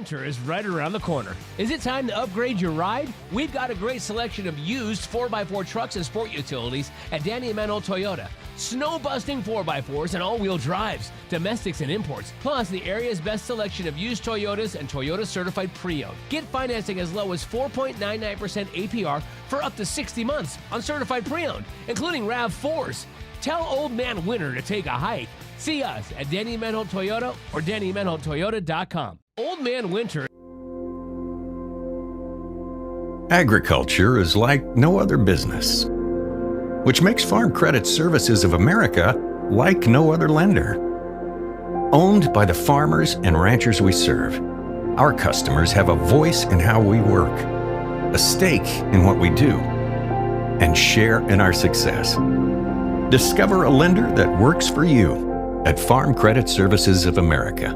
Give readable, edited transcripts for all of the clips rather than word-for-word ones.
Winter is right around the corner. Is it time to upgrade your ride? We've got a great selection of used 4x4 trucks and sport utilities at Danny Emanuel Toyota. Snow-busting 4x4s and all-wheel drives, domestics and imports, plus the area's best selection of used Toyotas and Toyota certified pre-owned. Get financing as low as 4.99% APR for up to 60 months on certified pre-owned, including RAV4s. Tell Old Man Winter to take a hike. See us at Danny Emanuel Toyota or DannyEmanuelToyota.com. Old Man Winter. Agriculture is like no other business, which makes Farm Credit Services of America like no other lender. Owned by the farmers and ranchers we serve, our customers have a voice in how we work, a stake in what we do, and share in our success. Discover a lender that works for you at Farm Credit Services of America.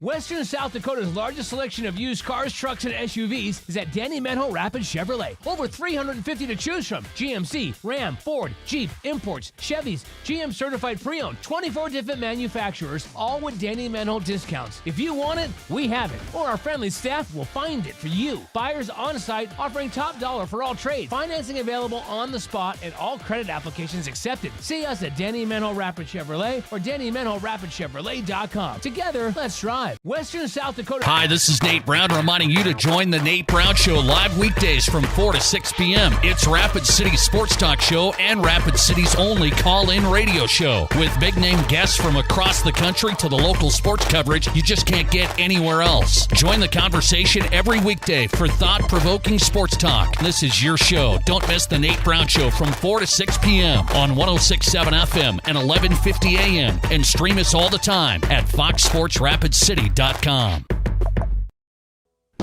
Western South Dakota's largest selection of used cars, trucks, and SUVs is at Danny Emanuel Rapid Chevrolet. Over 350 to choose from. GMC, Ram, Ford, Jeep, imports, Chevys, GM certified pre-owned, 24 different manufacturers, all with Danny Emanuel discounts. If you want it, we have it, or our friendly staff will find it for you. Buyers on site offering top dollar for all trades. Financing available on the spot and all credit applications accepted. See us at Danny Emanuel Rapid Chevrolet or DannyEmanuelRapidChevrolet.com. Together, let's drive. Western South Dakota. Hi, this is Nate Brown reminding you to join the Nate Brown Show live weekdays from 4 to 6 p.m. It's Rapid City's sports talk show and Rapid City's only call-in radio show. With big-name guests from across the country to the local sports coverage you just can't get anywhere else. Join the conversation every weekday for thought-provoking sports talk. This is your show. Don't miss the Nate Brown Show from 4 to 6 p.m. on 106.7 FM and 1150 a.m. And stream us all the time at foxsportsrapidcity.com. Do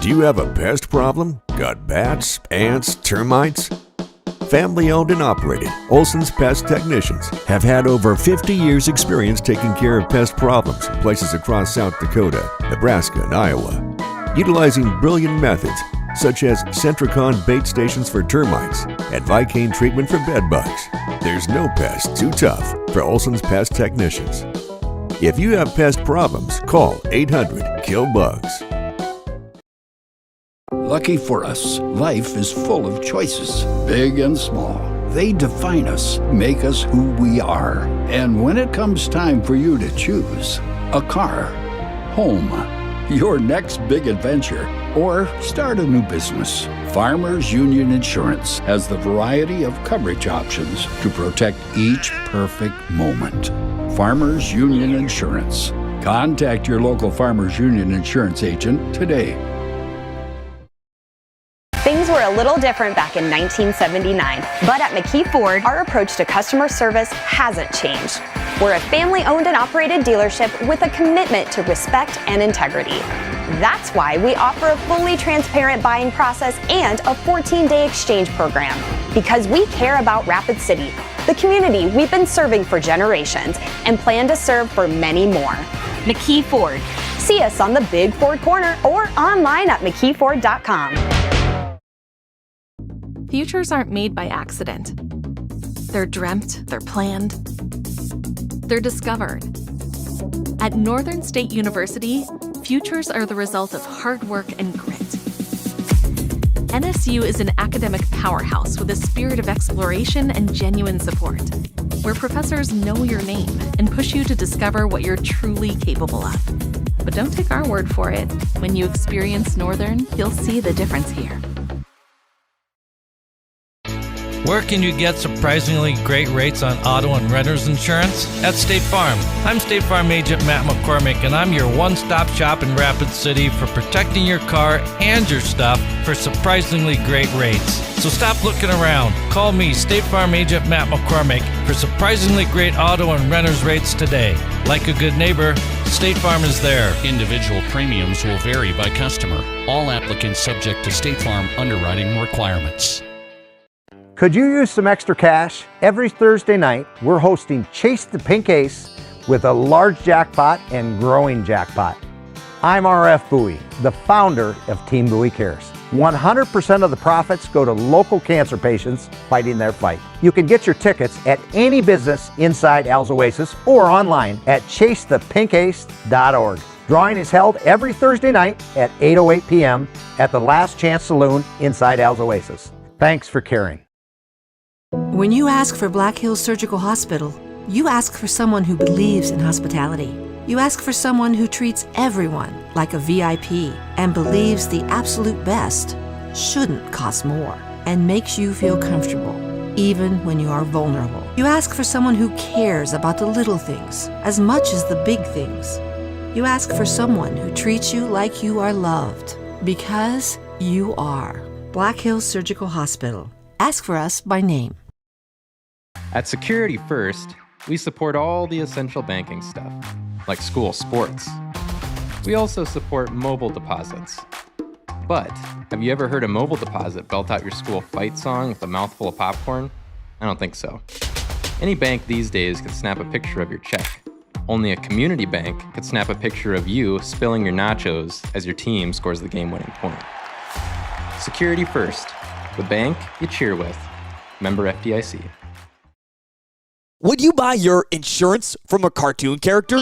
you have a pest problem? Got bats, ants, termites? Family-owned and operated, Olson's Pest Technicians have had over 50 years' experience taking care of pest problems in places across South Dakota, Nebraska, and Iowa. Utilizing brilliant methods such as Centricon bait stations for termites and Vicane treatment for bed bugs. There's no pest too tough for Olson's Pest Technicians. If you have pest problems, call 800-KILL-BUGS. Lucky for us, life is full of choices, big and small. They define us, make us who we are. And when it comes time for you to choose, a car, home, your next big adventure, or start a new business, Farmers Union Insurance has the variety of coverage options to protect each perfect moment. Farmers Union Insurance. Contact your local Farmers Union Insurance agent today. Things were a little different back in 1979, but at McKee Ford, our approach to customer service hasn't changed. We're a family-owned and operated dealership with a commitment to respect and integrity. That's why we offer a fully transparent buying process and a 14-day exchange program. Because we care about Rapid City, the community we've been serving for generations, and plan to serve for many more. McKee Ford. See us on the Big Ford Corner or online at McKeeFord.com. Futures aren't made by accident. They're dreamt, they're planned, they're discovered. At Northern State University, futures are the result of hard work and grit. NSU is an academic powerhouse with a spirit of exploration and genuine support, where professors know your name and push you to discover what you're truly capable of. But don't take our word for it. When you experience Northern, you'll see the difference here. Where can you get surprisingly great rates on auto and renter's insurance? At State Farm. I'm State Farm Agent Matt McCormick, and I'm your one-stop shop in Rapid City for protecting your car and your stuff for surprisingly great rates. So stop looking around. Call me, State Farm Agent Matt McCormick, for surprisingly great auto and renter's rates today. Like a good neighbor, State Farm is there. Individual premiums will vary by customer. All applicants subject to State Farm underwriting requirements. Could you use some extra cash? Every Thursday night, we're hosting Chase the Pink Ace with a large jackpot and growing jackpot. I'm RF Bowie, the founder of Team Bowie Cares. 100% of the profits go to local cancer patients fighting their fight. You can get your tickets at any business inside Al's Oasis or online at chasethepinkace.org. Drawing is held every Thursday night at 8:08 p.m. at the Last Chance Saloon inside Al's Oasis. Thanks for caring. When you ask for Black Hills Surgical Hospital, you ask for someone who believes in hospitality. You ask for someone who treats everyone like a VIP and believes the absolute best shouldn't cost more and makes you feel comfortable, even when you are vulnerable. You ask for someone who cares about the little things as much as the big things. You ask for someone who treats you like you are loved, because you are. Black Hills Surgical Hospital. Ask for us by name. At Security First, we support all the essential banking stuff, like school sports. We also support mobile deposits. But have you ever heard a mobile deposit belt out your school fight song with a mouthful of popcorn? I don't think so. Any bank these days can snap a picture of your check. Only a community bank could snap a picture of you spilling your nachos as your team scores the game-winning point. Security First, the bank you cheer with. Member FDIC. Would you buy your insurance from a cartoon character?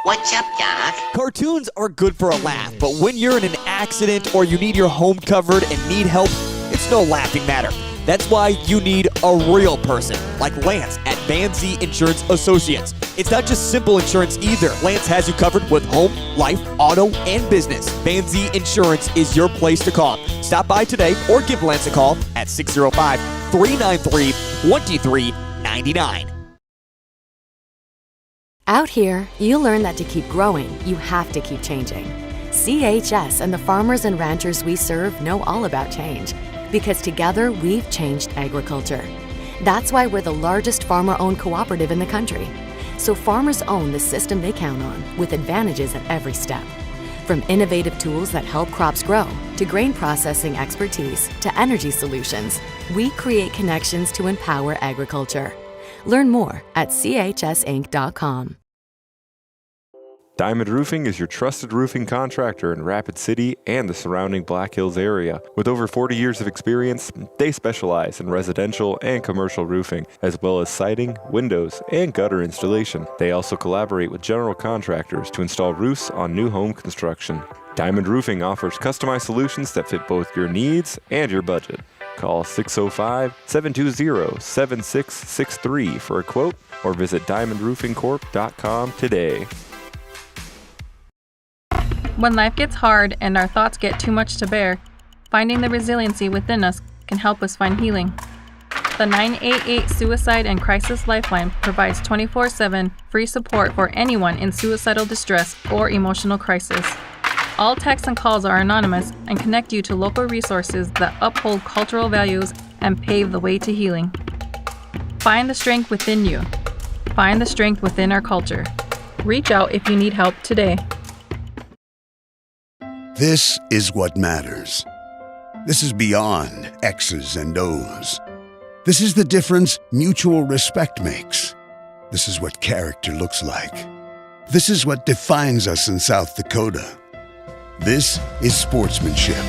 What's up, Doc? Cartoons are good for a laugh, but when you're in an accident or you need your home covered and need help, it's no laughing matter. That's why you need a real person, like Lance at Van Z Insurance Associates. It's not just simple insurance either. Lance has you covered with home, life, auto, and business. Van Z Insurance is your place to call. Stop by today or give Lance a call at 605-393-2399. Out here, you learn that to keep growing, you have to keep changing. CHS and the farmers and ranchers we serve know all about change, because together we've changed agriculture. That's why we're the largest farmer-owned cooperative in the country. So farmers own the system they count on, with advantages at every step. From innovative tools that help crops grow, to grain processing expertise, to energy solutions, we create connections to empower agriculture. Learn more at chsinc.com. Diamond Roofing is your trusted roofing contractor in Rapid City and the surrounding Black Hills area. With over 40 years of experience, they specialize in residential and commercial roofing, as well as siding, windows, and gutter installation. They also collaborate with general contractors to install roofs on new home construction. Diamond Roofing offers customized solutions that fit both your needs and your budget. Call 605-720-7663 for a quote or visit diamondroofingcorp.com today. When life gets hard and our thoughts get too much to bear, finding the resiliency within us can help us find healing. The 988 Suicide and Crisis Lifeline provides 24/7 free support for anyone in suicidal distress or emotional crisis. All texts and calls are anonymous and connect you to local resources that uphold cultural values and pave the way to healing. Find the strength within you. Find the strength within our culture. Reach out if you need help today. This is what matters. This is beyond X's and O's. This is the difference mutual respect makes. This is what character looks like. This is what defines us in South Dakota. This is sportsmanship.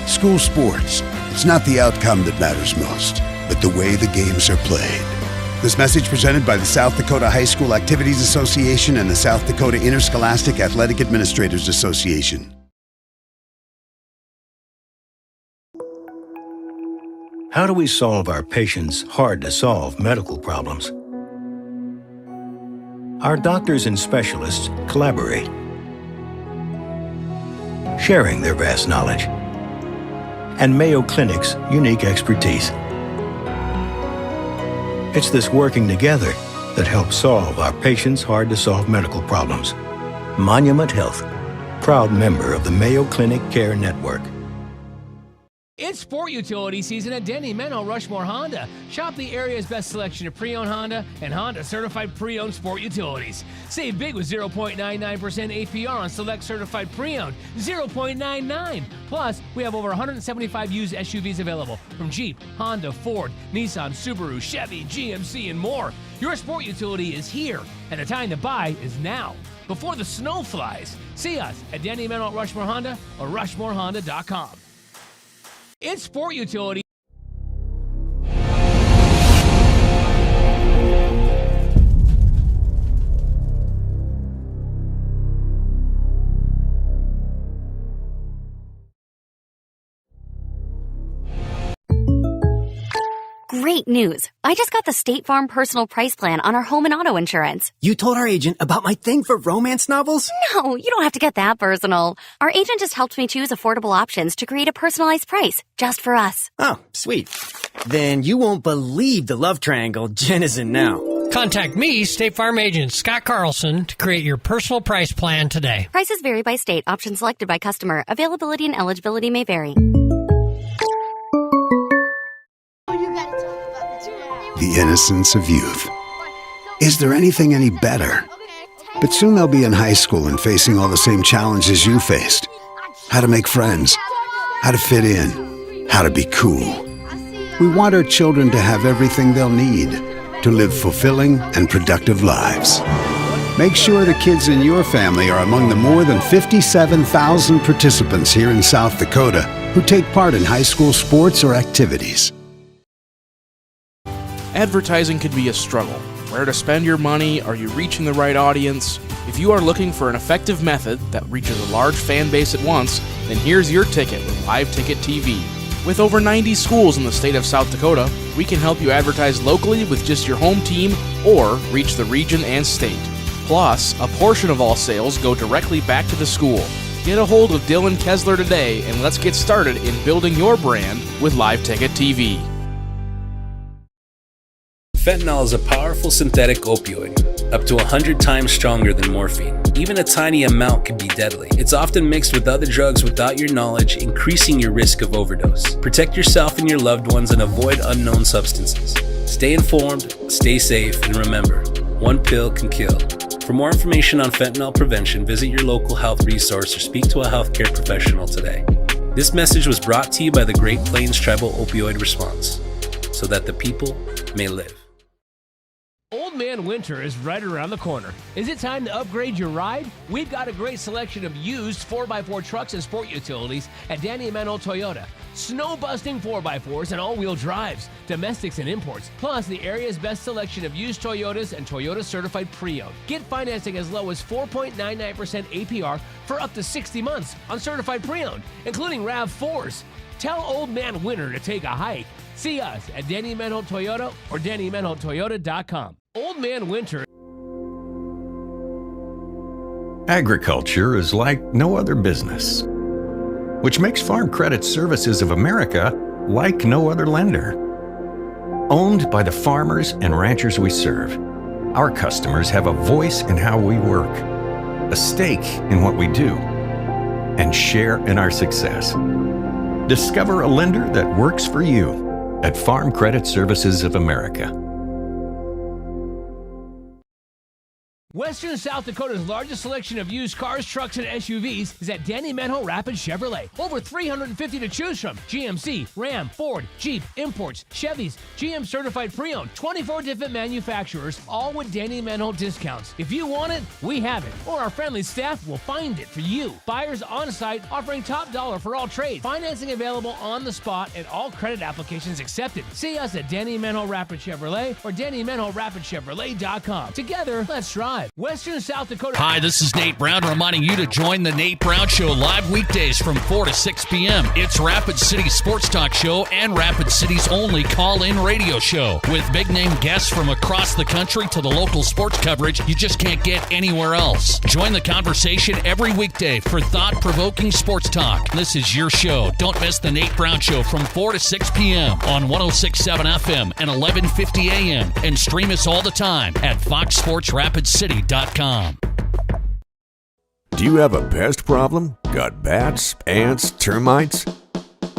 School sports. It's not the outcome that matters most, but the way the games are played. This message presented by the South Dakota High School Activities Association and the South Dakota Interscholastic Athletic Administrators Association. How do we solve our patients' hard-to-solve medical problems? Our doctors and specialists collaborate, sharing their vast knowledge and Mayo Clinic's unique expertise. It's this working together that helps solve our patients' hard-to-solve medical problems. Monument Health, proud member of the Mayo Clinic Care Network. It's sport utility season at Denny Menno Rushmore Honda. Shop the area's best selection of pre-owned Honda and Honda certified pre-owned sport utilities. Save big with 0.99% APR on select certified pre-owned, 0.99. Plus, we have over 175 used SUVs available from Jeep, Honda, Ford, Nissan, Subaru, Chevy, GMC, and more. Your sport utility is here, and the time to buy is now, before the snow flies. See us at Denny Menno Rushmore Honda or RushmoreHonda.com. It's sport utility. Great news. I just got the State Farm Personal Price Plan on our home and auto insurance. You told our agent about my thing for romance novels? No, you don't have to get that personal. Our agent just helped me choose affordable options to create a personalized price just for us. Oh, sweet. Then you won't believe the love triangle Jen is in now. Contact me, State Farm agent Scott Carlson, to create your personal price plan today. Prices vary by state. Options selected by customer. Availability and eligibility may vary. The innocence of youth. Is there anything any better? But soon they'll be in high school and facing all the same challenges you faced. How to make friends, how to fit in, how to be cool. We want our children to have everything they'll need to live fulfilling and productive lives. Make sure the kids in your family are among the more than 57,000 participants here in South Dakota who take part in high school sports or activities. Advertising can be a struggle. Where to spend your money? Are you reaching the right audience? If you are looking for an effective method that reaches a large fan base at once, then here's your ticket with Live Ticket TV. With over 90 schools in the state of South Dakota, we can help you advertise locally with just your home team or reach the region and state. Plus, a portion of all sales go directly back to the school. Get a hold of Dylan Kessler today and let's get started in building your brand with Live Ticket TV. Fentanyl is a powerful synthetic opioid, up to 100 times stronger than morphine. Even a tiny amount can be deadly. It's often mixed with other drugs without your knowledge, increasing your risk of overdose. Protect yourself and your loved ones and avoid unknown substances. Stay informed, stay safe, and remember, one pill can kill. For more information on fentanyl prevention, visit your local health resource or speak to a healthcare professional today. This message was brought to you by the Great Plains Tribal Opioid Response, so that the people may live. Old Man Winter is right around the corner. Is it time to upgrade your ride? We've got a great selection of used 4x4 trucks and sport utilities at Danny Menno Toyota. Snow-busting 4x4s and all-wheel drives, domestics and imports, plus the area's best selection of used Toyotas and Toyota certified pre-owned. Get financing as low as 4.99% APR for up to 60 months on certified pre-owned, including RAV4s. Tell Old Man Winter to take a hike. See us at Danny Menno Toyota or DannyMennoToyota.com. Old Man Winter. Agriculture is like no other business, which makes Farm Credit Services of America like no other lender. Owned by the farmers and ranchers we serve, our customers have a voice in how we work, a stake in what we do, and share in our success. Discover a lender that works for you at Farm Credit Services of America. Western South Dakota's largest selection of used cars, trucks, and SUVs is at Danny Menho Rapid Chevrolet. Over 350 to choose from. GMC, Ram, Ford, Jeep, imports, Chevys, GM certified pre-owned, 24 different manufacturers, all with Danny Menho discounts. If you want it, we have it, or our friendly staff will find it for you. Buyers on site offering top dollar for all trades. Financing available on the spot and all credit applications accepted. See us at Danny Menho Rapid Chevrolet or DannyMenhoRapidChevrolet.com. Together, let's drive. Western South Dakota. Hi, this is Nate Brown reminding you to join the Nate Brown Show live weekdays from 4 to 6 p.m. It's Rapid City's sports talk show and Rapid City's only call-in radio show. With big-name guests from across the country to the local sports coverage you just can't get anywhere else. Join the conversation every weekday for thought-provoking sports talk. This is your show. Don't miss the Nate Brown Show from 4 to 6 p.m. on 106.7 FM and 1150 a.m. And stream us all the time at foxsportsrapidcity.com. Do you have a pest problem? Got bats, ants, termites?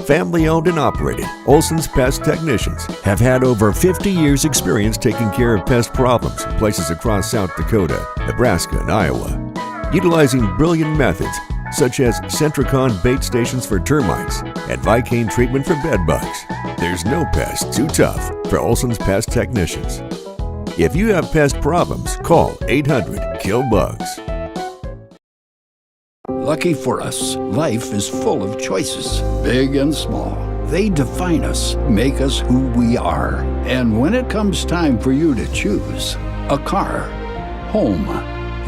Family owned and operated, Olson's Pest Technicians have had over 50 years experience taking care of pest problems in places across South Dakota, Nebraska, and Iowa. Utilizing brilliant methods such as Centricon bait stations for termites and Vicane treatment for bed bugs, there's no pest too tough for Olson's Pest Technicians. If you have pest problems, call 800-KILL-BUGS. Lucky for us, life is full of choices, big and small. They define us, make us who we are. And when it comes time for you to choose a car, home,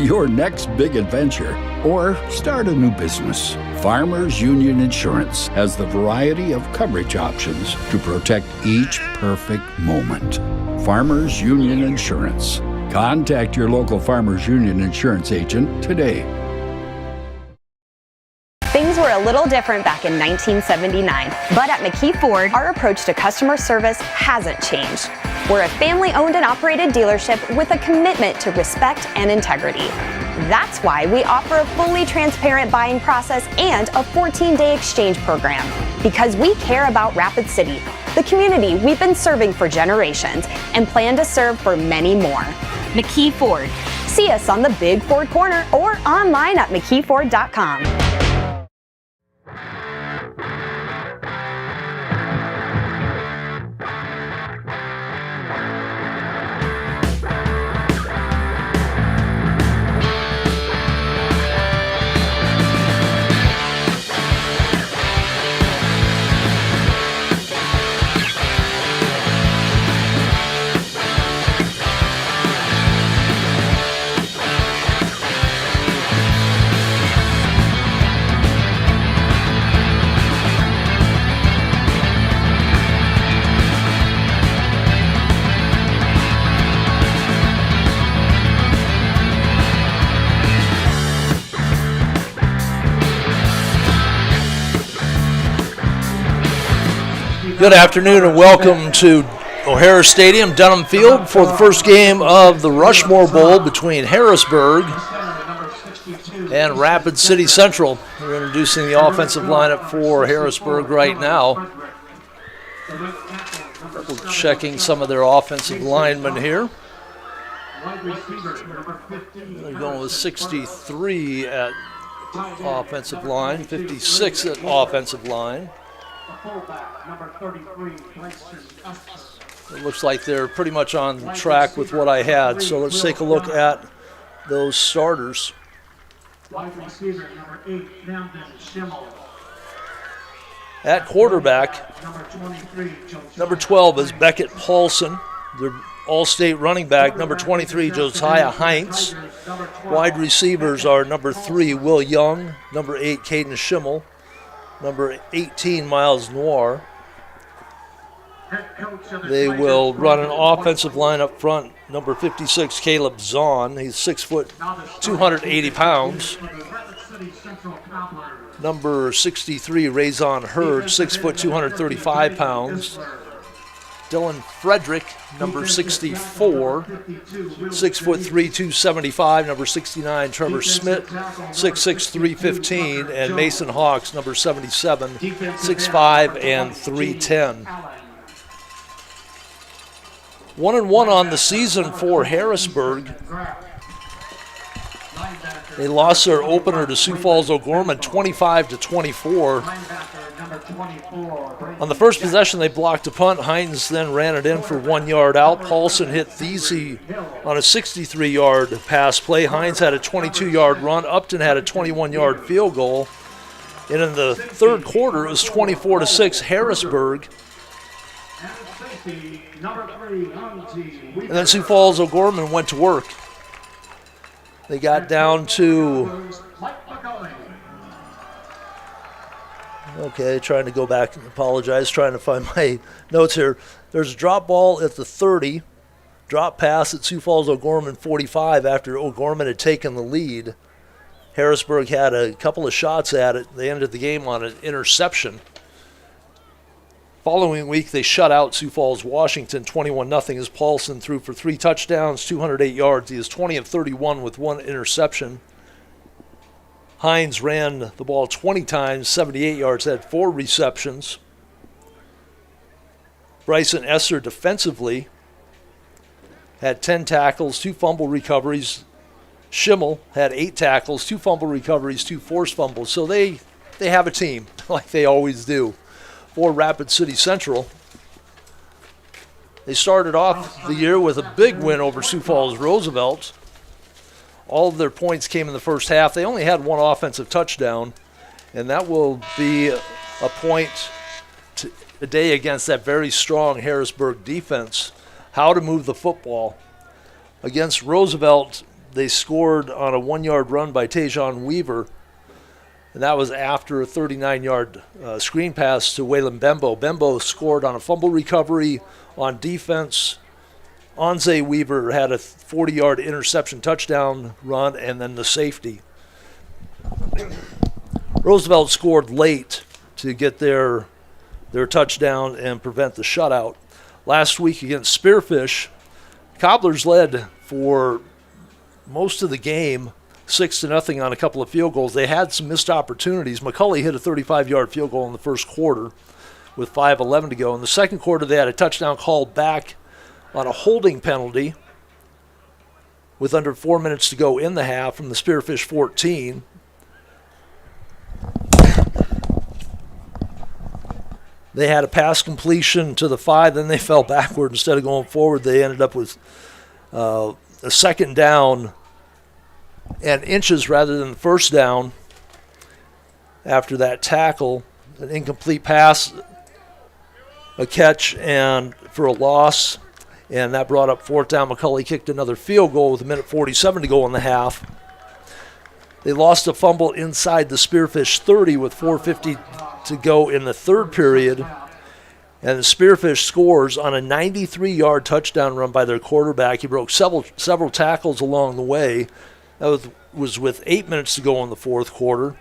your next big adventure, or start a new business, Farmers Union Insurance has the variety of coverage options to protect each perfect moment. Farmers Union Insurance. Contact your local Farmers Union Insurance agent today. Things were a little different back in 1979, but at McKee Ford, our approach to customer service hasn't changed. We're a family-owned and operated dealership with a commitment to respect and integrity. That's why we offer a fully transparent buying process and a 14-day exchange program. Because we care about Rapid City, the community we've been serving for generations, and plan to serve for many more. McKee Ford. See us on the Big Ford Corner or online at McKeeFord.com. Good afternoon and welcome to O'Hara Stadium, Dunham Field, for the first game of the Rushmore Bowl between Harrisburg and Rapid City Central. We're introducing the offensive lineup for Harrisburg right now. We're checking some of their offensive linemen here. They're going with 63 at offensive line, 56 at offensive line. It looks like they're pretty much on track with what I had, so let's take a look at those starters. At quarterback, number 12 is Beckett Paulson, their all-state running back. Number 23, Josiah Heinz. Wide receivers are number 3, Will Young, number 8, Caden Schimmel, number 18, Miles Noir. They will run an offensive line up front. Number 56, Caleb Zahn. He's 6 foot, 280 pounds. Number 63, Razon Hurd, 6 foot, 235 pounds. Dylan Frederick, number 64, 6 foot 3, 275. Number 69, Trevor Smith, 6'6", 315, and Mason Hawks, number 77, 6'5", and 310. 1-1 on the season for Harrisburg. They lost their opener to Sioux Falls O'Gorman 25-24. On the first possession, they blocked a punt. Hines then ran it in for 1 yard out. Paulson hit Thesey on a 63-yard pass play. Hines had a 22-yard run. Upton had a 21-yard field goal. And in the third quarter, it was 24-6 Harrisburg. And then Sioux Falls O'Gorman went to work. They got down to, okay, trying to go back and apologize, trying to find my notes here. There's a drop ball at the 30, drop pass at Sioux Falls O'Gorman 45 after O'Gorman had taken the lead. Harrisburg had a couple of shots at it. They ended the game on an interception. Following week, they shut out Sioux Falls, Washington, 21-0 as Paulson threw for 3 touchdowns, 208 yards. He is 20 of 31 with 1 interception. Hines ran the ball 20 times, 78 yards, had 4 receptions. Bryson Esser defensively had 10 tackles, 2 fumble recoveries. Schimmel had 8 tackles, 2 fumble recoveries, 2 forced fumbles. So they have a team, like they always do. For Rapid City Central, they started off the year with a big win over Sioux Falls Roosevelt. All of their points came in the first half. They only had 1 offensive touchdown, and that will be a point today against that very strong Harrisburg defense. How to move the football. Against Roosevelt, they scored on a 1-yard run by Tajon Weaver, and that was after a 39-yard screen pass to Waylon Bembo. Bembo scored on a fumble recovery on defense. Onze Weaver had a 40-yard interception touchdown run, and then the safety. Roosevelt scored late to get their touchdown and prevent the shutout. Last week against Spearfish, Cobblers led for most of the game, 6-0 on a couple of field goals. They had some missed opportunities. McCully hit a 35-yard field goal in the first quarter with 5:11 to go. In the second quarter, they had a touchdown called back on a holding penalty with under 4 minutes to go in the half from the Spearfish 14. They had a pass completion to the 5, then they fell backward instead of going forward. They ended up with a second down and inches rather than the first down after that tackle. An incomplete pass, a catch, and for a loss. And that brought up 4th down. McCully kicked another field goal with 1:47 to go in the half. They lost a fumble inside the Spearfish 30 with 4:50 to go in the third period. And the Spearfish scores on a 93-yard touchdown run by their quarterback. He broke several tackles along the way. That was with 8 minutes to go in the fourth quarter.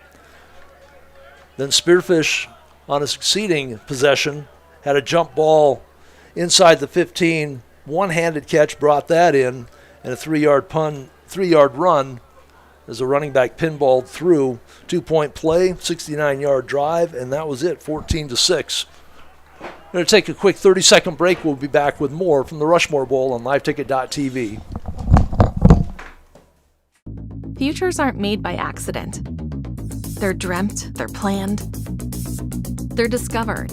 Then Spearfish, on a succeeding possession, had a jump ball inside the 15. One-handed catch brought that in, and a 3-yard run as a running back pinballed through. 2-point play, 69-yard drive, and that was it, 14-6. We're going to take a quick 30-second break. We'll be back with more from the Rushmore Bowl on LiveTicket.tv. Futures aren't made by accident. They're dreamt, they're planned, they're discovered.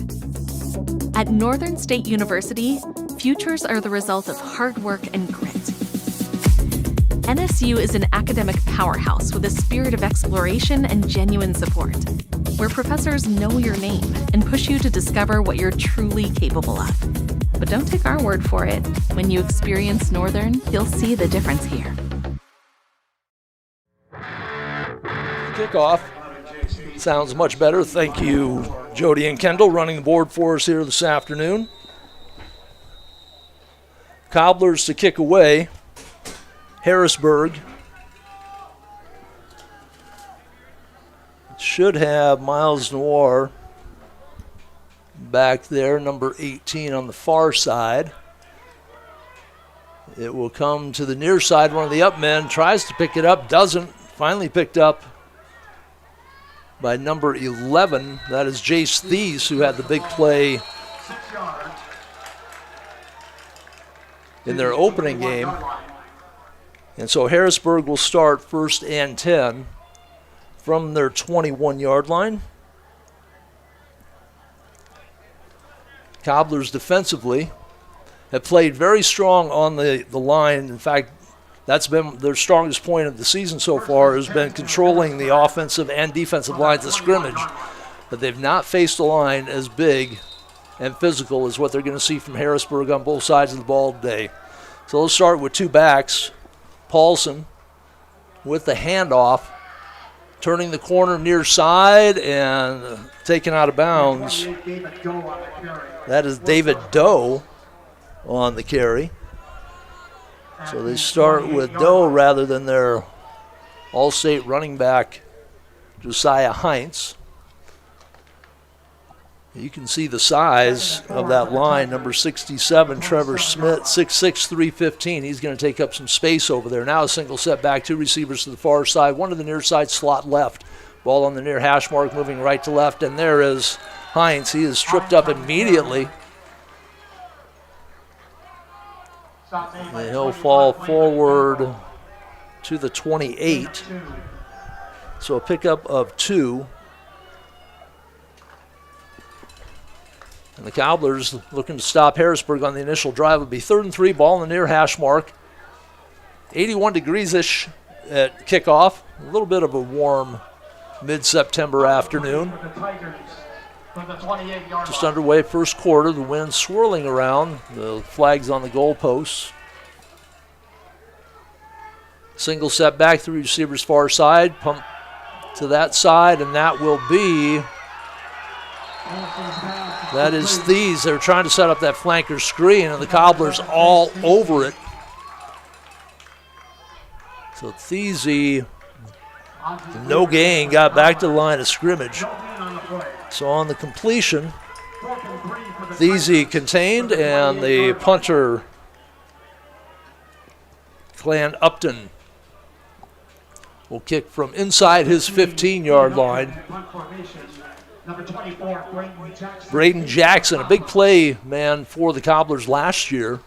At Northern State University, futures are the result of hard work and grit. NSU is an academic powerhouse with a spirit of exploration and genuine support, where professors know your name and push you to discover what you're truly capable of. But don't take our word for it. When you experience Northern, you'll see the difference here. Kickoff sounds much better. Thank you, Jody and Kendall, running the board for us here this afternoon. Cobblers to kick away. Harrisburg should have Miles Noir back there, number 18 on the far side. It will come to the near side. One of the up men tries to pick it up, doesn't. Finally picked up by number 11. That is Jace Thies, who had the big play in their opening game. And so Harrisburg will start 1st and 10 from their 21-yard line. Cobblers defensively have played very strong on the line. In fact, that's been their strongest point of the season so far, has been controlling the offensive and defensive lines of scrimmage. But they've not faced a line as big and physical as what they're going to see from Harrisburg on both sides of the ball today. So let's start with 2 backs. Paulson with the handoff, turning the corner near side and taken out of bounds. That is David Doe on the carry. So they start with Doe rather than their All-State running back, Josiah Heinz. You can see the size of that line. Number 67, Trevor Smith, 6'6", 315. He's going to take up some space over there. Now a single set back, 2 receivers to the far side, 1 to the near side, slot left. Ball on the near hash mark, moving right to left, and there is Heinz. He is tripped up immediately And he'll fall forward to the 28. So a pickup of 2. And the Cobblers looking to stop Harrisburg on the initial drive. It'll be 3rd and 3, ball in the near hash mark. 81 degrees-ish at kickoff. A little bit of a warm mid-September afternoon. Just underway first quarter. The wind swirling around. The flags on the goalposts. Single set back to the receiver's far side. Pump to that side, and that will be... That is Thies. They're trying to set up that flanker screen, and the Cobblers all over it. So Thies, no gain, got back to the line of scrimmage. So on the completion, Thies contained, and the punter, Clan Upton, will kick from inside his 15-yard line. Braden Jackson, a big play man for the Cobblers last year.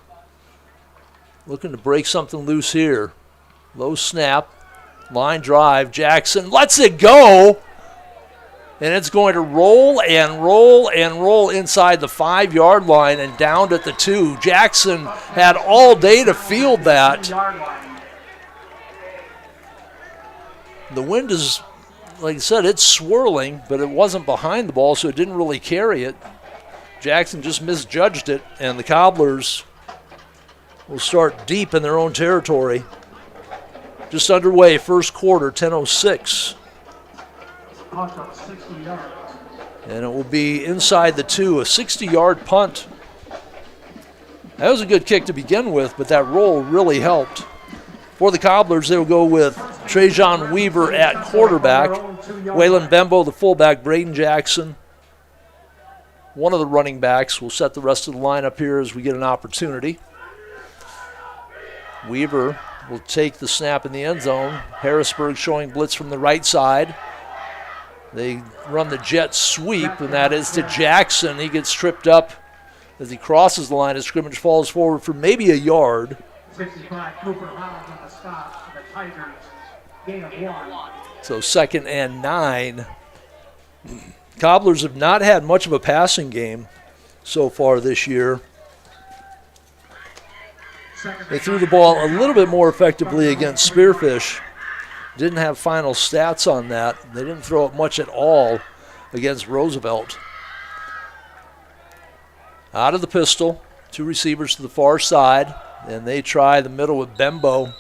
Looking to break something loose here. Low snap, line drive. Jackson lets it go. And it's going to roll and roll and roll inside the 5-yard line and down at the 2. Jackson had all day to field that. The wind is, like I said, it's swirling, but it wasn't behind the ball, so it didn't really carry it. Jackson just misjudged it, and the Cobblers will start deep in their own territory. Just underway, first quarter, 10:06. And it will be inside the 2, a 60-yard punt. That was a good kick to begin with, but that roll really helped. For the Cobblers, they will go with Trajan Weaver at quarterback, Waylon Bembo, the fullback, Braden Jackson. One of the running backs will set the rest of the lineup here as we get an opportunity. Weaver will take the snap in the end zone. Harrisburg showing blitz from the right side. They run the jet sweep, and that is to Jackson. He gets tripped up as he crosses the line of scrimmage, falls forward for maybe a yard. 65, Cooper Howard on the stop for the Tigers. Gain of 1. So 2nd and 9. Cobblers have not had much of a passing game so far this year. They threw the ball a little bit more effectively against Spearfish. Didn't have final stats on that. They didn't throw it much at all against Roosevelt. Out of the pistol, 2 receivers to the far side, and they try the middle with Bembo.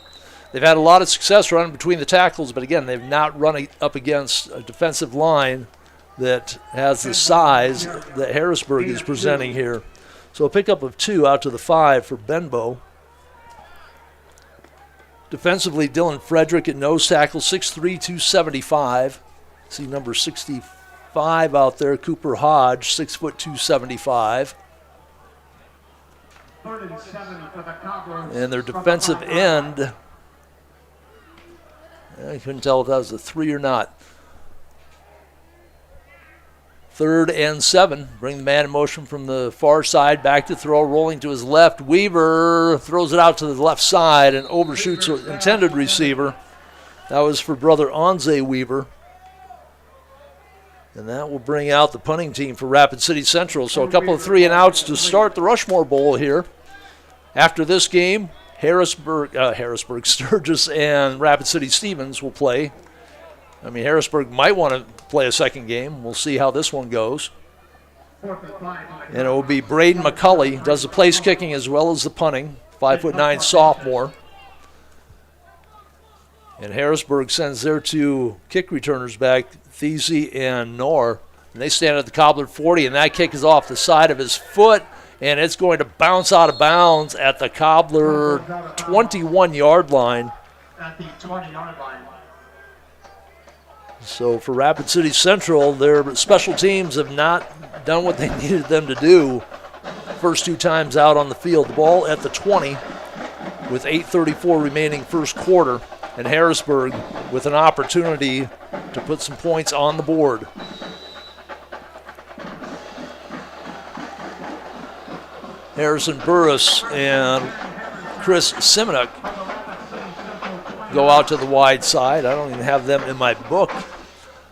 They've had a lot of success running between the tackles, but again, they've not run up against a defensive line that has the size that Harrisburg is presenting here. So a pickup of 2 out to the 5 for Benbow. Defensively, Dylan Frederick at nose tackle, 6'3", 275. See number 65 out there, Cooper Hodge, 6 foot 275. And their defensive end, I couldn't tell if that was a 3 or not. 3rd and 7. Bring the man in motion from the far side. Back to throw, rolling to his left. Weaver throws it out to the left side and overshoots the intended receiver. That was for brother Anze Weaver. And that will bring out the punting team for Rapid City Central. So a couple of 3 and outs to start the Rushmore Bowl here. After this game, Harrisburg, Sturgis, and Rapid City Stevens will play. I mean, Harrisburg might want to play a second game. We'll see how this one goes. And it will be Braden McCulley, does the place kicking as well as the punting, 5'9" sophomore. And Harrisburg sends their 2 kick returners back, Thiesy and Knorr. And they stand at the Cobbler 40, and that kick is off the side of his foot, and it's going to bounce out of bounds at the Cobbler 21-yard line. At the 20-yard line. So for Rapid City Central, their special teams have not done what they needed them to do. First 2 times out on the field. The ball at the 20 with 8:34 remaining first quarter. And Harrisburg with an opportunity to put some points on the board. Harrison Burris and Chris Simonuk go out to the wide side. I don't even have them in my book.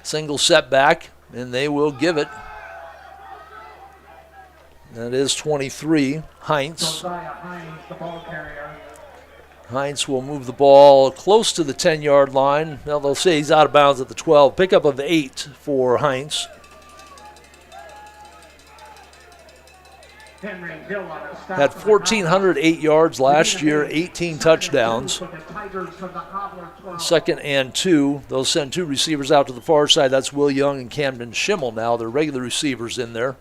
Single setback, and they will give it. That is 23, Heinz. Heinz will move the ball close to the 10-yard line. Now they'll say he's out of bounds at the 12. Pickup of 8 for Heinz. Had 1,408 yards last year, 18 touchdowns. 2nd and 2. They'll send 2 receivers out to the far side. That's Will Young and Camden Schimmel now. They're regular receivers in there.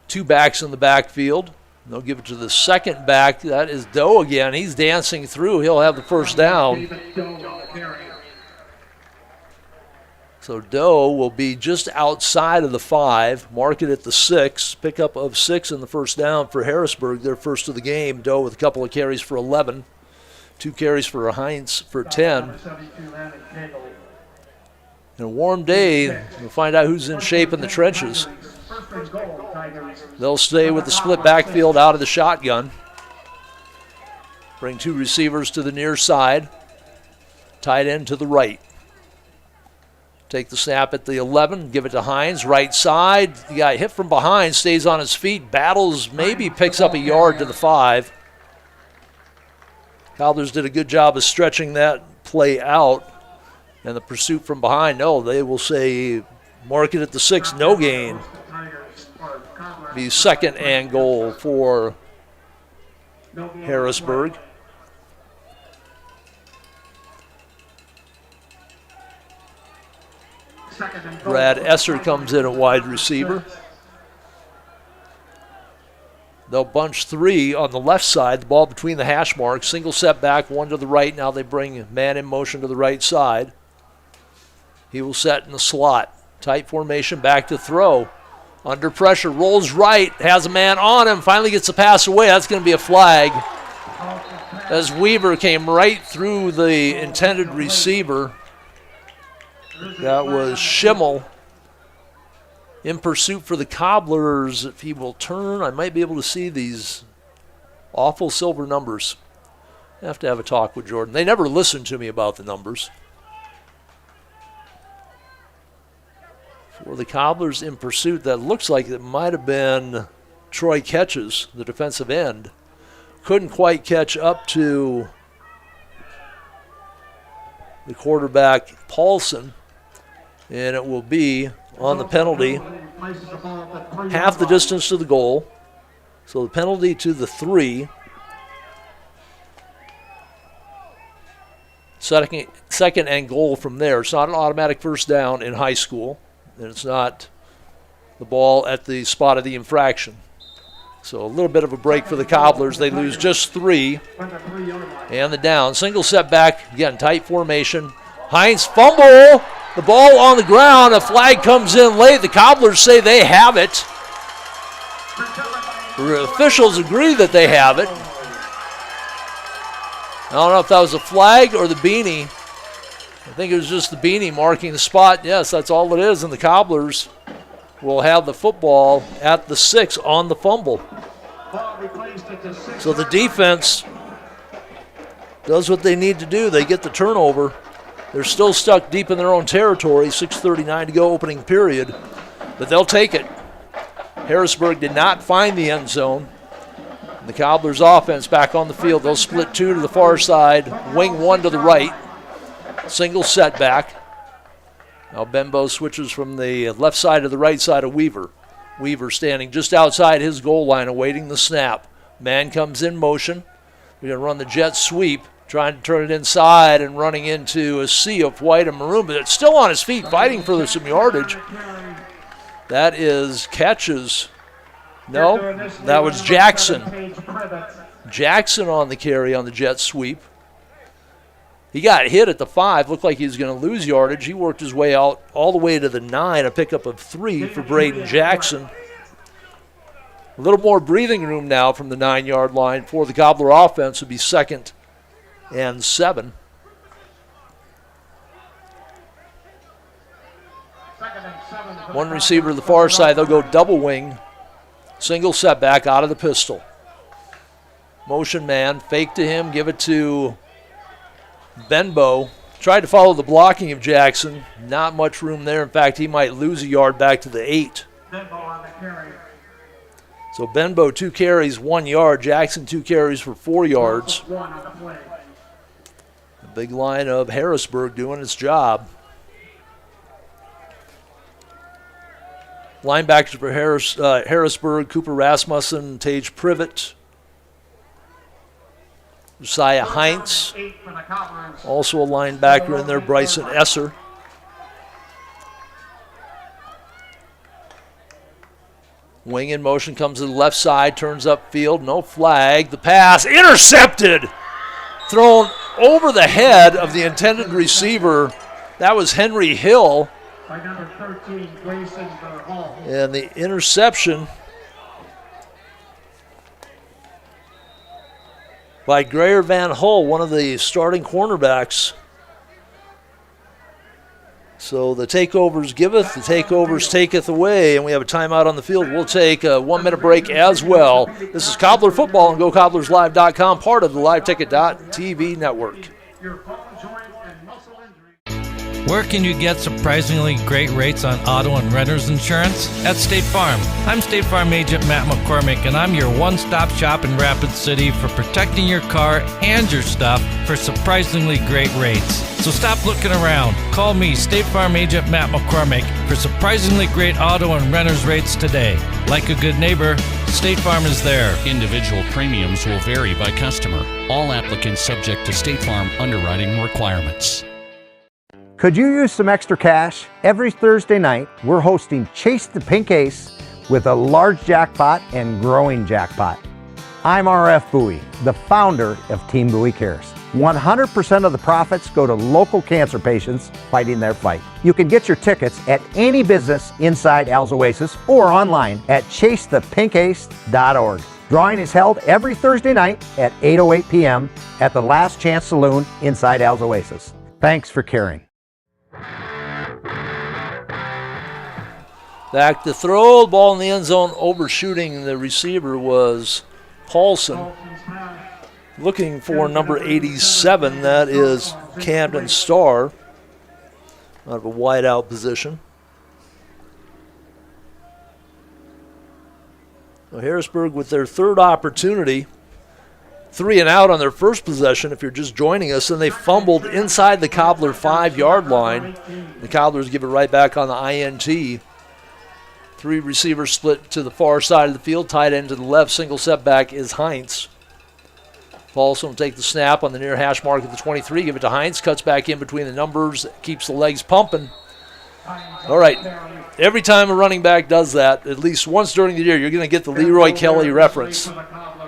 2 backs in the backfield. They'll give it to the second back. That is Doe again. He's dancing through. He'll have the first down. So Doe will be just outside of the 5, mark it at the 6. Pickup of 6 in the first down for Harrisburg, their first of the game. Doe with a couple of carries for 11. 2 carries for Heinz for 10. In a warm day, we'll find out who's in shape in the trenches. They'll stay with the split backfield out of the shotgun. Bring 2 receivers to the near side. Tight end to the right. Take the snap at the 11, give it to Hines, right side. The guy hit from behind, stays on his feet, battles, maybe picks up a yard to the 5. Cobblers did a good job of stretching that play out. And the pursuit from behind, no, they will say mark it at the 6, no gain. Be 2nd and goal for Harrisburg. Brad Esser comes in at wide receiver. They'll bunch 3 on the left side, the ball between the hash marks. Single setback, 1 to the right. Now they bring man in motion to the right side. He will set in the slot. Tight formation, back to throw. Under pressure, rolls right, has a man on him, finally gets the pass away. That's going to be a flag. As Weaver came right through the intended receiver. That was Schimmel in pursuit for the Cobblers. If he will turn, I might be able to see these awful silver numbers. I have to have a talk with Jordan. They never listened to me about the numbers. For the Cobblers in pursuit, that looks like it might have been Troy Ketches, the defensive end. Couldn't quite catch up to the quarterback, Paulson. And it will be on the penalty, half the distance to the goal. So the penalty to the 3. Second and goal from there. It's not an automatic first down in high school. And it's not the ball at the spot of the infraction. So a little bit of a break for the Cobblers. They lose just 3. And the down. Single setback. Again, tight formation. Heinz fumble. The ball on the ground. A flag comes in late. The Cobblers say they have it. The officials agree that they have it. I don't know if that was a flag or the beanie. I think it was just the beanie marking the spot. Yes, that's all it is. And the Cobblers will have the football at the 6 on the fumble. So the defense does what they need to do. They get the turnover. They're still stuck deep in their own territory. 6:39 to go, opening period. But they'll take it. Harrisburg did not find the end zone. And the Cobblers offense back on the field. They'll split 2 to the far side, wing 1 to the right. Single setback. Now Benbow switches from the left side to the right side of Weaver. Weaver standing just outside his goal line awaiting the snap. Man comes in motion. They're going to run the jet sweep. Trying to turn it inside and running into a sea of white and maroon, but it's still on his feet, fighting for some yardage. That is Catches. No, that was Jackson. Jackson on the carry on the jet sweep. He got hit at the 5, looked like he was going to lose yardage. He worked his way out all the way to the 9, a pickup of 3 for Braden Jackson. A little more breathing room now from the 9-yard line for the Cobbler offense. Would be 2nd and 7. One receiver to the far side. They'll go double wing. Single setback out of the pistol. Motion man, fake to him, give it to Benbow. Tried to follow the blocking of Jackson. Not much room there. In fact, he might lose a yard back to the 8. Benbow on the carry. So Benbow 2 carries, 1 yard. Jackson 2 carries for 4 yards. One on the play. The big line of Harrisburg doing its job. Linebackers for Harrisburg, Cooper Rasmussen, Tage Privet, Josiah Heinz, also a linebacker in there, Bryson Esser. Wing in motion, comes to the left side, turns upfield, no flag. The pass intercepted, thrown over the head of the intended receiver. That was Henry Hill. By number 13, Grayson Hall. And the interception by Greyer Van Hull, one of the starting cornerbacks. So the takeovers giveth, the takeovers taketh away, and we have a timeout on the field. We'll take a 1-minute break as well. This is Cobbler Football on GoCobblersLive.com, part of the LiveTicket.tv network. Your bone joint and muscle injury. Where can you get surprisingly great rates on auto and renter's insurance? At State Farm. I'm State Farm agent Matt McCormick, and I'm your one-stop shop in Rapid City for protecting your car and your stuff for surprisingly great rates. So stop looking around. Call me, State Farm agent Matt McCormick, for surprisingly great auto and renter's rates today. Like a good neighbor, State Farm is there. Individual premiums will vary by customer. All applicants subject to State Farm underwriting requirements. Could you use some extra cash? Every Thursday night, we're hosting Chase the Pink Ace with a large jackpot and growing jackpot. I'm RF Bowie, the founder of Team Bowie Cares. 100% of the profits go to local cancer patients fighting their fight. You can get your tickets at any business inside Al's Oasis or online at chasethepinkace.org. Drawing is held every Thursday night at 8:08 p.m. at the Last Chance Saloon inside Al's Oasis. Thanks for caring. Back to throw, the ball in the end zone, overshooting the receiver was Paulson. Looking for number 87, that is Camden Starr, out of a wide out position. So Harrisburg with their third opportunity, 3 and out on their first possession if you're just joining us, and they fumbled inside the Cobbler 5-yard line. The Cobblers give it right back on the INT. 3 receivers split to the far side of the field, tight end to the left, single setback is Heinz. Paulson will take the snap on the near hash mark at the 23, give it to Heinz, cuts back in between the numbers, keeps the legs pumping. All right, every time a running back does that, at least once during the year, you're going to get the Leroy Kelly reference.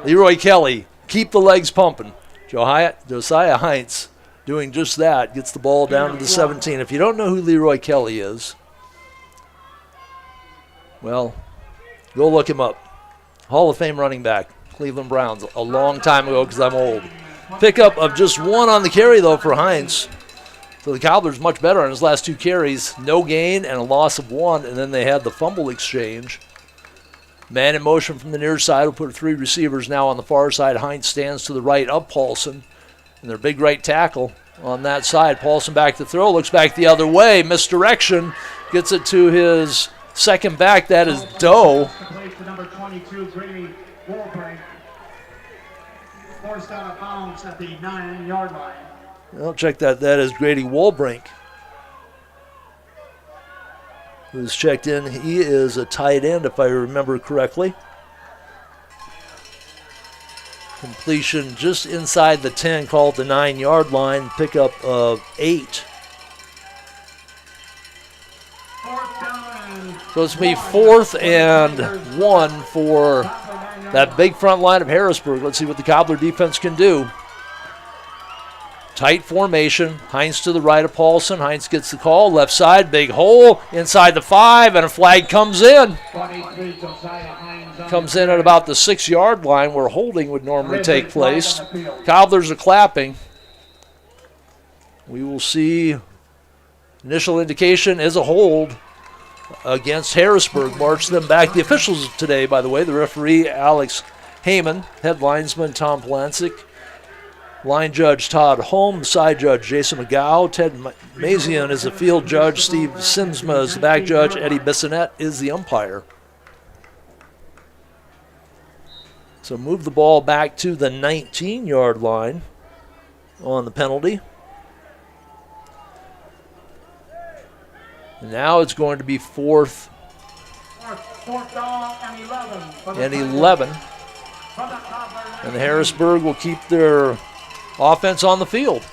Leroy Kelly, keep the legs pumping. Josiah Heinz doing just that, gets the ball down to the 17. If you don't know who Leroy Kelly is, well, go look him up. Hall of Fame running back, Cleveland Browns, a long time ago because I'm old. Pickup of just 1 on the carry, though, for Heinz. So the Cobblers much better on his last 2 carries. No gain and a loss of 1, and then they had the fumble exchange. Man in motion from the near side will put 3 receivers now on the far side. Heinz stands to the right of Paulson, and their big right tackle on that side. Paulson back to throw, looks back the other way, misdirection, gets it to his second back, that is Doe. Number 22, Grady Wolbrink, forced out of bounds at the 9-yard line. Well, check that. That is Grady Wolbrink, who's checked in. He is a tight end, if I remember correctly. Completion just inside the 10, called the 9-yard line. Pickup of 8. So it's going to be 4th and 1 for that big front line of Harrisburg. Let's see what the Cobbler defense can do. Tight formation. Heinz to the right of Paulson. Heinz gets the call. Left side, big hole inside the 5, and a flag comes in. Comes in at about the 6-yard line where holding would normally take place. Cobblers are clapping. We will see. Initial indication is a hold against Harrisburg. March them back. The officials today, by the way, the referee, Alex Heyman, head linesman Tom Polancic, line judge Todd Holm, side judge Jason McGow, Ted Mazian is the field judge, Steve Simsma is the back judge, Eddie Bissonette is the umpire. So move the ball back to the 19-yard line on the penalty. And now it's going to be fourth down and 11. And Harrisburg will keep their offense on the field.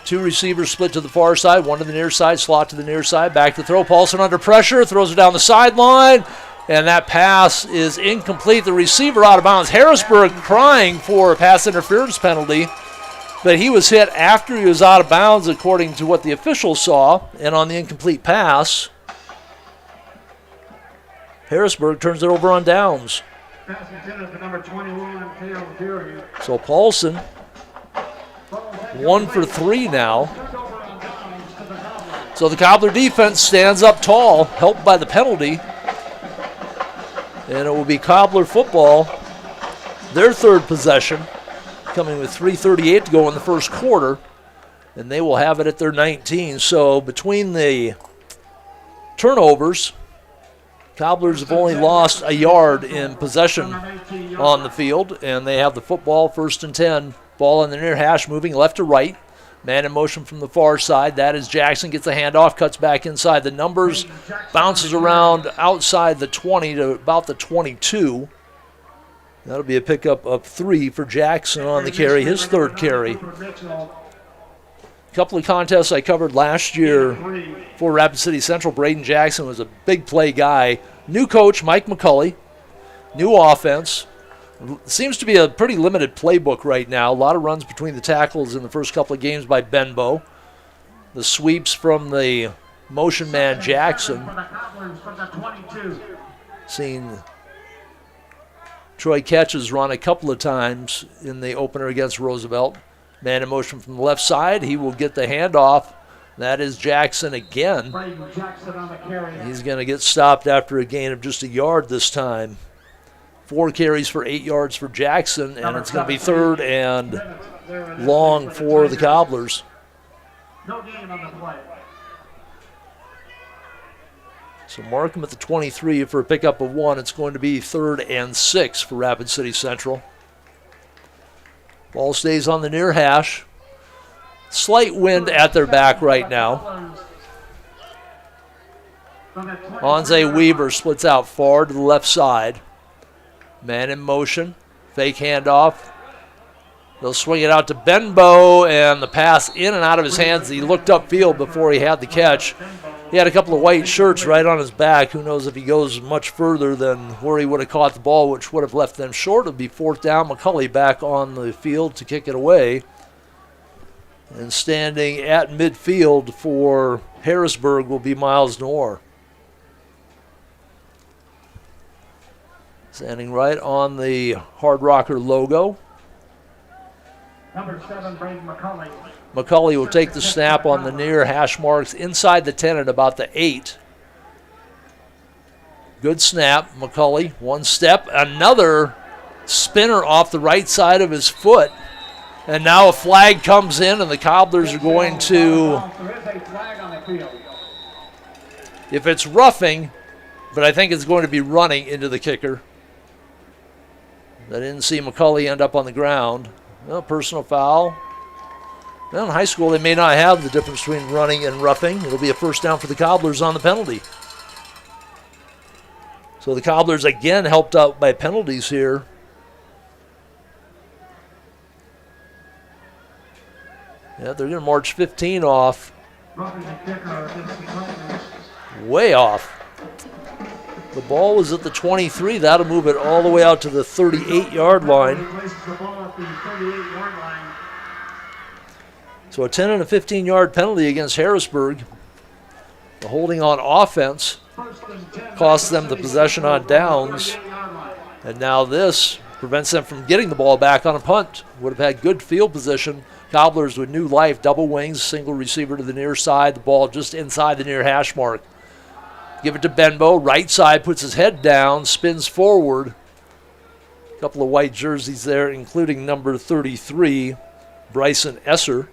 Two receivers split to the far side, one to the near side, slot to the near side, back to throw. Paulson under pressure, throws it down the sideline, and that pass is incomplete. The receiver out of bounds. Harrisburg crying for a pass interference penalty, but he was hit after he was out of bounds, according to what the officials saw, and on the incomplete pass, Harrisburg turns it over on downs. So Paulson, 1 for 3 now. So the Cobbler defense stands up tall, helped by the penalty. And it will be Cobbler football, their third possession, coming with 3:38 to go in the first quarter. And they will have it at their 19. So between the turnovers, Cobblers have only lost a yard in possession on the field, and they have the football, 1st and 10. Ball in the near hash, moving left to right. Man in motion from the far side. That is Jackson, gets a handoff, cuts back inside the numbers, bounces around outside the 20 to about the 22. That'll be a pickup of 3 for Jackson on the carry, his third carry. A couple of contests I covered last year for Rapid City Central. Braden Jackson was a big play guy. New coach, Mike McCulley. New offense. Seems to be a pretty limited playbook right now. A lot of runs between the tackles in the first couple of games by Benbow. The sweeps from the motion man Jackson. Seen Troy Ketches run a couple of times in the opener against Roosevelt. Man in motion from the left side. He will get the handoff. That is Jackson again. He's going to get stopped after a gain of just a yard this time. 4 carries for 8 yards for Jackson, and it's going to be 3rd and long for the Cobblers. No game on the play. So mark him at the 23 for a pickup of 1. It's going to be 3rd and 6 for Rapid City Central. Ball stays on the near hash. Slight wind at their back right now. Onze Weaver splits out far to the left side. Man in motion. Fake handoff. They'll swing it out to Benbow, and the pass in and out of his hands. He looked upfield before he had the catch. He had a couple of white shirts right on his back. Who knows if he goes much further than where he would have caught the ball, which would have left them short. It'll be 4th down. McCulley back on the field to kick it away. And standing at midfield for Harrisburg will be Miles Knorr. Standing right on the Hard Rocker logo. Number 7, Braden McCulley. McCulley will take the snap on the near hash marks inside the 10 at about the 8. Good snap, McCulley. 1 step, another spinner off the right side of his foot. And now a flag comes in, and the Cobblers are going to, if it's roughing, but I think it's going to be running into the kicker. I didn't see McCulley end up on the ground. No, personal foul. Well, in high school, they may not have the difference between running and roughing. It'll be a 1st down for the Cobblers on the penalty. So the Cobblers again helped out by penalties here. Yeah, they're going to march 15 off. Way off. The ball was at the 23. That'll move it all the way out to the 38-yard line. So a 10 and a 15-yard penalty against Harrisburg. The holding on offense costs them the possession on downs. And now this prevents them from getting the ball back on a punt. Would have had good field position. Cobblers with new life, double wings, single receiver to the near side. The ball just inside the near hash mark. Give it to Benbow. Right side, puts his head down, spins forward. A couple of white jerseys there, including number 33, Bryson Esser.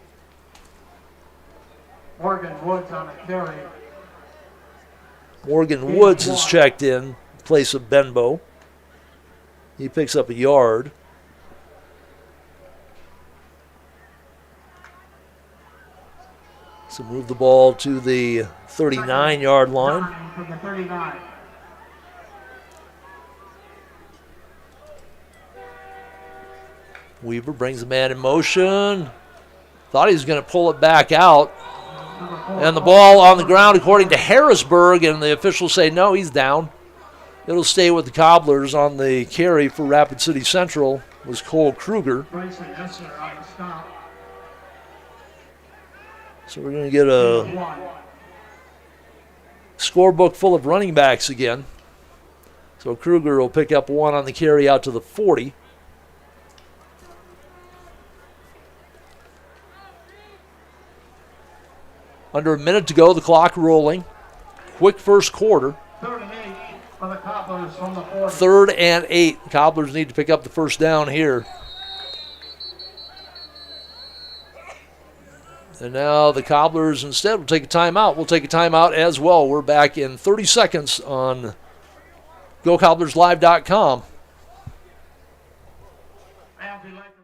Morgan Woods on the carry. Morgan Woods is checked in place of Benbow. He picks up a yard. So move the ball to the 39-yard line. From the 39. Weaver brings the man in motion. Thought he was going to pull it back out. And the ball on the ground, according to Harrisburg, and the officials say no, he's down. It'll stay with the Cobblers. On the carry for Rapid City Central was Cole Kruger. So we're going to get a scorebook full of running backs again. So Kruger will pick up one on the carry out to the 40. Under a minute to go, the clock rolling. Quick first quarter. 3rd and 8 for the Cobblers from the 40. 3rd and 8. Cobblers need to pick up the first down here. And now the Cobblers instead will take a timeout. We'll take a timeout as well. We're back in 30 seconds on GoCobblersLive.com.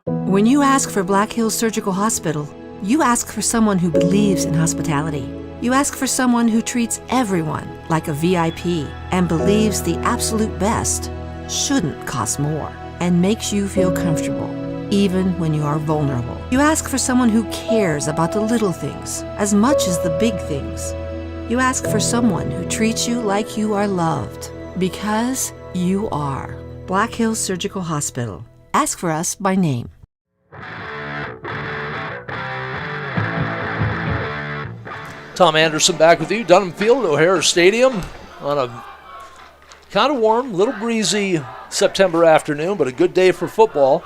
When you ask for Black Hills Surgical Hospital, you ask for someone who believes in hospitality. You ask for someone who treats everyone like a VIP and believes the absolute best shouldn't cost more and makes you feel comfortable, even when you are vulnerable. You ask for someone who cares about the little things as much as the big things. You ask for someone who treats you like you are loved, because you are. Black Hills Surgical Hospital. Ask for us by name. Tom Anderson back with you. Dunham Field at O'Hara Stadium on a kind of warm, little breezy September afternoon, but a good day for football.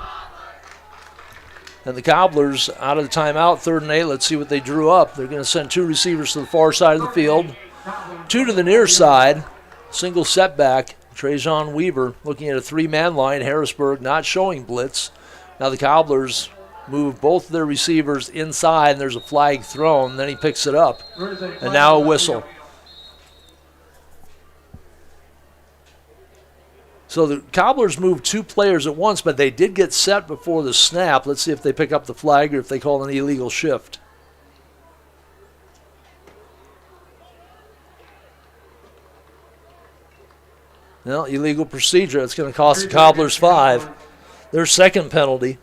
And the Cobblers out of the timeout, 3rd and 8. Let's see what they drew up. They're going to send 2 receivers to the far side of the field, 2 to the near side. Single setback. Trajan Weaver looking at a 3-man line. Harrisburg not showing blitz. Now the Cobblers move both of their receivers inside, and there's a flag thrown. Then he picks it up. And now a whistle. So the Cobblers moved 2 players at once, but they did get set before the snap. Let's see if they pick up the flag or if they call an illegal shift. Well, illegal procedure. It's going to cost the Cobblers 5. Their second penalty.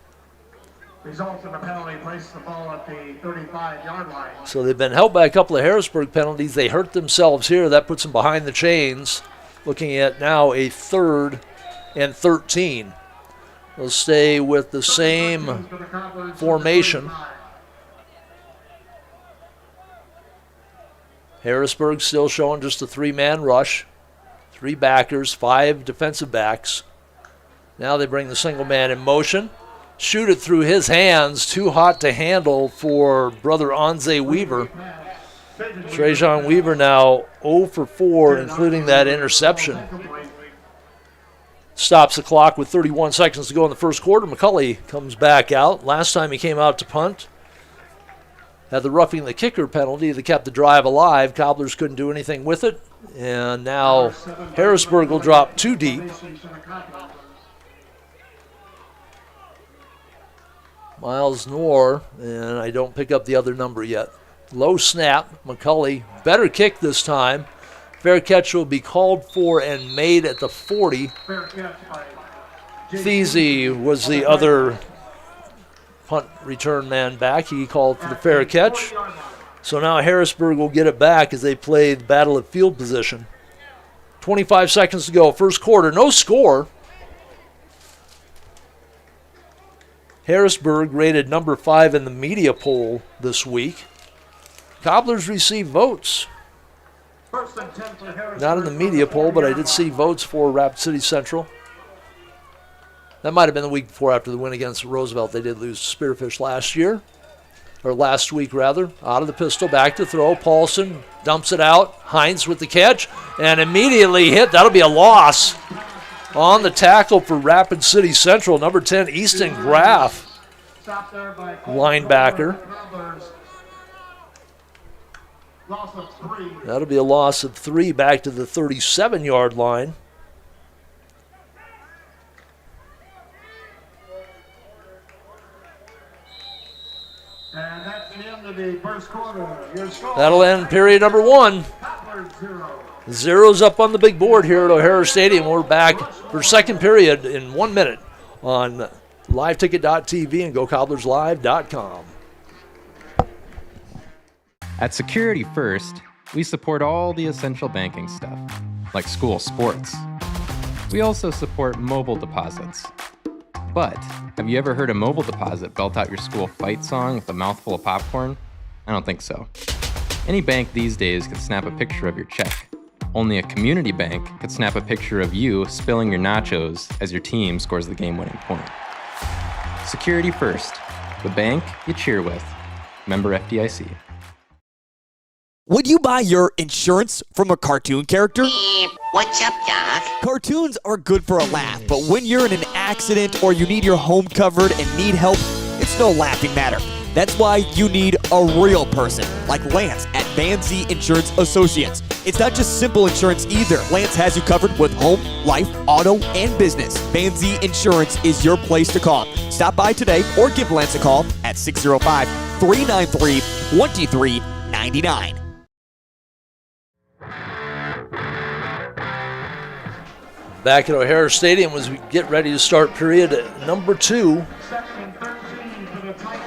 Results in the penalty, place the ball at the 35-yard line. So they've been helped by a couple of Harrisburg penalties. They hurt themselves here. That puts them behind the chains. Looking at now a 3rd and 13. They'll stay with the same formation. Harrisburg still showing just a 3-man rush. 3 backers, 5 defensive backs. Now they bring the single man in motion. Shoot it through his hands. Too hot to handle for brother Anze Weaver. Trajan Weaver now 0 for 4, including that interception. Stops the clock with 31 seconds to go in the first quarter. McCulley comes back out. Last time he came out to punt, had the roughing the kicker penalty that kept the drive alive. Cobblers couldn't do anything with it. And now Harrisburg will drop 2 deep. Miles Knorr, and I don't pick up the other number yet. Low snap, McCulley, better kick this time. Fair catch will be called for and made at the 40. Thiese was the other punt return man back. He called for the fair catch. So now Harrisburg will get it back as they play the battle of field position. 25 seconds to go, first quarter, no score. Harrisburg rated number 5 in the media poll this week. Cobblers received votes. Not in the media poll, but I did see votes for Rapid City Central. That might have been the week before after the win against Roosevelt. They did lose to Spearfish last year. or last week rather. Out of the pistol, back to throw. Paulson dumps it out. Hines with the catch and immediately hit. That'll be a loss on the tackle for Rapid City Central. Number 10, Easton Graff, linebacker. That'll be a loss of 3 back to the 37-yard line. And that's the end of the first quarter. That'll end period number 1. Zeros up on the big board here at O'Hara Stadium. We're back for second period in 1 minute on liveticket.tv and gocobblerslive.com. At Security First, we support all the essential banking stuff, like school sports. We also support mobile deposits. But have you ever heard a mobile deposit belt out your school fight song with a mouthful of popcorn? I don't think so. Any bank these days could snap a picture of your check. Only a community bank could snap a picture of you spilling your nachos as your team scores the game-winning point. Security First, the bank you cheer with. Member FDIC. Would you buy your insurance from a cartoon character? What's up, Doc? Cartoons are good for a laugh, but when you're in an accident or you need your home covered and need help, it's no laughing matter. That's why you need a real person, like Lance at Van Z Insurance Associates. It's not just simple insurance either. Lance has you covered with home, life, auto, and business. Van Z Insurance is your place to call. Stop by today or give Lance a call at 605-393-2399. Back at O'Hara Stadium as we get ready to start period number 2.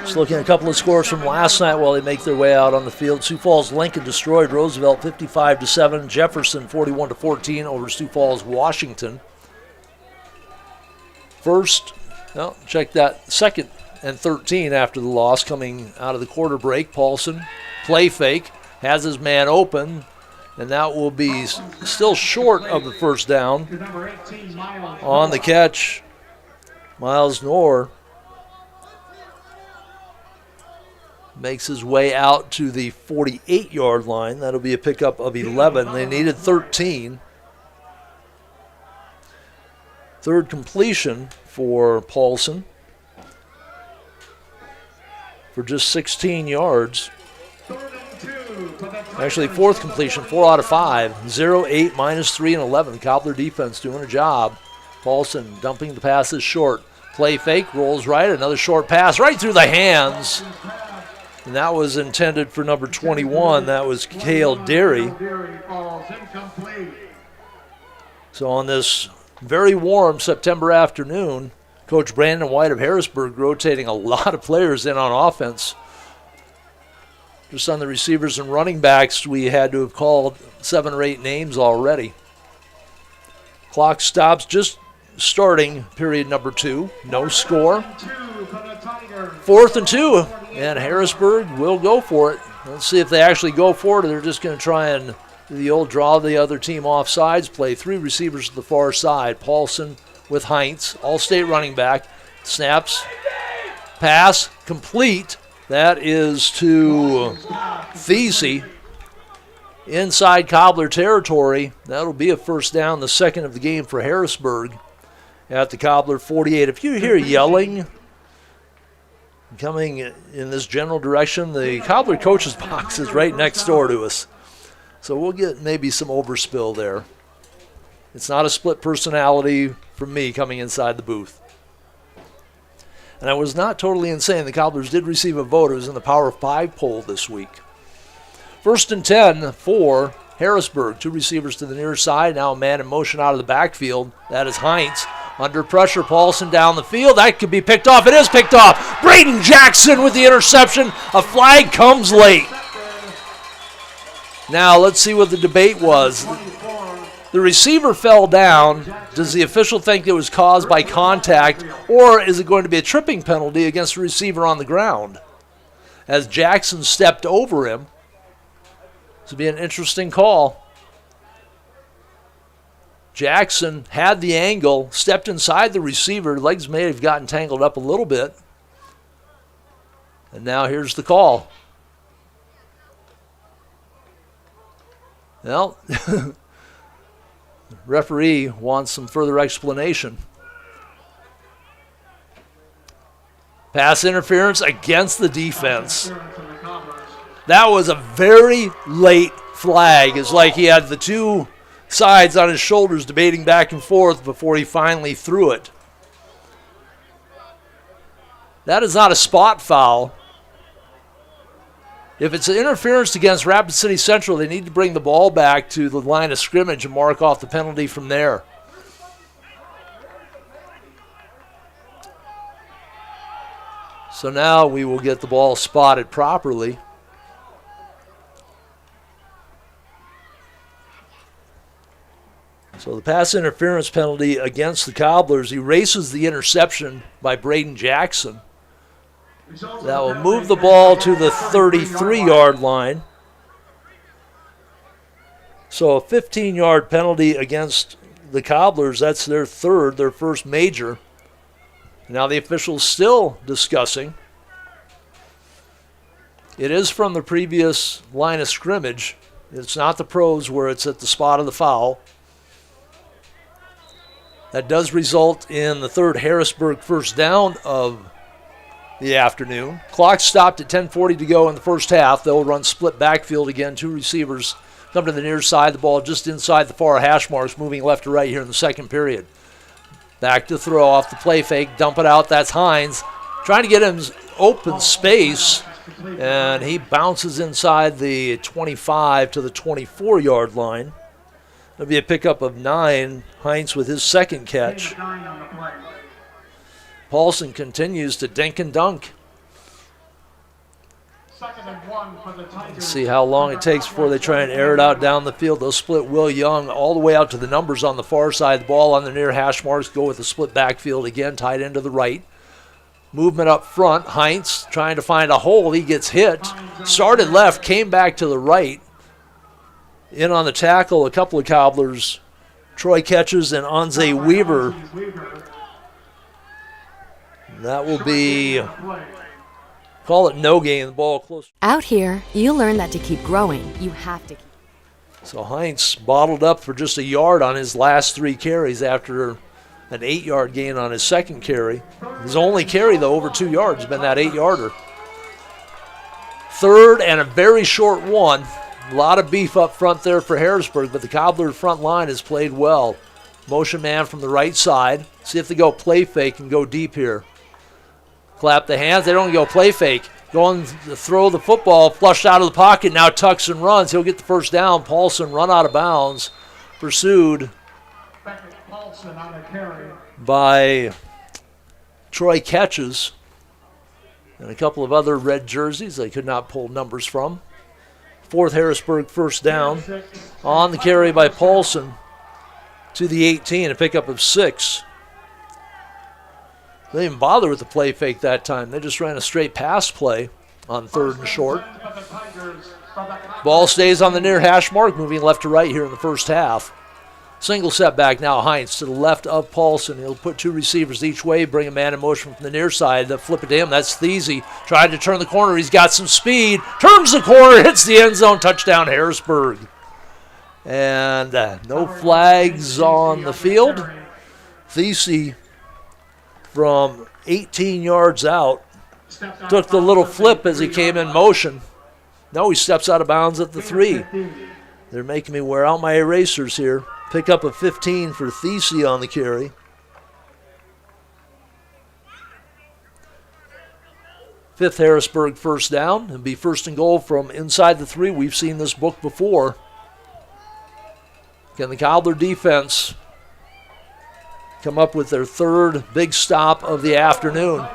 Just looking at a couple of scores from last night while they make their way out on the field. Sioux Falls Lincoln destroyed Roosevelt 55-7. Jefferson 41-14 over Sioux Falls Washington. First, check that, 2nd and 13 after the loss coming out of the quarter break. Paulson, play fake, has his man open. And that will be still short of the first down. On the catch, Miles Knorr makes his way out to the 48-yard line. That'll be a pickup of 11. They needed 13. Third completion for Paulson for just 16 yards. Actually, fourth completion, 4 out of 5. 0, 8, -3, and 11. Cobbler defense doing a job. Paulson dumping the passes short. Play fake, rolls right, another short pass right through the hands. And that was intended for number 21. That was Cale Derry. So on this very warm September afternoon, Coach Brandon White of Harrisburg rotating a lot of players in on offense. Just on the receivers and running backs, we had to have called 7 or 8 names already. Clock stops just starting period number 2. No score. 4th and 2, and Harrisburg will go for it. Let's see if they actually go for it, or they're just going to try and do the old draw the other team off sides play. 3 receivers to the far side. Paulson with Heinz, all-state running back. Snaps, pass, complete. That is to Thiesey inside Cobbler territory. That'll be a first down, the 2nd of the game for Harrisburg at the Cobbler 48. If you hear yelling coming in this general direction, the Cobbler coach's box is right next door to us. So we'll get maybe some overspill there. It's not a split personality from me coming inside the booth. And I was not totally insane. The Cobblers did receive a vote. It was in the Power 5 poll this week. 1st and 10 for Harrisburg. 2 receivers to the near side. Now a man in motion out of the backfield. That is Heinz. Under pressure, Paulson down the field. That could be picked off. It is picked off. Braden Jackson with the interception. A flag comes late. Now let's see what the debate was. The receiver fell down. Does the official think it was caused by contact, or is it going to be a tripping penalty against the receiver on the ground? As Jackson stepped over him, this would be an interesting call. Jackson had the angle, stepped inside the receiver. Legs may have gotten tangled up a little bit. And now here's the call. Well, referee wants some further explanation. Pass interference against the defense. That was a very late flag. It's like he had the two sides on his shoulders debating back and forth before he finally threw it. That is not a spot foul. If it's an interference against Rapid City Central, they need to bring the ball back to the line of scrimmage and mark off the penalty from there. So now we will get the ball spotted properly. So the pass interference penalty against the Cobblers erases the interception by Braden Jackson. That will move the ball to the 33-yard line. So a 15-yard penalty against the Cobblers. That's their first major. Now the officials still discussing. It is from the previous line of scrimmage. It's not the pros where it's at the spot of the foul. That does result in the third Harrisburg first down of the afternoon. Clock stopped at 10:40 to go in the first half. They'll run split backfield again. Two receivers come to the near side. The ball just inside the far hash marks, moving left to right here in the second period. Back to throw off the play fake. Dump it out. That's Hines trying to get him open space. And he bounces inside the 25 to the 24-yard line. That'll be a pickup of 9. Hines with his second catch. Paulson continues to dink and dunk. Let's see how long it takes before they try and air it out down the field. They'll split Will Young all the way out to the numbers on the far side. The ball on the near hash marks. Go with the split backfield again, tight end to the right. Movement up front. Heinz trying to find a hole. He gets hit. Started left, came back to the right. In on the tackle, a couple of Cobblers. Troy catches and Anze Weaver. That will be, call it no gain, the ball close. Out here, you learn that to keep growing, you have to keep. So Heinz bottled up for just a yard on his last 3 carries after an 8-yard gain on his second carry. His only carry, though, over 2 yards, has been that 8-yarder. Third and a very short one. A lot of beef up front there for Harrisburg, but the Cobbler front line has played well. Motion man from the right side. See if they go play fake and go deep here. Clap the hands. They don't go play fake. Going to throw the football, flushed out of the pocket, now tucks and runs. He'll get the first down. Paulson run out of bounds. Pursued by Troy Catches and a couple of other red jerseys they could not pull numbers from. Fourth Harrisburg first down. On the carry by Paulson to the 18, a pickup of 6. They didn't bother with the play fake that time. They just ran a straight pass play on 3rd and short. Ball stays on the near hash mark, moving left to right here in the first half. Single setback now, Heinz to the left of Paulson. He'll put 2 receivers each way, bring a man in motion from the near side. They'll flip it to him. That's Thiesey. Tried to turn the corner. He's got some speed. Turns the corner, hits the end zone. Touchdown, Harrisburg. And no flags on the field. Thiesey from 18 yards out took the little flip as he came in motion. No, he steps out of bounds at the 3. They're making me wear out my erasers here. Pick up a 15 for Thiesey on the carry. Fifth Harrisburg first down. It'll be first and goal from inside the 3. We've seen this book before. Can the Cobbler defense come up with their 3rd big stop of the afternoon?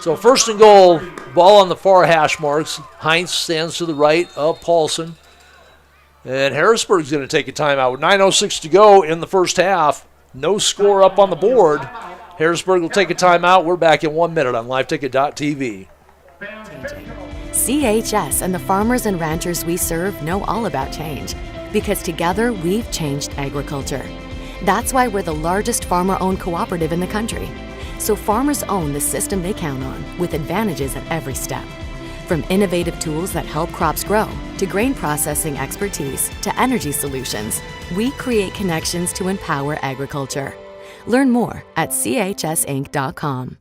So first and goal, ball on the far hash marks. Heinz stands to the right of Paulson. And Harrisburg's going to take a timeout with 9:06 to go in the first half. No score up on the board. Harrisburg will take a timeout. We're back in 1 minute on LiveTicket.tv. CHS and the farmers and ranchers we serve know all about change, because together we've changed agriculture. That's why we're the largest farmer-owned cooperative in the country. So farmers own the system they count on, with advantages at every step. From innovative tools that help crops grow, to grain processing expertise, to energy solutions, we create connections to empower agriculture. Learn more at chsinc.com.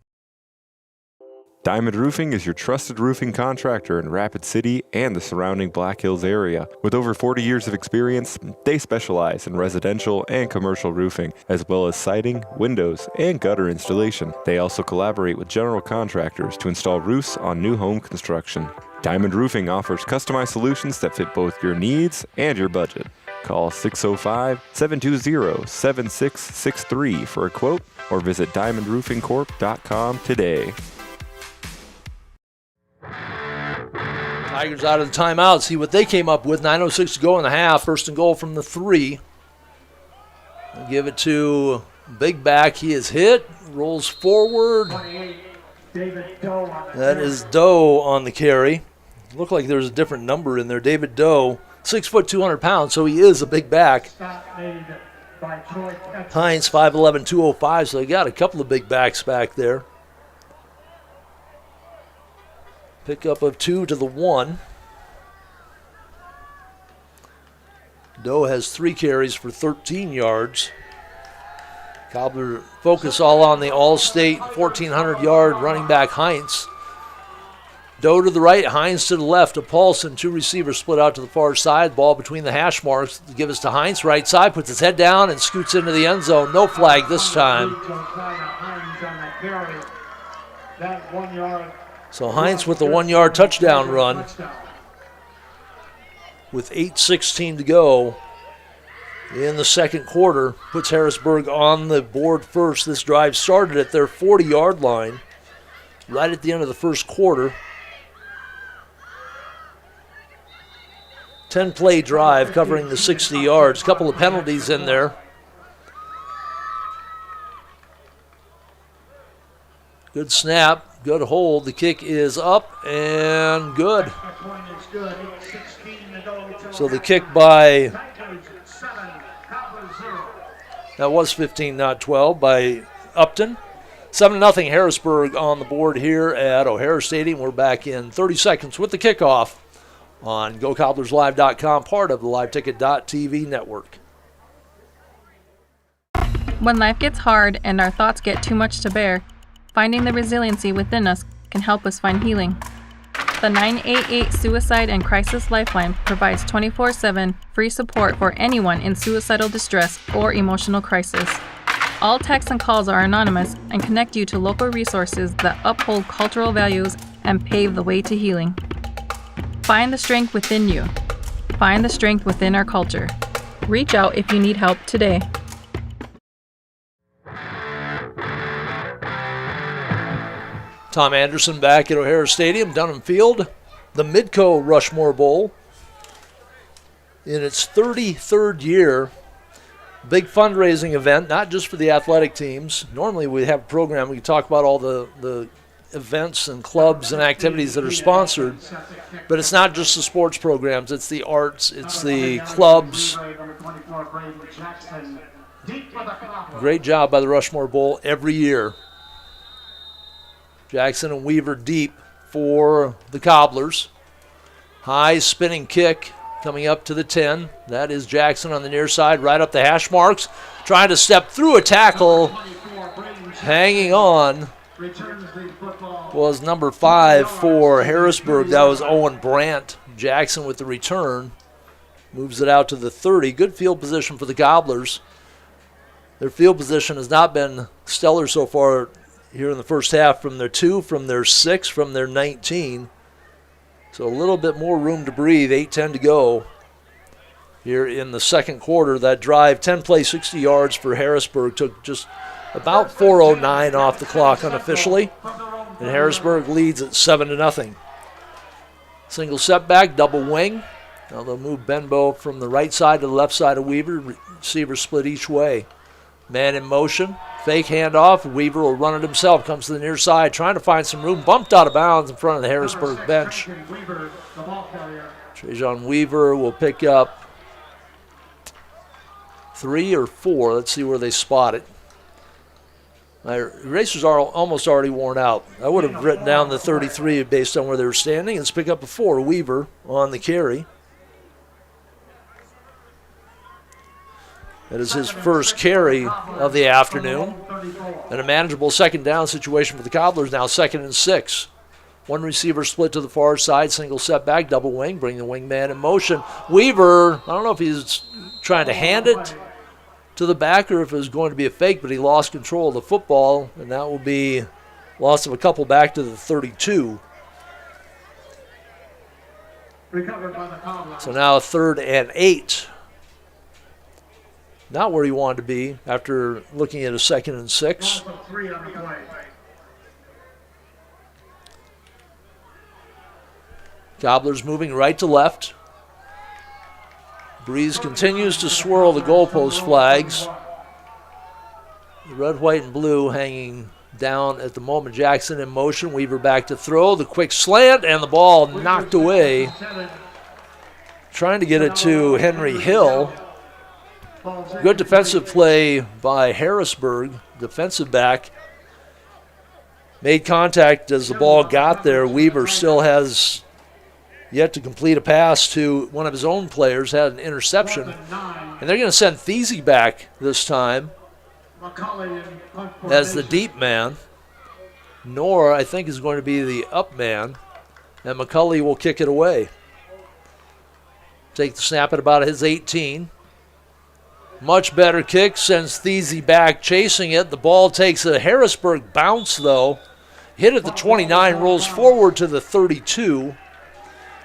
Diamond Roofing is your trusted roofing contractor in Rapid City and the surrounding Black Hills area. With over 40 years of experience, they specialize in residential and commercial roofing, as well as siding, windows, and gutter installation. They also collaborate with general contractors to install roofs on new home construction. Diamond Roofing offers customized solutions that fit both your needs and your budget. Call 605-720-7663 for a quote or visit diamondroofingcorp.com today. Tigers out of the timeout. See what they came up with. 9:06 to go in the half. First and goal from the 3. They'll give it to Big Back. He is hit. Rolls forward. That is Doe on the carry. Looked like there's a different number in there. David Doe, 6 foot, 200 pounds, so he is a big back. Hines, 5'11", 205, so they got a couple of big backs back there. Pickup of 2 to the 1. Doe has 3 carries for 13 yards. Cobbler focus all on the All-State 1,400-yard running back Hines. Doe to the right, Hines to the left. A Paulson, 2 receivers split out to the far side. Ball between the hash marks. Give us to Hines, right side, puts his head down and scoots into the end zone. No flag this time. So Hines with the 1-yard touchdown run with 8:16 to go in the second quarter. Puts Harrisburg on the board first. This drive started at their 40-yard line right at the end of the first quarter. 10-play drive covering the 60 yards. Couple of penalties in there. Good snap. Good hold. The kick is up and good. So the kick by, that was 15, not 12, by Upton. 7-0 Harrisburg on the board here at O'Hara Stadium. We're back in 30 seconds with the kickoff on GoCobblersLive.com, part of the LiveTicket.tv network. When life gets hard and our thoughts get too much to bear, finding the resiliency within us can help us find healing. The 988 Suicide and Crisis Lifeline provides 24/7 free support for anyone in suicidal distress or emotional crisis. All texts and calls are anonymous and connect you to local resources that uphold cultural values and pave the way to healing. Find the strength within you. Find the strength within our culture. Reach out if you need help today. Tom Anderson back at O'Hara Stadium, Dunham Field. The Midco Rushmore Bowl in its 33rd year. Big fundraising event, not just for the athletic teams. Normally we have a program, we can talk about all the events and clubs and activities that are sponsored, but it's not just the sports programs, it's the arts, it's the clubs. Great job by the Rushmore Bowl every year. Jackson and Weaver deep for the Cobblers. High spinning kick coming up to the 10. That is Jackson on the near side, right up the hash marks. Trying to step through a tackle. Hanging on was number 5 for Harrisburg. That was Owen Brandt. Jackson with the return. Moves it out to the 30. Good field position for the Cobblers. Their field position has not been stellar so far here in the first half, from their 2, from their 6, from their 19. So a little bit more room to breathe. 8:10 to go here in the second quarter. That drive, 10 play, 60 yards for Harrisburg, took just about 4:09 off the clock unofficially. And Harrisburg leads at 7-0. Single setback, double wing. Now they'll move Benbow from the right side to the left side of Weaver. Receivers split each way. Man in motion. Fake handoff. Weaver will run it himself. Comes to the near side, trying to find some room. Bumped out of bounds in front of the Harrisburg bench. Trajan Weaver will pick up 3 or 4. Let's see where they spot it. My erasers are almost already worn out. I would have written down the 33 based on where they were standing. Let's pick up a 4. Weaver on the carry. That is his first carry of the afternoon. And a manageable second down situation for the Cobblers now, 2nd and 6. One receiver split to the far side, single setback, double wing, bring the wingman in motion. Weaver, I don't know if he's trying to hand it to the back or if it was going to be a fake, but he lost control of the football, and that will be loss of a couple back to the 32. Recovered by the Cobblers. So now 3rd and 8. Not where he wanted to be after looking at a 2nd and 6. Cobblers moving right to left. Breeze continues to swirl the goalpost flags. The red, white, and blue hanging down at the moment. Jackson in motion. Weaver back to throw. The quick slant and the ball knocked away. Trying to get it to Henry Hill. Good defensive play by Harrisburg, defensive back. Made contact as the ball got there. Weaver still has yet to complete a pass to one of his own players, had an interception. And they're going to send Thiesy back this time as the deep man. Nor, I think, is going to be the up man. And McCulley will kick it away. Take the snap at about his 18. Much better kick, sends Thiesy back chasing it. The ball takes a Harrisburg bounce, though. Hit at the 29, rolls forward to the 32,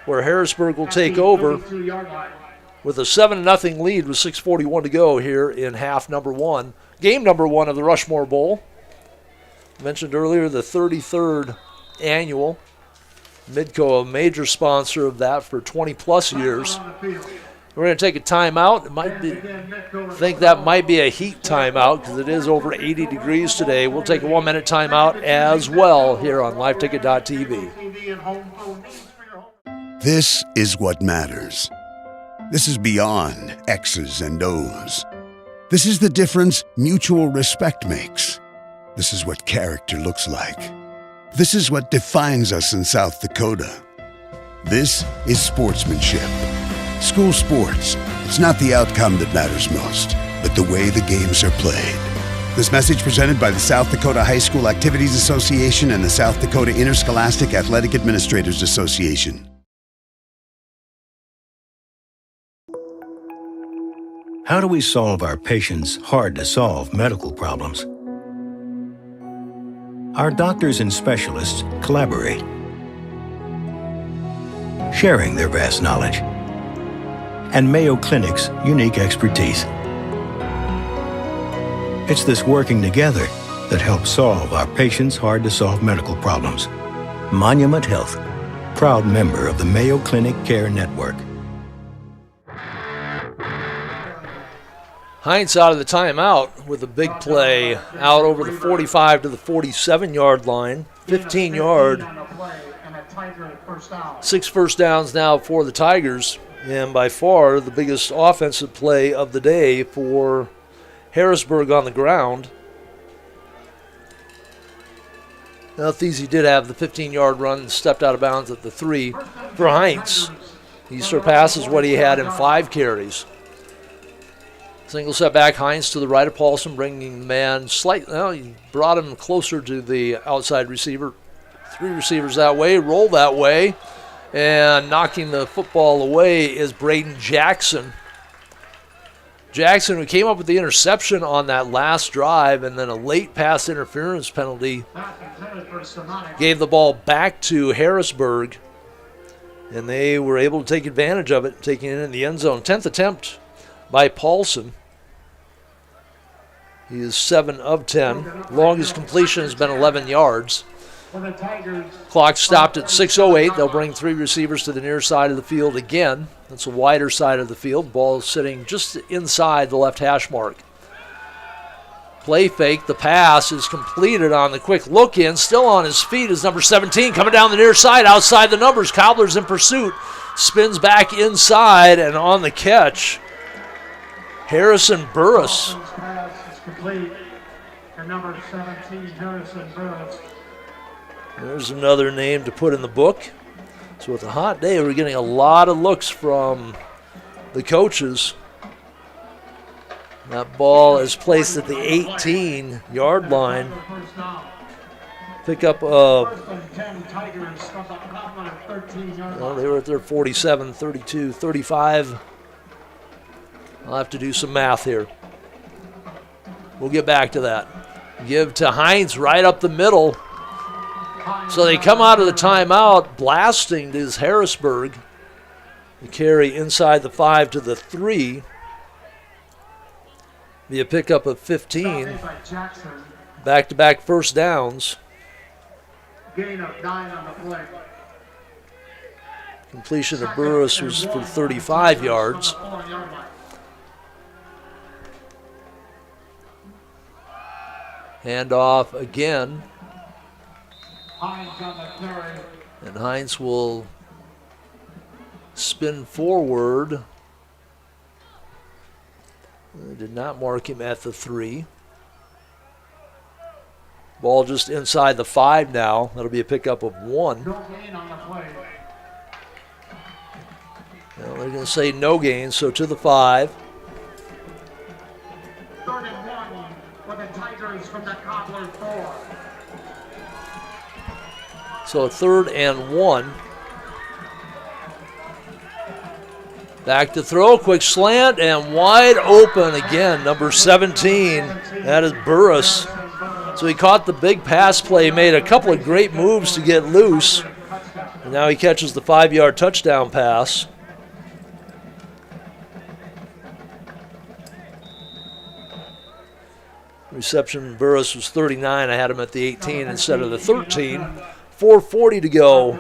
where Harrisburg will take over with a 7-0 lead with 6:41 to go here in half number 1. Game number 1 of the Rushmore Bowl. Mentioned earlier, the 33rd annual. Midco, a major sponsor of that for 20-plus years. We're going to take a timeout. It might be, I think that might be a heat timeout because it is over 80 degrees today. We'll take a 1-minute timeout as well here on LiveTicket.tv. This is what matters. This is beyond X's and O's. This is the difference mutual respect makes. This is what character looks like. This is what defines us in South Dakota. This is sportsmanship. School sports, it's not the outcome that matters most, but the way the games are played. This message presented by the South Dakota High School Activities Association and the South Dakota Interscholastic Athletic Administrators Association. How do we solve our patients' hard-to-solve medical problems? Our doctors and specialists collaborate, sharing their vast knowledge and Mayo Clinic's unique expertise. It's this working together that helps solve our patients' hard-to-solve medical problems. Monument Health, proud member of the Mayo Clinic Care Network. Heinz out of the timeout with a big play out over the 45 to the 47-yard line. 15-yard. 6 first downs now for the Tigers. And by far the biggest offensive play of the day for Harrisburg on the ground. Now Thiesy did have the 15-yard run and stepped out of bounds at the 3 for Heinz. He surpasses what he had in 5 carries. Single setback, Heinz to the right of Paulson, bringing the man slightly. Well, he brought him closer to the outside receiver. 3 receivers that way, roll that way, and knocking the football away is Braden Jackson. Jackson, who came up with the interception on that last drive and then a late pass interference penalty, gave the ball back to Harrisburg, and they were able to take advantage of it, taking it in the end zone. 10th attempt by Paulson. He is 7 of 10. Longest completion has been 11 yards. Clock stopped at 6:08. They'll bring 3 receivers to the near side of the field again. That's a wider side of the field. Ball sitting just inside the left hash mark. Play fake. The pass is completed on the quick look in. Still on his feet is number 17 coming down the near side outside the numbers. Cobblers in pursuit. Spins back inside and on the catch, Harrison Burris. And number 17, Harrisburg. There's another name to put in the book. So with a hot day, we're getting a lot of looks from the coaches. That ball is placed at the 18-yard line. Pickup of, well, they were at their 47, 32, 35. I'll have to do some math here. We'll get back to that. Give to Hines right up the middle. So they come out of the timeout, blasting to Harrisburg. The carry inside the 5 to the 3. Be a pickup of 15. Back-to-back first downs. Gain of 9 on the play. Completion of Burris was for 35 yards. Handoff again. And Hines will spin forward. Did not mark him at the 3. Ball just inside the 5 now. That'll be a pickup of 1. No gain on the play. Well, they're going to say no gain, so to the 5. 3rd and 1 for the Tigers from the Cobblers 4. So 3rd and 1. Back to throw, quick slant, and wide open again, number 17. That is Burris. So he caught the big pass play, made a couple of great moves to get loose. And now he catches the 5-yard touchdown pass. Reception, Burris was 39. I had him at the 18 instead of the 13. 4:40 to go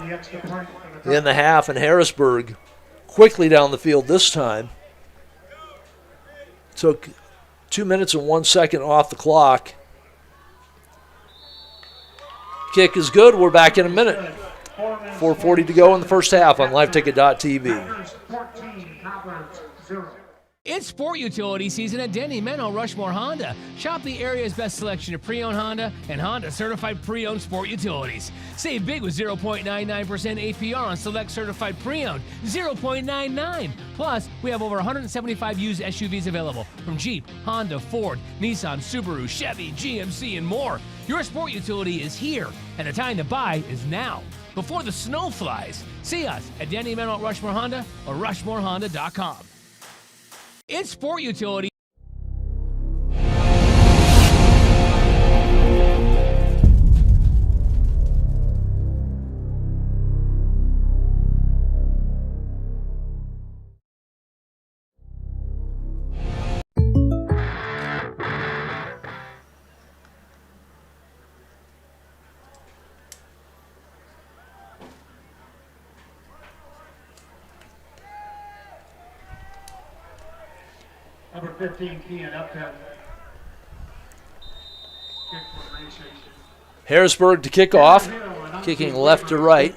in the half, and Harrisburg quickly down the field this time. Took 2 minutes and 1 second off the clock. Kick is good. We're back in a minute. 4:40 to go in the first half on liveticket.tv. It's sport utility season at Denny Menno Rushmore Honda. Shop the area's best selection of pre-owned Honda and Honda certified pre-owned sport utilities. Save big with 0.99% APR on select certified pre-owned, 0.99. Plus, we have over 175 used SUVs available from Jeep, Honda, Ford, Nissan, Subaru, Chevy, GMC, and more. Your sport utility is here, and the time to buy is now, before the snow flies. See us at Denny Menno Rushmore Honda or RushmoreHonda.com. It's sport utility. Number 15, Kean Upton. Kick formation. Harrisburg to kick off, kicking left to right.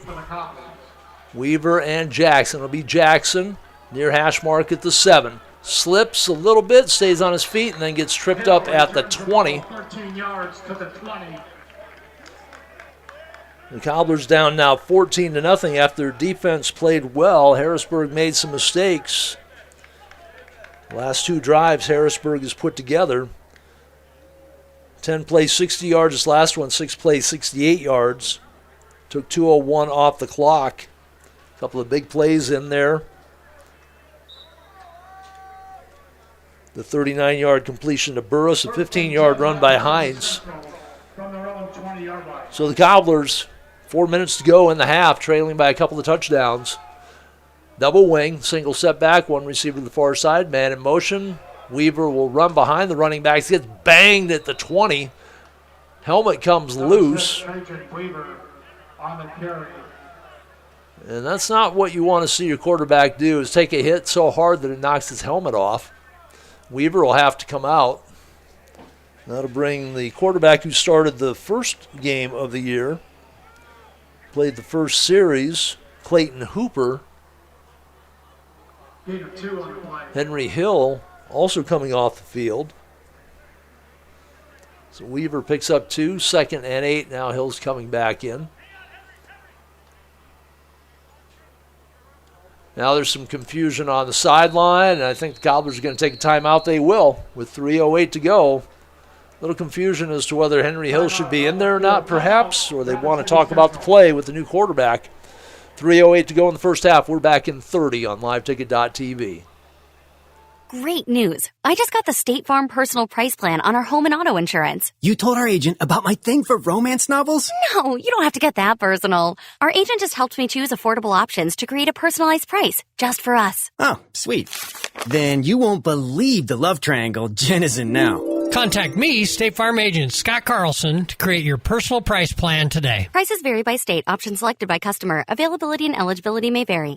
Weaver and Jackson. It'll be Jackson near hash mark at the 7. Slips a little bit, stays on his feet, and then gets tripped up at the 20. 13 yards to the 20. The Cobblers down now 14-0 after defense played well. Harrisburg made some mistakes. Last 2 drives Harrisburg has put together. 10 plays, 60 yards. This last one, 6 plays, 68 yards. Took 2:01 off the clock. A couple of big plays in there. The 39-yard completion to Burris, a 15-yard run by Hines. So the Cobblers, 4 minutes to go in the half, trailing by a couple of touchdowns. Double wing, single step back, 1 receiver to the far side, man in motion. Weaver will run behind the running backs, gets banged at the 20. Helmet comes loose. And that's not what you want to see your quarterback do, is take a hit so hard that it knocks his helmet off. Weaver will have to come out. That'll bring the quarterback who started the first game of the year, played the first series, Clayton Hooper. Henry Hill also coming off the field. So Weaver picks up 2, 2nd and 8. Now Hill's coming back in. Now there's some confusion on the sideline, and I think the Cobblers are going to take a timeout. They will, with 3:08 to go. A little confusion as to whether Henry Hill should be in there or not, perhaps, or they want to talk about the play with the new quarterback. 3:08 to go in the first half. We're back in 30 on LiveTicket.tv. Great news. I just got the State Farm personal price plan on our home and auto insurance. You told our agent about my thing for romance novels? No, you don't have to get that personal. Our agent just helped me choose affordable options to create a personalized price just for us. Oh, sweet. Then you won't believe the love triangle Jen is in now. Contact me, State Farm agent Scott Carlson, to create your personal price plan today. Prices vary by state. Options selected by customer. Availability and eligibility may vary.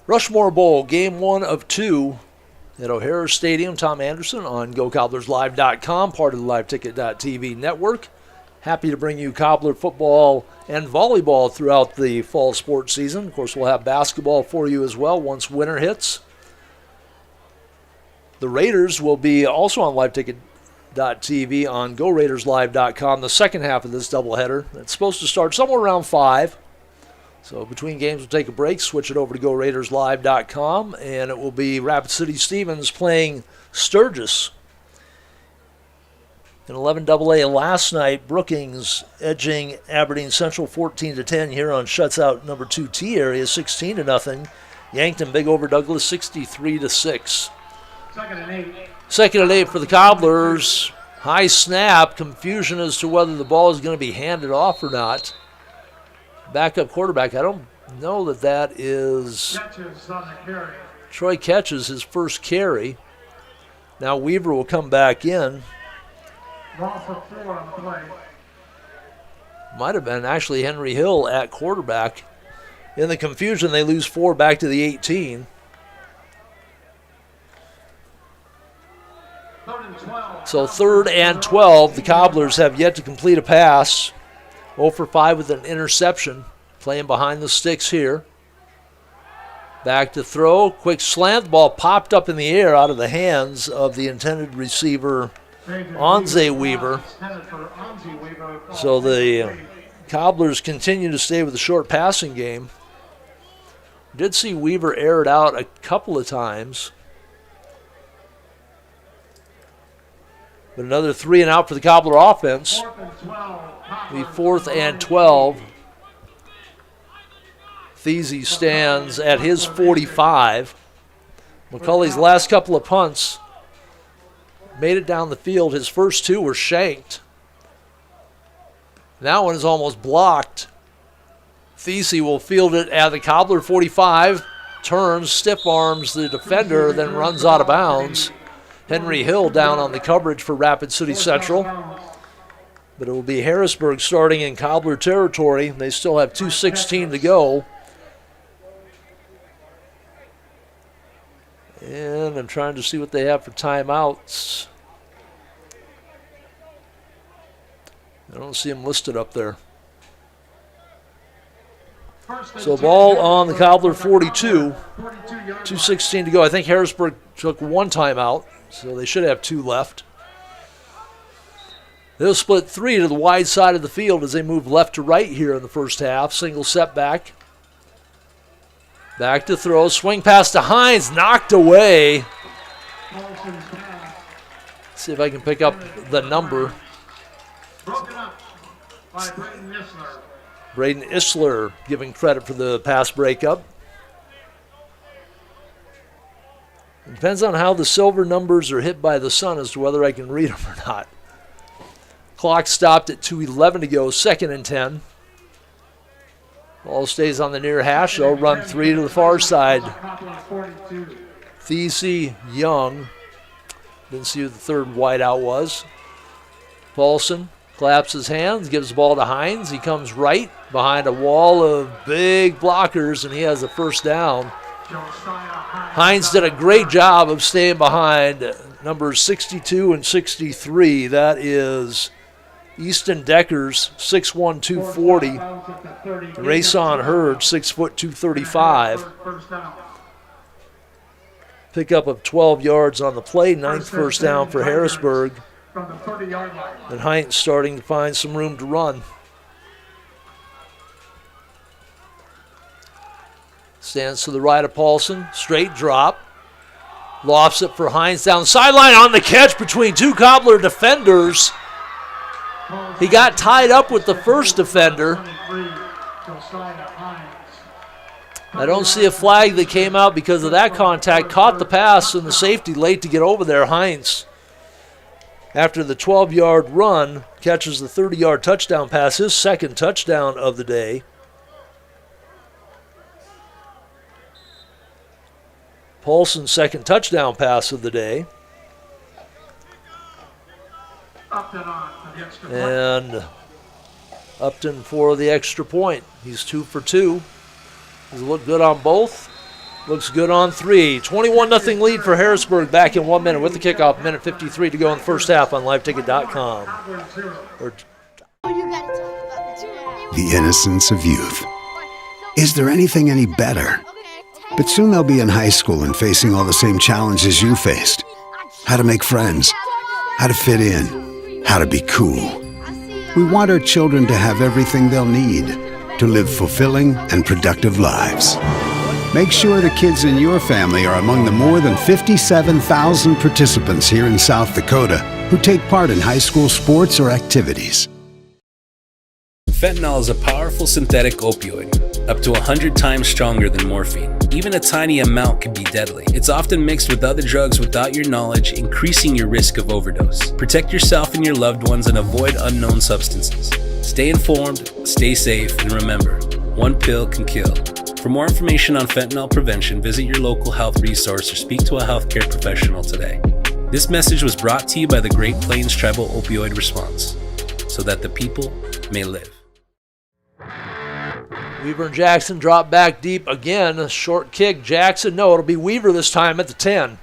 Rushmore Bowl, game 1 of 2 at O'Hara Stadium. Tom Anderson on GoCobblersLive.com, part of the LiveTicket.tv network. Happy to bring you Cobbler football and volleyball throughout the fall sports season. Of course, we'll have basketball for you as well once winter hits. The Raiders will be also on LiveTicket.tv on GoRaidersLive.com, the second half of this doubleheader. It's supposed to start somewhere around 5. So between games, we'll take a break, switch it over to GoRaidersLive.com, and it will be Rapid City Stevens playing Sturgis. In 11AA last night, Brookings edging Aberdeen Central 14-10 here on shuts out number 2 T area, 16-0. Yankton big over Douglas 63-6. 2nd and 8. 2nd and 8 for the Cobblers. High snap, confusion as to whether the ball is going to be handed off or not. Backup quarterback, I don't know that is Troy Catches his first carry. Now Weaver will come back in. Ball for 4 on the play. Might have been actually Henry Hill at quarterback. In the confusion, they lose 4 back to the 18. So 3rd and 12. The Cobblers have yet to complete a pass. 0 for 5 with an interception. Playing behind the sticks here. Back to throw. Quick slant. The ball popped up in the air out of the hands of the intended receiver, Onze Weaver. So the Cobblers continue to stay with a short passing game. Did see Weaver air it out a couple of times. But another 3 and out for the Cobbler offense. Be 4th and 12. Thiese stands at his 45. McCulley's last couple of punts made it down the field. His first 2 were shanked. That one is almost blocked. Thiese will field it at the Cobbler 45. Turns, stiff arms the defender, then runs out of bounds. Henry Hill down on the coverage for Rapid City Central. But it will be Harrisburg starting in Cobbler territory. They still have 2:16 to go. And I'm trying to see what they have for timeouts. I don't see them listed up there. So ball on the Cobbler 42. 2:16 to go. I think Harrisburg took 1 timeout, so they should have 2 left. They'll split 3 to the wide side of the field as they move left to right here in the first half. Single setback. Back to throw. Swing pass to Hines. Knocked away. See if I can pick up the number. Broken up by Braden Isler. Braden Isler giving credit for the pass breakup. It depends on how the silver numbers are hit by the sun as to whether I can read them or not. Clock stopped at 2:11 to go, 2nd and 10. Ball stays on the near hash. They'll run 3 to the far side. Thiese, Young. Didn't see who the third wideout was. Paulson claps his hands, gives the ball to Hines. He comes right behind a wall of big blockers, and he has a first down. Hines did a great job of staying behind numbers 62 and 63. That is Easton Deckers, 6'1", 240. Rayson Hurd, 6', 235. Pickup of 12 yards on the play, 9th first down for Harrisburg. From the 30-yard line. And Heinz starting to find some room to run. Stands to the right of Paulson. Straight drop. Lofts it for Heinz down the sideline on the catch between two Cobbler defenders. He got tied up with the first defender. I don't see a flag that came out because of that contact. Caught the pass and the safety late to get over there. Heinz, after the 12-yard run, catches the 30-yard touchdown pass, his second touchdown of the day. Paulson's second touchdown pass of the day. And Upton for the extra point. He's 2 for 2. He's looked good on both. Looks good on 3. 21-0 lead for Harrisburg back in 1 minute with the kickoff. Minute 53 to go in the first half on liveticket.com. The innocence of youth. Is there anything any better? But soon they'll be in high school and facing all the same challenges you faced. How to make friends, how to fit in, how to be cool. We want our children to have everything they'll need to live fulfilling and productive lives. Make sure the kids in your family are among the more than 57,000 participants here in South Dakota who take part in high school sports or activities. Fentanyl is a powerful synthetic opioid, up to 100 times stronger than morphine. Even a tiny amount can be deadly. It's often mixed with other drugs without your knowledge, increasing your risk of overdose. Protect yourself and your loved ones and avoid unknown substances. Stay informed, stay safe, and remember, one pill can kill. For more information on fentanyl prevention, visit your local health resource or speak to a healthcare professional today. This message was brought to you by the Great Plains Tribal Opioid Response, so that the people may live. Weaver and Jackson drop back deep again. A short kick. Jackson, no, it'll be Weaver this time at the 10.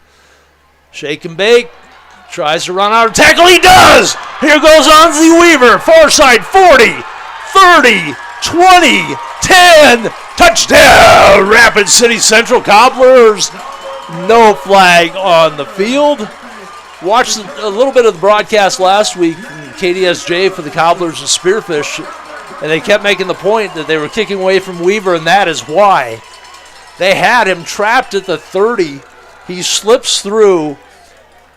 Shake and bake. Tries to run out of tackle. He does! Here goes Onzie Weaver. Far side 40, 30, 20, 10. Touchdown! Rapid City Central Cobblers. No flag on the field. Watched a little bit of the broadcast last week from KDSJ for the Cobblers and Spearfish, and they kept making the point that they were kicking away from Weaver, and that is why. They had him trapped at the 30. He slips through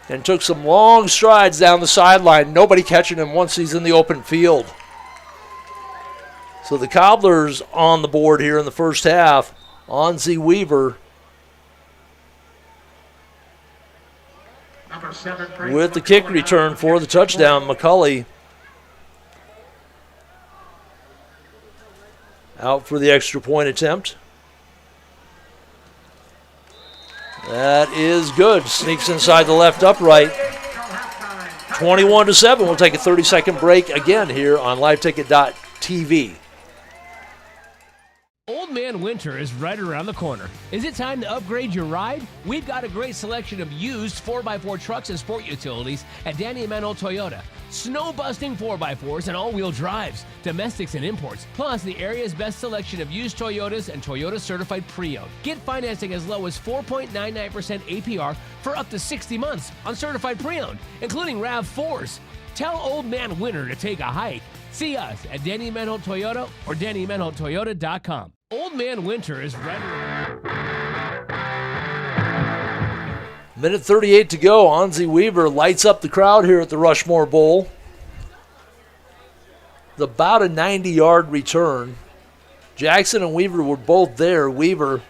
and took some long strides down the sideline. Nobody catching him once he's in the open field. So the Cobblers on the board here in the first half. Onzie Weaver with the kick return for the touchdown. McCulley out for the extra point attempt. That is good. Sneaks inside the left upright. 21-7. We'll take a 30-second break again here on liveticket.tv. Old Man Winter is right around the corner. Is it time to upgrade your ride? We've got a great selection of used 4x4 trucks and sport utilities at Danny Emanuel Toyota. Snow-busting 4x4s and all-wheel drives, domestics and imports, plus the area's best selection of used Toyotas and Toyota certified pre-owned. Get financing as low as 4.99% APR for up to 60 months on certified pre-owned, including RAV4s. Tell Old Man Winter to take a hike. See us at Danny Emanuel Toyota or DannyEmanuelToyota.com. Old Man Winter is ready. Minute 38 to go. Onzie Weaver lights up the crowd here at the Rushmore Bowl. It's about a 90-yard return. Jackson and Weaver were both there. Weaver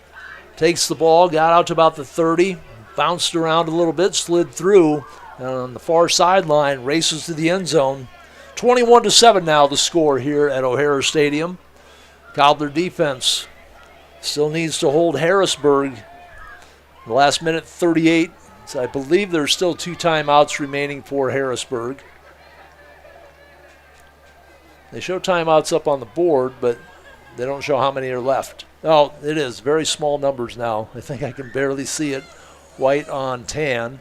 takes the ball, got out to about the 30, bounced around a little bit, slid through, and on the far sideline, races to the end zone. 21-7 now the score here at O'Hara Stadium. Cobbler defense still needs to hold Harrisburg. The last minute 38. So I believe there's still 2 timeouts remaining for Harrisburg. They show timeouts up on the board, but they don't show how many are left. Oh, it is very small numbers now. I think I can barely see it. White on tan.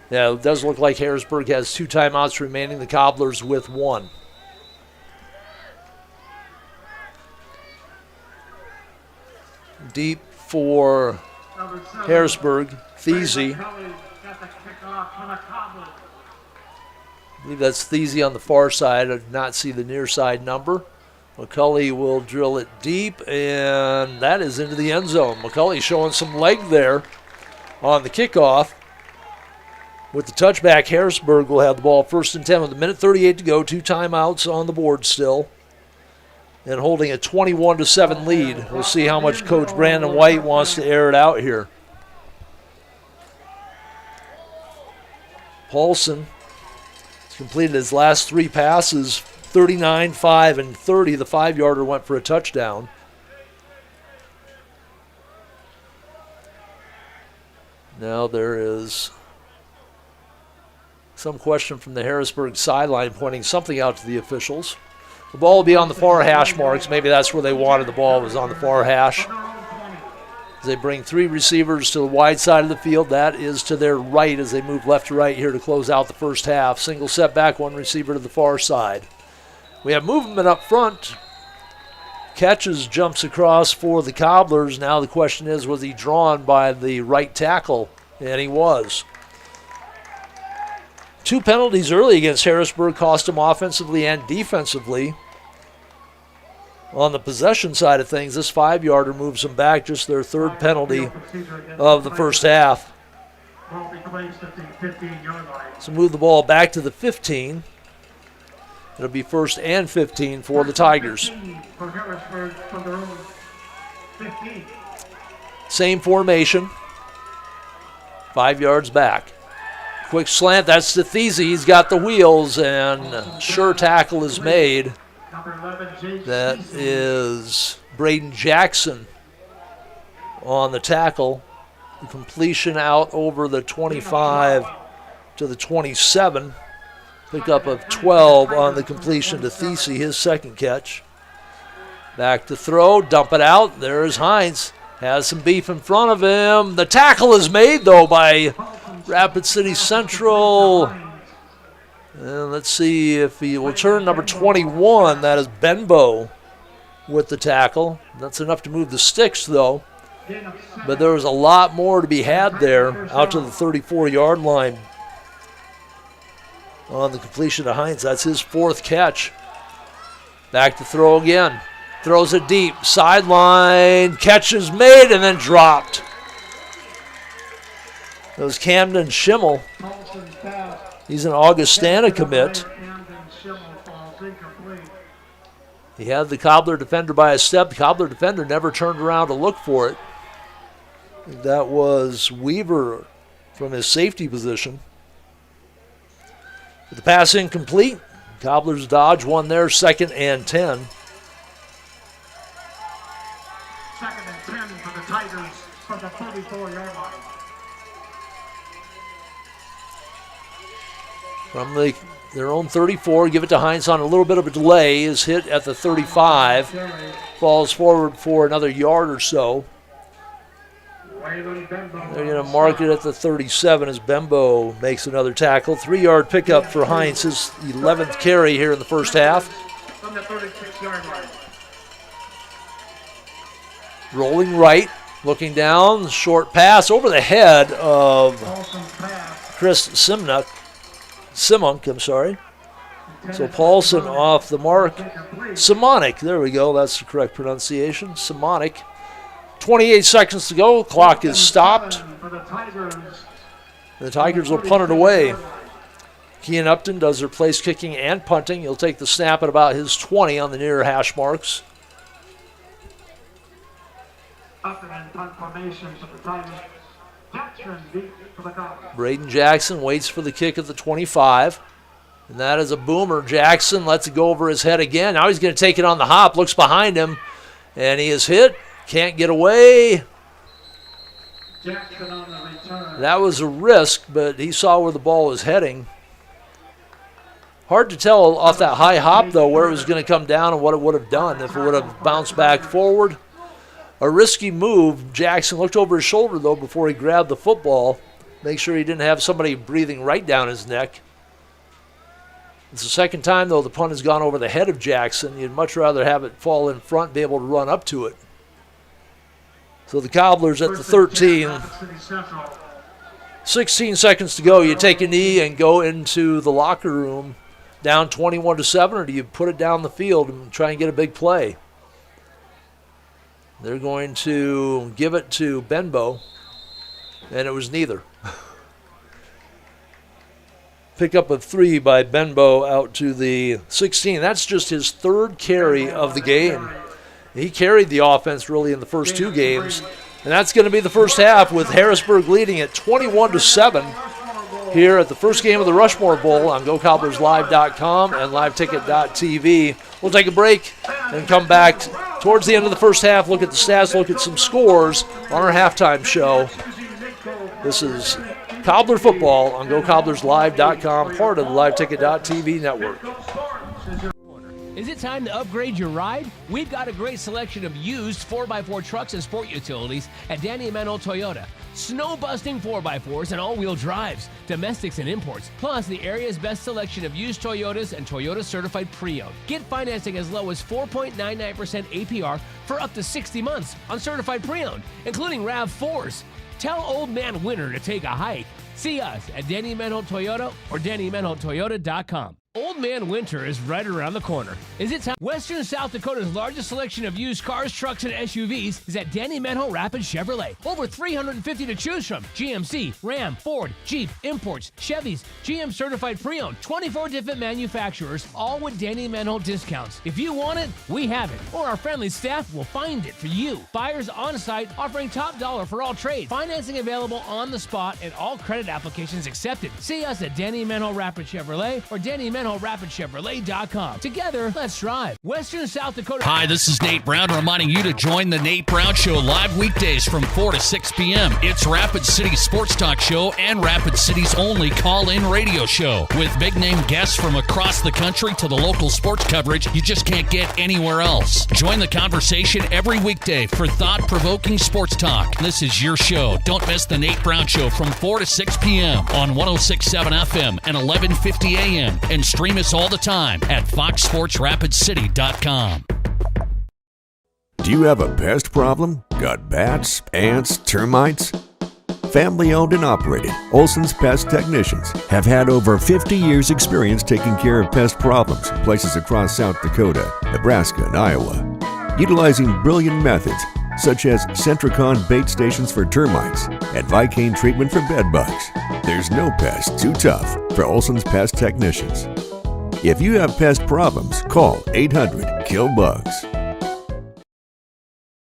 Yeah, it does look like Harrisburg has 2 timeouts remaining. The Cobblers with 1. Deep for Harrisburg, Thiesey. I believe that's Thiesey on the far side. I did not see the near side number. McCulley will drill it deep, and that is into the end zone. McCulley showing some leg there on the kickoff. With the touchback, Harrisburg will have the ball 1st and 10 with 1:38 to go. 2 timeouts on the board still. And holding a 21-7 lead. We'll see how much Coach Brandon White wants to air it out here. Paulson has completed his last 3 passes, 39, 5, and 30. The 5-yarder went for a touchdown. Now there is some question from the Harrisburg sideline pointing something out to the officials. The ball will be on the far hash marks. Maybe that's where they wanted the ball, was on the far hash. As they bring 3 receivers to the wide side of the field. That is to their right as they move left to right here to close out the first half. Single setback, 1 receiver to the far side. We have movement up front. Catches, jumps across for the Cobblers. Now the question is, was he drawn by the right tackle? And he was. 2 penalties early against Harrisburg cost him offensively and defensively. On the possession side of things, this 5-yarder moves them back, just their 3rd penalty of the first half. So move the ball back to the 15. It'll be 1st and 15 for the Tigers. Same formation. 5 yards back. Quick slant, that's to Thiesey. He's got the wheels, and sure tackle is made. That is Braden Jackson on the tackle. The completion out over the 25 to the 27. Pickup of 12 on the completion to Thiesey, his 2nd catch. Back to throw, dump it out. There's Hines. Has some beef in front of him. The tackle is made, though, by Rapid City Central. And let's see if he will turn number 21. That is Benbow with the tackle. That's enough to move the sticks, though. But there was a lot more to be had there out to the 34-yard line on the completion to Hines. That's his 4th catch. Back to throw again. Throws it deep. Sideline. Catch is made and then dropped. It was Camden Schimmel. He's an Augustana commit. He had the Cobbler defender by a step. The Cobbler defender never turned around to look for it. That was Weaver from his safety position. With the pass incomplete, Cobblers dodge one there, 2nd and 10. 2nd and 10 for the Tigers from the 34-yard line. From their own 34, give it to Hines on a little bit of a delay. Is hit at the 35. Falls forward for another yard or so. They're going to mark it at the 37 as Bembo makes another tackle. 3-yard pickup for Hines, his 11th carry here in the first half. From the 36-yard line. Rolling right, looking down, short pass over the head of Chris Simunk, I'm sorry. So Paulson off the mark. Simonic, there we go, that's the correct pronunciation. Simonic. 28 seconds to go, clock is stopped. The Tigers will punt it away. Kean Upton does their place kicking and punting. He'll take the snap at about his 20 on the near hash marks. Braden Jackson waits for the kick at the 25. And that is a boomer. Jackson lets it go over his head again. Now he's going to take it on the hop, looks behind him, and he is hit. Can't get away. That was a risk, but he saw where the ball was heading. Hard to tell off that high hop, though, where it was going to come down and what it would have done. If it would have bounced back forward. A risky move. Jackson looked over his shoulder, though, before he grabbed the football. Make sure he didn't have somebody breathing right down his neck. It's the second time, though, the punt has gone over the head of Jackson. You'd much rather have it fall in front and be able to run up to it. So the Cobblers at the 13. 16 seconds to go. You take a knee and go into the locker room down 21-7, or do you put it down the field and try and get a big play? They're going to give it to Benbow, and it was neither. Pick up a 3 by Benbow out to the 16. That's just his third carry of the game. He carried the offense really in the first 2 games, and that's going to be the first half with Harrisburg leading at 21-7 here at the first game of the Rushmore Bowl on GoCobblersLive.com and LiveTicket.tv. We'll take a break and come back towards the end of the first half, look at the stats, look at some scores on our halftime show. This is Cobbler football on GoCobblersLive.com, part of the LiveTicket.tv network. Is it time to upgrade your ride? We've got a great selection of used 4x4 trucks and sport utilities at Danny Emanuel Toyota. Snow-busting 4x4s and all-wheel drives, domestics and imports, plus the area's best selection of used Toyotas and Toyota certified pre-owned. Get financing as low as 4.99% APR for up to 60 months on certified pre-owned, including RAV4s. Tell Old Man Winter to take a hike. See us at Danny Emanuel Toyota or DannyEmanuelToyota.com. Old Man Winter is right around the corner. Is it time? Western South Dakota's largest selection of used cars, trucks, and SUVs is at Danny Emanuel Rapid Chevrolet. Over 350 to choose from. GMC, Ram, Ford, Jeep, imports, Chevys, GM certified pre-owned, 24 different manufacturers, all with Danny Emanuel discounts. If you want it, we have it, or our friendly staff will find it for you. Buyers on site offering top dollar for all trades. Financing available on the spot and all credit applications accepted. See us at Danny Emanuel Rapid Chevrolet or DannyEmanuelRapidChevrolet.com. Together, let's drive. Western South Dakota. Hi, this is Nate Brown reminding you to join the Nate Brown Show live weekdays from 4 to 6 p.m. It's Rapid City Sports Talk Show and Rapid City's only call-in radio show with big-name guests from across the country to the local sports coverage you just can't get anywhere else. Join the conversation every weekday for thought-provoking sports talk. This is your show. Don't miss the Nate Brown Show from 4 to 6 p.m. on 106.7 FM and 1150 a.m. and stream us all the time at foxsportsrapidcity.com. Do you have a pest problem? Got bats, ants, termites? Family owned and operated, Olson's Pest Technicians have had over 50 years experience taking care of pest problems in places across South Dakota, Nebraska, and Iowa. Utilizing brilliant methods such as Centricon bait stations for termites and Vicane treatment for bed bugs. There's no pest too tough for Olson's Pest Technicians. If you have pest problems, call 800-KILL-BUGS.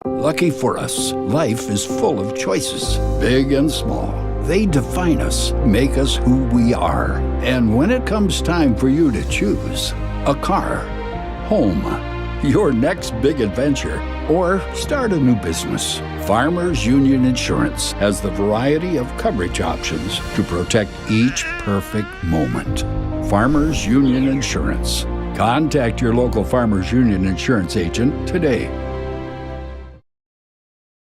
Lucky for us, life is full of choices, big and small. They define us, make us who we are. And when it comes time for you to choose, a car, home, your next big adventure, or start a new business, Farmers Union Insurance has the variety of coverage options to protect each perfect moment. Farmers Union Insurance. Contact your local Farmers Union Insurance agent today.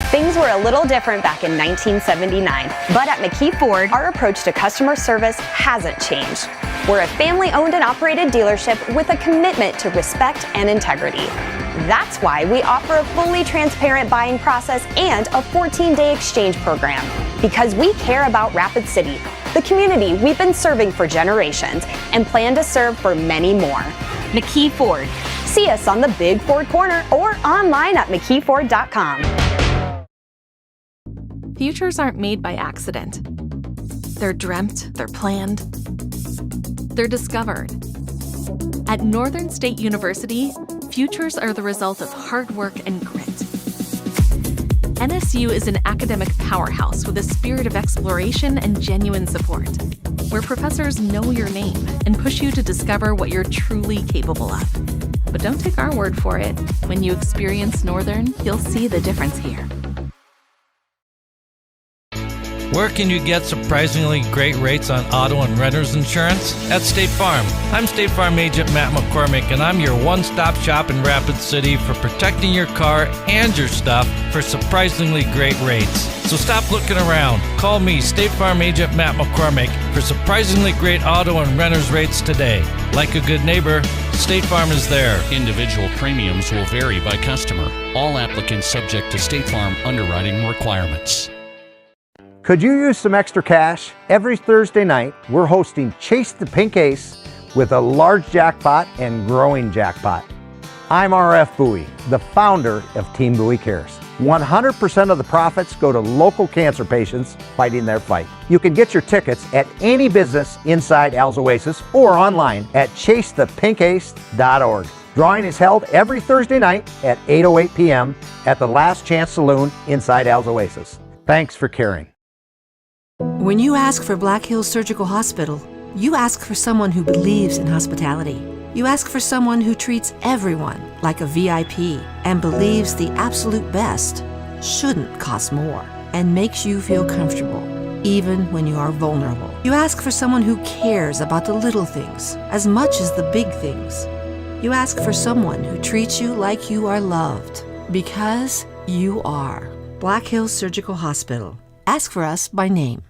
Things were a little different back in 1979, but at McKee Ford, our approach to customer service hasn't changed. We're a family-owned and operated dealership with a commitment to respect and integrity. That's why we offer a fully transparent buying process and a 14-day exchange program. Because we care about Rapid City, the community we've been serving for generations, and plan to serve for many more. McKee Ford. See us on the Big Ford Corner or online at McKeeFord.com. Futures aren't made by accident. They're dreamt, they're planned, they're discovered. At Northern State University, futures are the result of hard work and grit. NSU is an academic powerhouse with a spirit of exploration and genuine support, where professors know your name and push you to discover what you're truly capable of. But don't take our word for it. When you experience Northern, you'll see the difference here. Where can you get surprisingly great rates on auto and renter's insurance? At State Farm. I'm State Farm Agent Matt McCormick, and I'm your one-stop shop in Rapid City for protecting your car and your stuff for surprisingly great rates. So stop looking around. Call me, State Farm Agent Matt McCormick, for surprisingly great auto and renter's rates today. Like a good neighbor, State Farm is there. Individual premiums will vary by customer. All applicants subject to State Farm underwriting requirements. Could you use some extra cash? Every Thursday night, we're hosting Chase the Pink Ace with a large jackpot and growing jackpot. I'm RF Bowie, the founder of Team Bowie Cares. 100% of the profits go to local cancer patients fighting their fight. You can get your tickets at any business inside Al's Oasis or online at chasethepinkace.org. Drawing is held every Thursday night at 8:08 p.m. at the Last Chance Saloon inside Al's Oasis. Thanks for caring. When you ask for Black Hills Surgical Hospital, you ask for someone who believes in hospitality. You ask for someone who treats everyone like a VIP and believes the absolute best shouldn't cost more and makes you feel comfortable, even when you are vulnerable. You ask for someone who cares about the little things as much as the big things. You ask for someone who treats you like you are loved, because you are. Black Hills Surgical Hospital. Ask for us by name.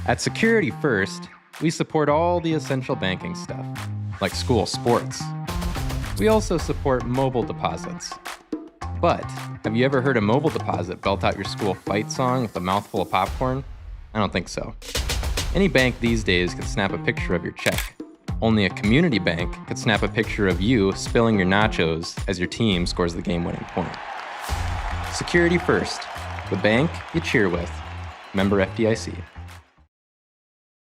At Security First, we support all the essential banking stuff, like school sports. We also support mobile deposits. But have you ever heard a mobile deposit belt out your school fight song with a mouthful of popcorn? I don't think so. Any bank these days could snap a picture of your check. Only a community bank could snap a picture of you spilling your nachos as your team scores the game-winning point. Security First, the bank you cheer with. Member FDIC.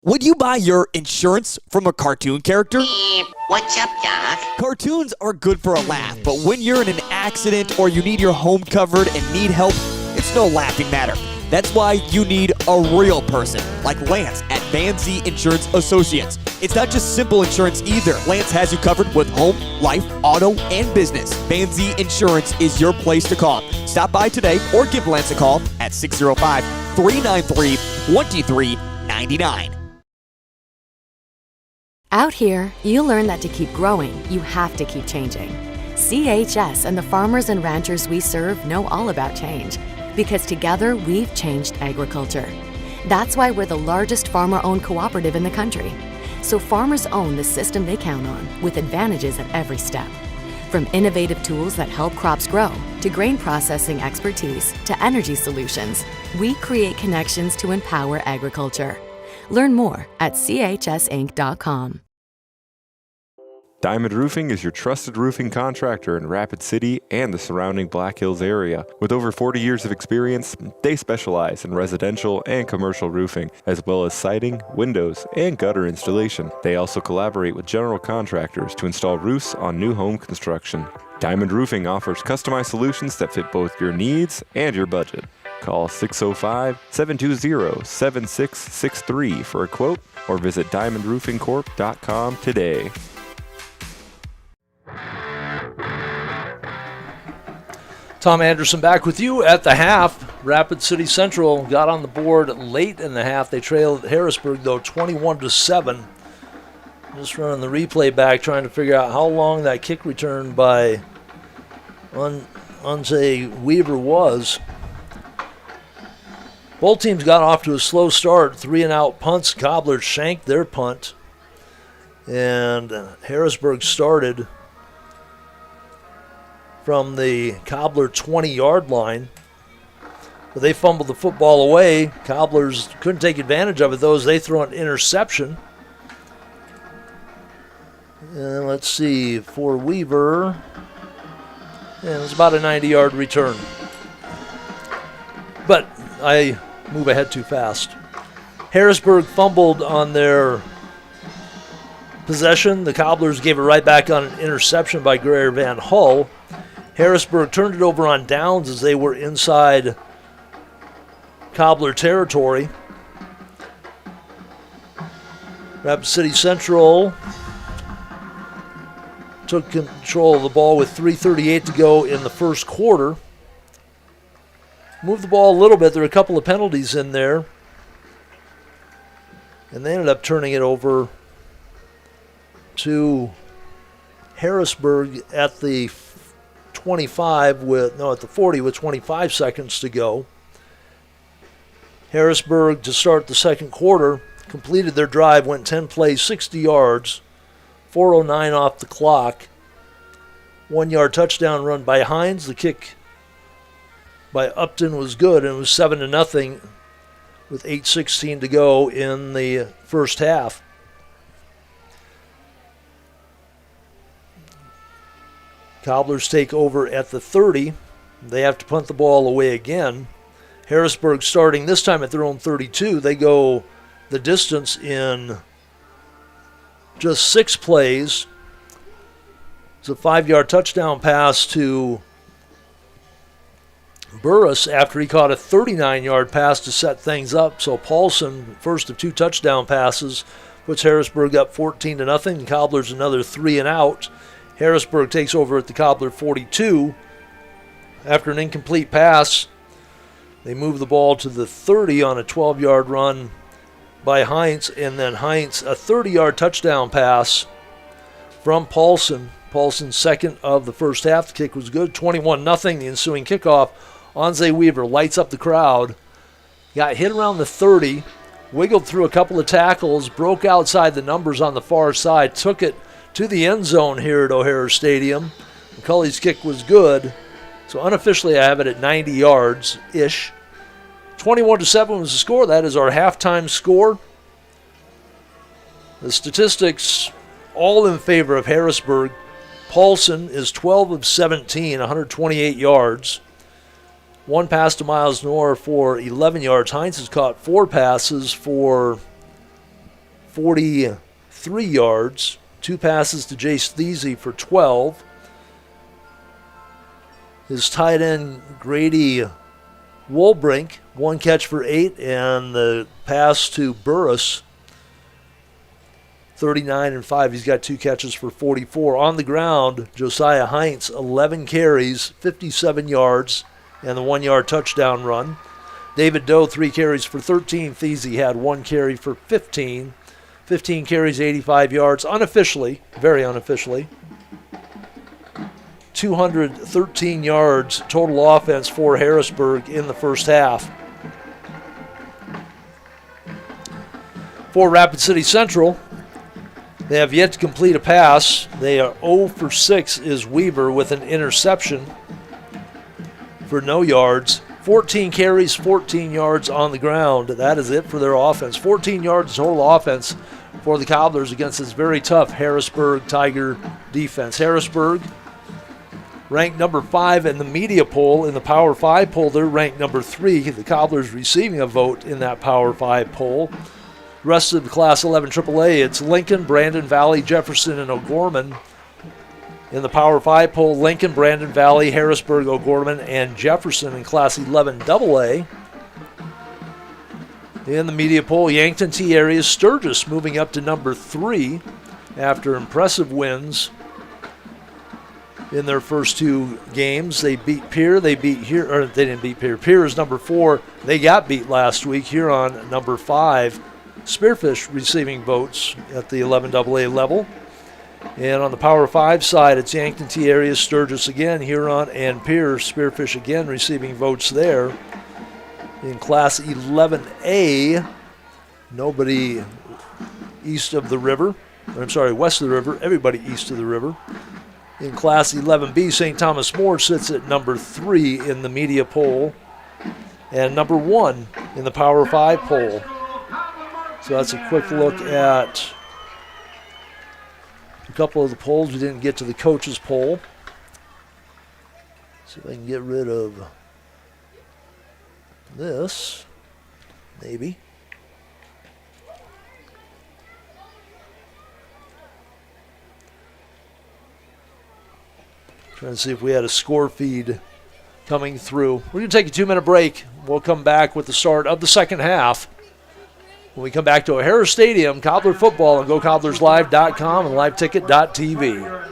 Would you buy your insurance from a cartoon character? What's up, Doc? Cartoons are good for a laugh, but when you're in an accident or you need your home covered and need help, it's no laughing matter. That's why you need a real person, like Lance at Van Zee Insurance Associates. It's not just simple insurance either. Lance has you covered with home, life, auto, and business. Van Zee Insurance is your place to call. Stop by today or give Lance a call at 605-393-2399. Out here, you learn that to keep growing, you have to keep changing. CHS and the farmers and ranchers we serve know all about change, because together we've changed agriculture. That's why we're the largest farmer-owned cooperative in the country. So farmers own the system they count on, with advantages at every step. From innovative tools that help crops grow, to grain processing expertise, to energy solutions, we create connections to empower agriculture. Learn more at chsinc.com. Diamond Roofing is your trusted roofing contractor in Rapid City and the surrounding Black Hills area. With over 40 years of experience, they specialize in residential and commercial roofing, as well as siding, windows, and gutter installation. They also collaborate with general contractors to install roofs on new home construction. Diamond Roofing offers customized solutions that fit both your needs and your budget. Call 605-720-7663 for a quote or visit diamondroofingcorp.com today. Tom Anderson back with you at the half. Rapid City Central got on the board late in the half. They trailed Harrisburg, though, 21-7. Just running the replay back, trying to figure out how long that kick return by Unze Weaver was. Both teams got off to a slow start. 3-and-out punts. Cobblers shanked their punt. And Harrisburg started from the Cobbler 20-yard line. But they fumbled the football away. Cobblers couldn't take advantage of it, though, as they throw an interception. And let's see, for Weaver, and it was about a 90-yard return. But I move ahead too fast. Harrisburg fumbled on their possession. The Cobblers gave it right back on an interception by Greer Van Hull. Harrisburg turned it over on downs as they were inside Cobbler territory. Rapid City Central took control of the ball with 3:38 to go in the first quarter. Moved the ball a little bit. There were a couple of penalties in there. And they ended up turning it over to Harrisburg at the 40 with 25 seconds to go. Harrisburg, to start the second quarter, completed their drive, went 10 plays, 60 yards, 4:09 off the clock. 1-yard touchdown run by Hines. The kick by Upton was good, and it was 7-0 with 8:16 to go in the first half. Cobblers take over at the 30. They have to punt the ball away again. Harrisburg starting this time at their own 32. They go the distance in just 6 plays. It's a 5-yard touchdown pass to Burris after he caught a 39-yard pass to set things up. So Paulson, first of 2 touchdown passes, puts Harrisburg up 14-0, and Cobblers another 3 and out. Harrisburg takes over at the Cobbler 42. After an incomplete pass, they move the ball to the 30 on a 12-yard run by Heinz, and then Heinz, a 30-yard touchdown pass from Paulson. Paulson's second of the first half. The kick was good. 21-0, the ensuing kickoff. Anze Weaver lights up the crowd. Got hit around the 30, wiggled through a couple of tackles, broke outside the numbers on the far side, took it to the end zone here at O'Hara Stadium. McCulley's kick was good. So unofficially I have it at 90 yards-ish. 21-7 was the score. That is our halftime score. The statistics all in favor of Harrisburg. Paulson is 12 of 17, 128 yards. 1 pass to Miles Knorr for 11 yards. Heinz has caught 4 passes for 43 yards. 2 passes to Jace Thiese for 12. His tight end, Grady Woolbrink, 1 catch for 8, and the pass to Burris, 39-5. He's got 2 catches for 44. On the ground, Josiah Heinz, 11 carries, 57 yards, and the 1-yard touchdown run. David Doe, 3 carries for 13. Thiese had 1 carry for 15. 15 carries, 85 yards, unofficially, very unofficially. 213 yards total offense for Harrisburg in the first half. For Rapid City Central, they have yet to complete a pass. They are 0 for 6 is Weaver with an interception for no yards. 14 carries, 14 yards on the ground. That is it for their offense. 14 yards total offense for the Cobblers against this very tough Harrisburg Tiger defense. Harrisburg ranked number 5 in the media poll. In the Power 5 poll, they're ranked number 3. The Cobblers receiving a vote in that Power 5 poll. The rest of the Class 11 AAA, it's Lincoln, Brandon Valley, Jefferson, and O'Gorman. In the Power 5 poll, Lincoln, Brandon Valley, Harrisburg, O'Gorman, and Jefferson in Class 11 AA. In the media poll, Yankton, T area, Sturgis moving up to number 3 after impressive wins in their first 2 games. They beat Pierre, they didn't beat Pierre. Pierre is number 4. They got beat last week. Huron, number 5. Spearfish receiving votes at the 11 AA level. And on the Power 5 side, it's Yankton, T area, Sturgis again, Huron, and Pierce. Spearfish again receiving votes there. In Class 11A, nobody east of the river. West of the river. Everybody east of the river. In Class 11B, St. Thomas More sits at number 3 in the media poll and number 1 in the Power 5 poll. So that's a quick look at a couple of the polls. We didn't get to the coaches poll. See if I can get rid of this, maybe. Trying to see if we had a score feed coming through. We're going to take a 2-minute break. We'll come back with the start of the second half. When we come back to O'Hara Stadium, Cobbler football, and GoCobblersLive.com and LiveTicket.tv.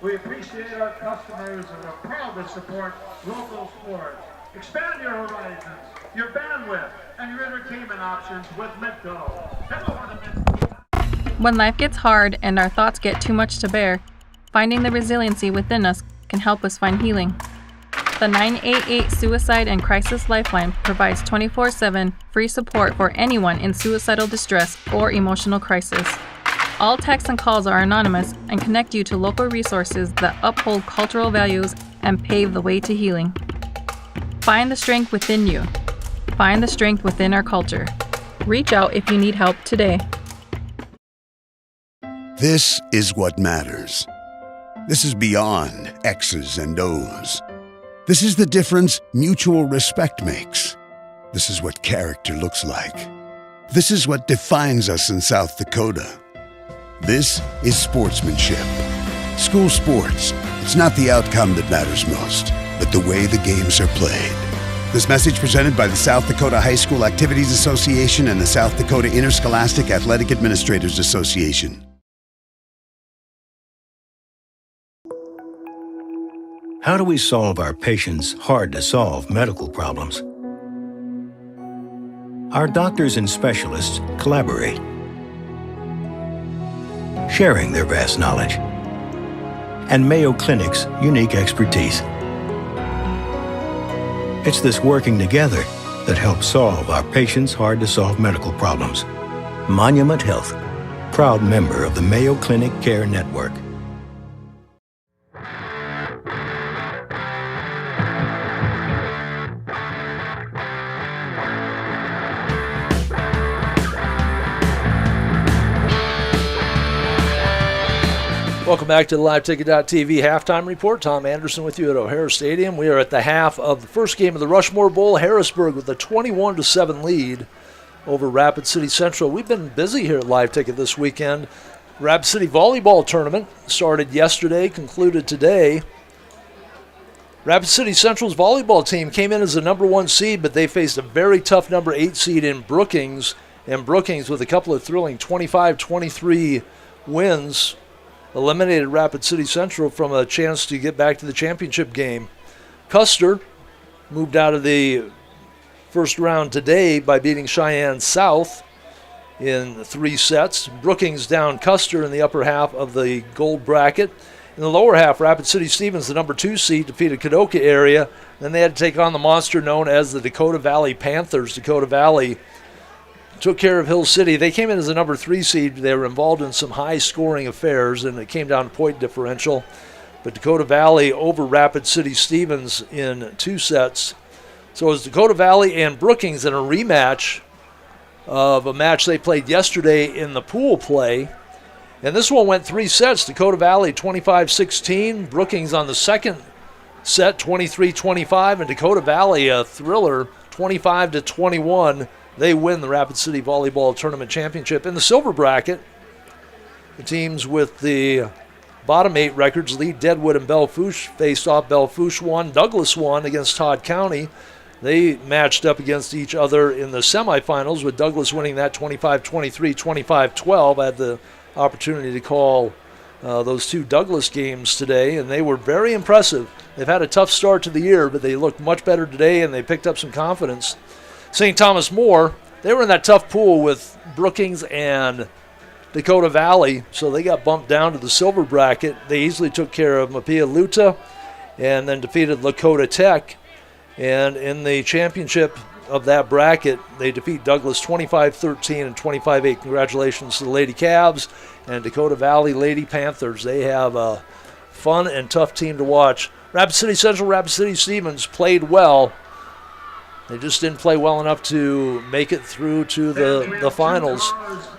We appreciate our customers and are proud to support local sports. Expand your horizons, your bandwidth, and your entertainment options with Midco. Head over to Midco. When life gets hard and our thoughts get too much to bear, finding the resiliency within us can help us find healing. The 988 Suicide and Crisis Lifeline provides 24/7 free support for anyone in suicidal distress or emotional crisis. All texts and calls are anonymous and connect you to local resources that uphold cultural values and pave the way to healing. Find the strength within you. Find the strength within our culture. Reach out if you need help today. This is what matters. This is beyond X's and O's. This is the difference mutual respect makes. This is what character looks like. This is what defines us in South Dakota. This is sportsmanship. School sports, it's not the outcome that matters most, but the way the games are played. This message presented by the South Dakota High School Activities Association and the South Dakota Interscholastic Athletic Administrators Association. How do we solve our patients' hard-to-solve medical problems? Our doctors and specialists collaborate, sharing their vast knowledge and Mayo Clinic's unique expertise. It's this working together that helps solve our patients' hard-to-solve medical problems. Monument Health, proud member of the Mayo Clinic Care Network. Welcome back to the LiveTicket.tv halftime report. Tom Anderson with you at O'Hara Stadium. We are at the half of the first game of the Rushmore Bowl. Harrisburg with a 21-7 lead over Rapid City Central. We've been busy here at Live Ticket this weekend. Rapid City Volleyball Tournament started yesterday, concluded today. Rapid City Central's volleyball team came in as the number 1 seed, but they faced a very tough number 8 seed in Brookings. And Brookings, with a couple of thrilling 25-23 wins, eliminated Rapid City Central from a chance to get back to the championship game. Custer moved out of the first round today by beating Cheyenne South in 3 sets. Brookings down Custer in the upper half of the gold bracket. In the lower half, Rapid City Stevens, the number 2 seed, defeated Kadoka area. Then they had to take on the monster known as the Dakota Valley Panthers. Dakota Valley took care of Hill City. They came in as the number 3 seed. They were involved in some high-scoring affairs, and it came down to point differential. But Dakota Valley over Rapid City Stevens in 2 sets. So it was Dakota Valley and Brookings in a rematch of a match they played yesterday in the pool play. And this one went 3 sets. Dakota Valley 25-16. Brookings on the second set 23-25. And Dakota Valley, a thriller, 25-21. They win the Rapid City Volleyball Tournament Championship. In the silver bracket, the teams with the bottom 8 records, Lee, Deadwood, and Belle-Fourche, faced off. Belle-Fourche won. Douglas won against Todd County. They matched up against each other in the semifinals, with Douglas winning that 25-23, 25-12. I had the opportunity to call those 2 Douglas games today, and they were very impressive. They've had a tough start to the year, but they looked much better today, and they picked up some confidence. St. Thomas More, they were in that tough pool with Brookings and Dakota Valley, so they got bumped down to the silver bracket. They easily took care of Mapia Luta and then defeated Lakota Tech. And in the championship of that bracket, they defeat Douglas 25-13 and 25-8. Congratulations to the Lady Cavs and Dakota Valley Lady Panthers. They have a fun and tough team to watch. Rapid City Central, Rapid City Stevens played well. They just didn't play well enough to make it through to the finals.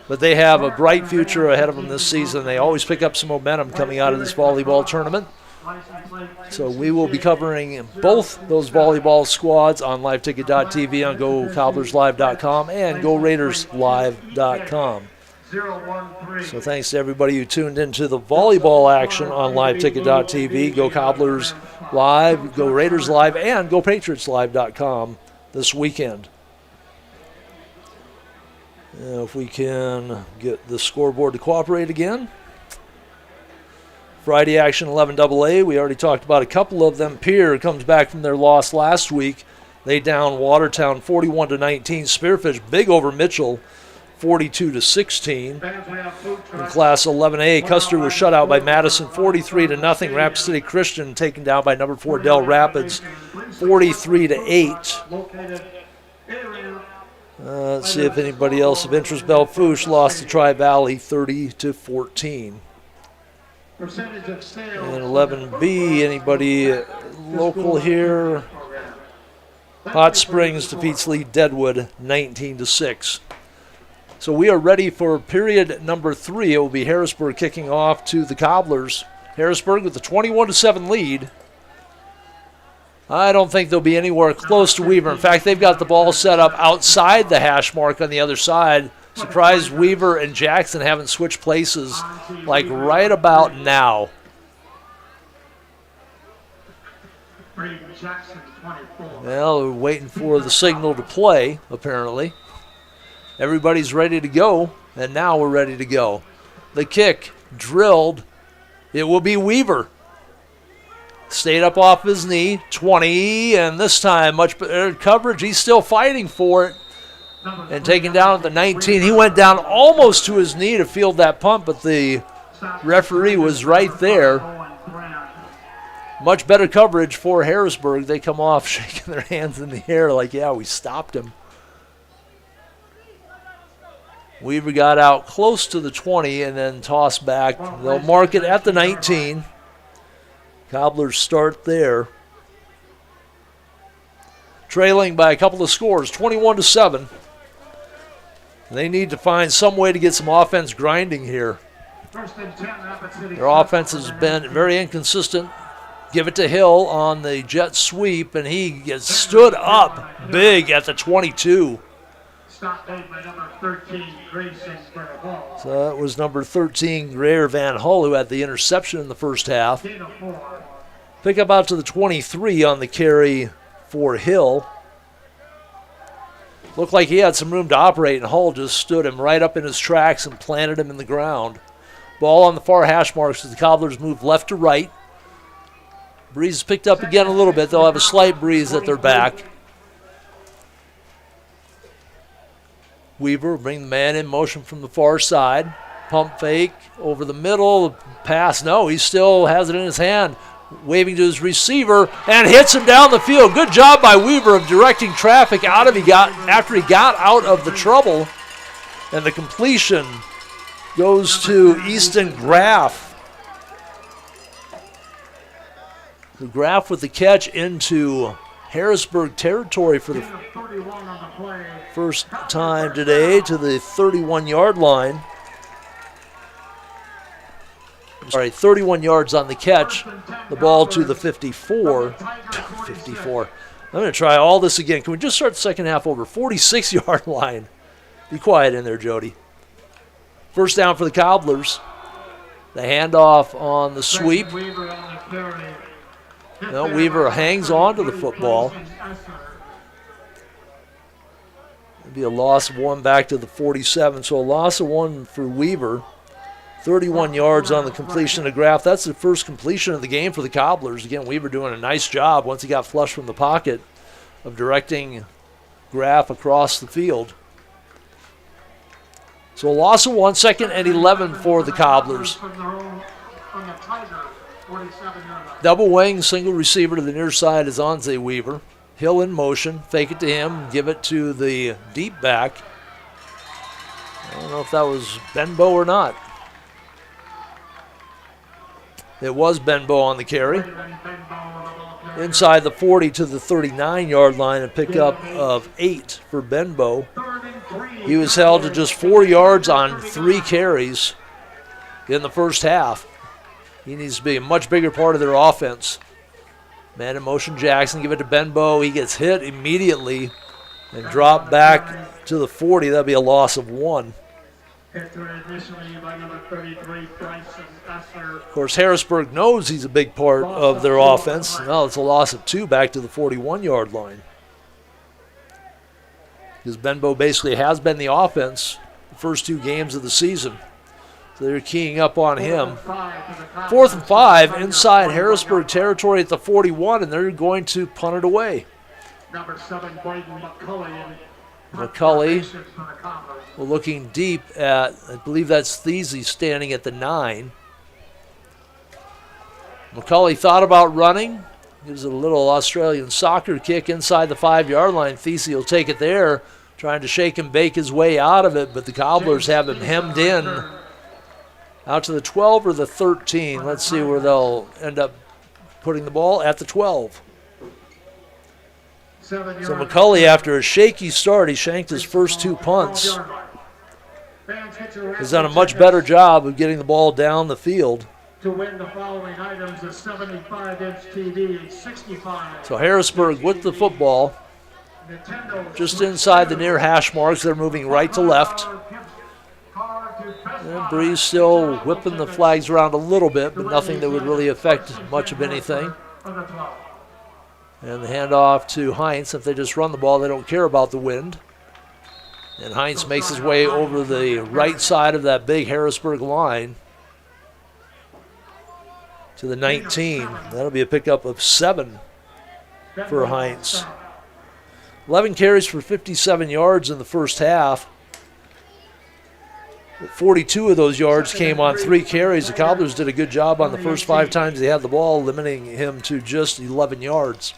But they have a bright future ahead of them this season. They always pick up some momentum coming out of this volleyball tournament. So we will be covering both those volleyball squads on LiveTicket.tv, on GoCobblersLive.com, and GoRaidersLive.com. So thanks to everybody who tuned into the volleyball action on LiveTicket.tv, Go Cobblers Live, Go Raiders Live, and GoPatriotsLive.com this weekend. If we can get the scoreboard to cooperate again. Friday action, 11AA. We already talked about a couple of them. Pierre comes back from their loss last week. They down Watertown 41-19. Spearfish big over Mitchell 42-16. In Class 11A, Custer was shut out by Madison 43-0. Rapid City Christian taken down by number 4 Del Rapids 43-8. Let's see if anybody else of interest. Belfouche lost to Tri-Valley 30-14. And 11B, anybody local here? Hot Springs defeats Lee Deadwood 19-6. So we are ready for period number 3. It will be Harrisburg kicking off to the Cobblers. Harrisburg with a 21-7 lead. I don't think they'll be anywhere close to Weaver. In fact, they've got the ball set up outside the hash mark on the other side. Surprised Weaver and Jackson haven't switched places like right about now. Well, we're waiting for the signal to play, apparently. Everybody's ready to go, and now we're ready to go. The kick, drilled. It will be Weaver. Stayed up off his knee, 20, and this time much better coverage. He's still fighting for it and taken down at the 19. He went down almost to his knee to field that pump, but the referee was right there. Much better coverage for Harrisburg. They come off shaking their hands in the air like, yeah, we stopped him. Weaver got out close to the 20 and then tossed back. They'll mark it at the 19. Cobblers start there. Trailing by a couple of scores, 21-7. They need to find some way to get some offense grinding here. Their offense has been very inconsistent. Give it to Hill on the jet sweep, and he gets stood up big at the 22. So that was number 13, Greer Van Hull, who had the interception in the first half. Pick up out to the 23 on the carry for Hill. Looked like he had some room to operate, and Hull just stood him right up in his tracks and planted him in the ground. Ball on the far hash marks as the Cobblers move left to right. Breeze picked up again a little bit. They'll have a slight breeze at their back. Weaver will bring the man in motion from the far side. Pump fake over the middle. Pass, no, he still has it in his hand. Waving to his receiver and hits him down the field. Good job by Weaver of directing traffic out of after he got out of the trouble. And the completion goes to Easton Graff. The Graff with the catch into Harrisburg territory for the first time today to the 31-yard line. 31 yards on the catch. The ball to the 54. 54. I'm going to try all this again. Can we just start the second half over? 46-yard line. Be quiet in there, Jody. First down for the Cobblers. The handoff on the sweep. No, Weaver hangs on to the football. It'd be a loss of 1 back to the 47. So a loss of 1 for Weaver. 31 yards on the completion of Graff. That's the first completion of the game for the Cobblers. Again, Weaver doing a nice job once he got flush from the pocket of directing Graff across the field. So a loss of 1, 2nd and 11 for the Cobblers. Double wing, single receiver to the near side is Anze Weaver. Hill in motion, fake it to him, give it to the deep back. I don't know if that was Benbow or not. It was Benbow on the carry. Inside the 40 to the 39-yard line, a pickup of 8 for Benbow. He was held to just 4 yards on 3 carries in the first half. He needs to be a much bigger part of their offense. Man in motion, Jackson, give it to Benbow. He gets hit immediately and dropped back to the 40. That'd be a loss of 1. Of course, Harrisburg knows he's a big part of their offense. Now it's a loss of 2 back to the 41-yard line. Because Benbow basically has been the offense the first 2 games of the season. So they're keying up on him. 4th and 5 inside Harrisburg territory at the 41, and they're going to punt it away. Number 7, Braden McCulley. McCulley looking deep at, I believe that's Thiesey standing at the 9. McCulley thought about running. Gives it a little Australian soccer kick inside the 5-yard line. Thiesey will take it there, trying to shake and bake his way out of it, but the Cobblers have him hemmed in out to the 12 or the 13. Let's see where they'll end up putting the ball at the 12. So McCulley, after a shaky start, he shanked his first 2 punts. Has done a much better job of getting the ball down the field. To win the following items, a 75-inch TV, 65. So Harrisburg with the football, just inside the near hash marks. They're moving right to left. And Breeze still whipping the flags around a little bit, but nothing that would really affect much of anything. And the handoff to Heinz. If they just run the ball, they don't care about the wind. And Heinz makes his way over the right side of that big Harrisburg line to the 19. That'll be a pickup of 7 for Heinz. 11 carries for 57 yards in the first half. 42 of those yards came on 3 carries. The Cobblers did a good job on the first 5 times they had the ball, limiting him to just 11 yards.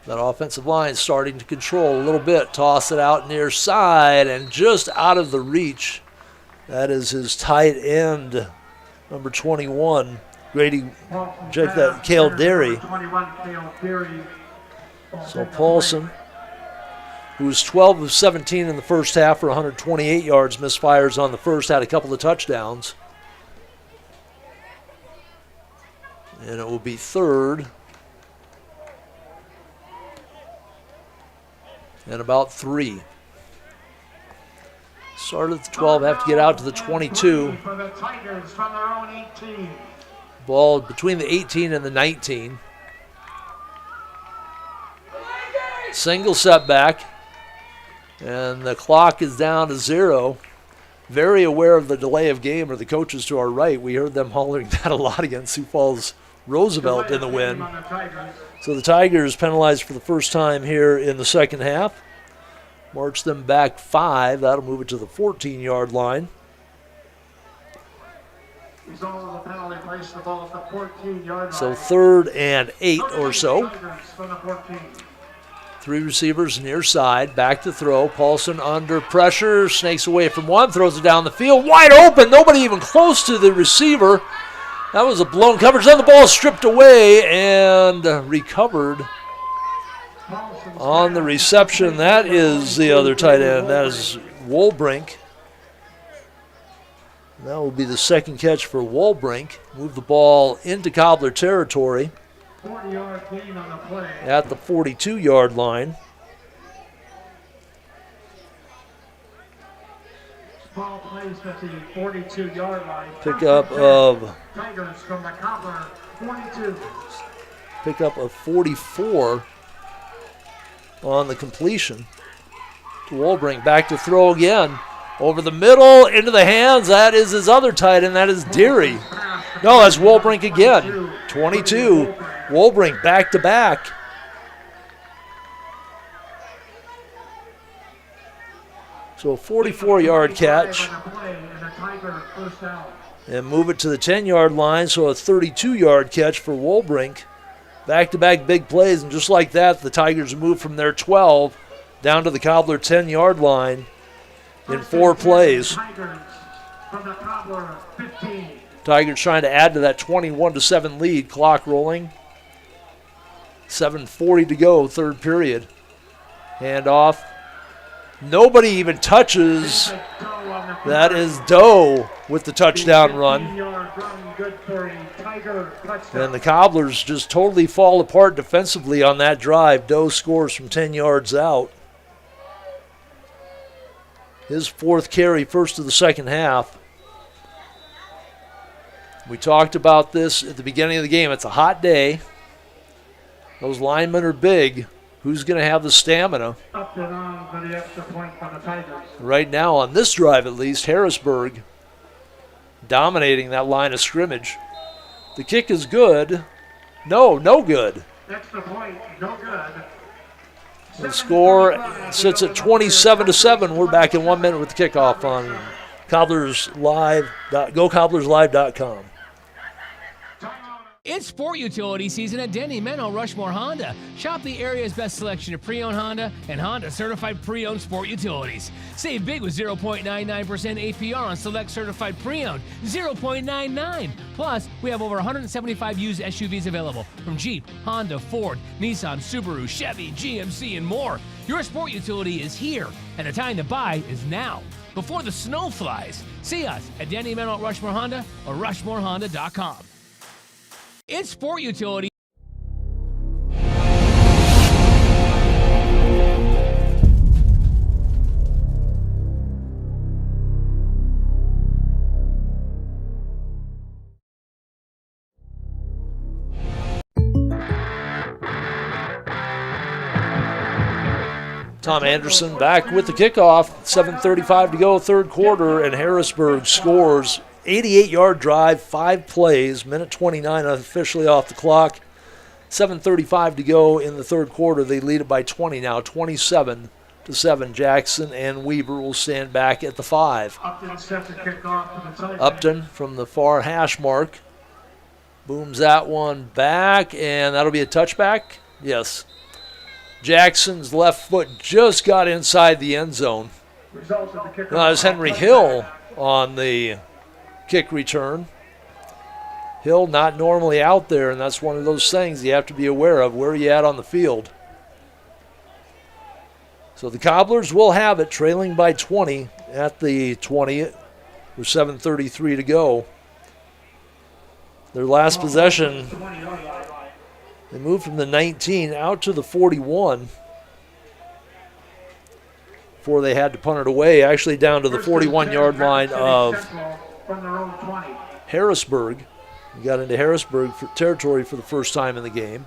That offensive line starting to control a little bit. Toss it out near side and just out of the reach. That is his tight end, number 21, Grady, check that, Cale Derry. So Paulson, who was 12 of 17 in the first half for 128 yards, misfires on the first, had a couple of touchdowns. And it will be 3rd and about 3. Start at the 12, have to get out to the 22. Ball between the 18 and the 19. Single setback, and the clock is down to 0. Very aware of the delay of game are the coaches to our right. We heard them hollering that a lot against Sioux Falls Roosevelt in the win. So the Tigers penalized for the first time here in the second half. March them back 5. That'll move it to the 14-yard line. So 3rd and 8 or so. 3 receivers near side, back to throw. Paulson under pressure, snakes away from one, throws it down the field, wide open, nobody even close to the receiver. That was a blown coverage. Then the ball stripped away and recovered on the reception. That is the other tight end. That is Wolbrink. That will be the second catch for Wolbrink. Move the ball into Cobbler territory. 40-yard gain on the play. At the 42-yard line. Ball placed at the 42-yard line. Pickup of Tigers from the Cobbler, 42. Pickup of 44 on the completion to Wolbrink. Back to throw again. Over the middle, into the hands. That is his other tight end. That is Deary. No, that's Wolbrink again. 22. Wolbrink back to back. So a 44-yard catch. And move it to the 10-yard line. So a 32-yard catch for Wolbrink. Back-to-back big plays. And just like that, the Tigers move from their 12 down to the Cobbler 10-yard line in 4 plays. Tigers trying to add to that 21-7 lead. Clock rolling. 7:40 to go, 3rd period. Handoff. Nobody even touches. That is Doe with the touchdown run. And the Cobblers just totally fall apart defensively on that drive. Doe scores from 10 yards out. His 4th carry, first of the second half. We talked about this at the beginning of the game. It's a hot day. Those linemen are big. Who's going to have the stamina? Up and on for the extra point from the Tigers. Right now, on this drive at least, Harrisburg dominating that line of scrimmage. The kick is good. No good. Extra point, no good. The score sits at 27-7. We're back in 1 minute with the kickoff on Cobblers Live. GoCobblersLive.com. It's sport utility season at Denny Menno Rushmore Honda. Shop the area's best selection of pre-owned Honda and Honda certified pre-owned sport utilities. Save big with 0.99% APR on select certified pre-owned, 0.99. Plus, we have over 175 used SUVs available from Jeep, Honda, Ford, Nissan, Subaru, Chevy, GMC, and more. Your sport utility is here, and the time to buy is now, before the snow flies. See us at Denny Menno Rushmore Honda or RushmoreHonda.com. It's sport utility. Tom Anderson back with the kickoff. 7:35 to go, third quarter, and Harrisburg scores. 88-yard drive, 5 plays, minute 29 officially off the clock. 7:35 to go in the third quarter. They lead it by 20 now, 27-7. Jackson and Weaver will stand back at the 5. Upton from the far hash mark booms that one back, and that'll be a touchback. Yes. Jackson's left foot just got inside the end zone. Now it's Henry Hill on the kick return. Hill not normally out there, and that's one of those things you have to be aware of. Where are you at on the field? So the Cobblers will have it, trailing by 20 at the 20 with 7:33 to go. Their last possession, they moved from the 19 out to the 41 before they had to punt it away, actually down to the 41-yard line of Harrisburg. We got into Harrisburg territory for the first time in the game.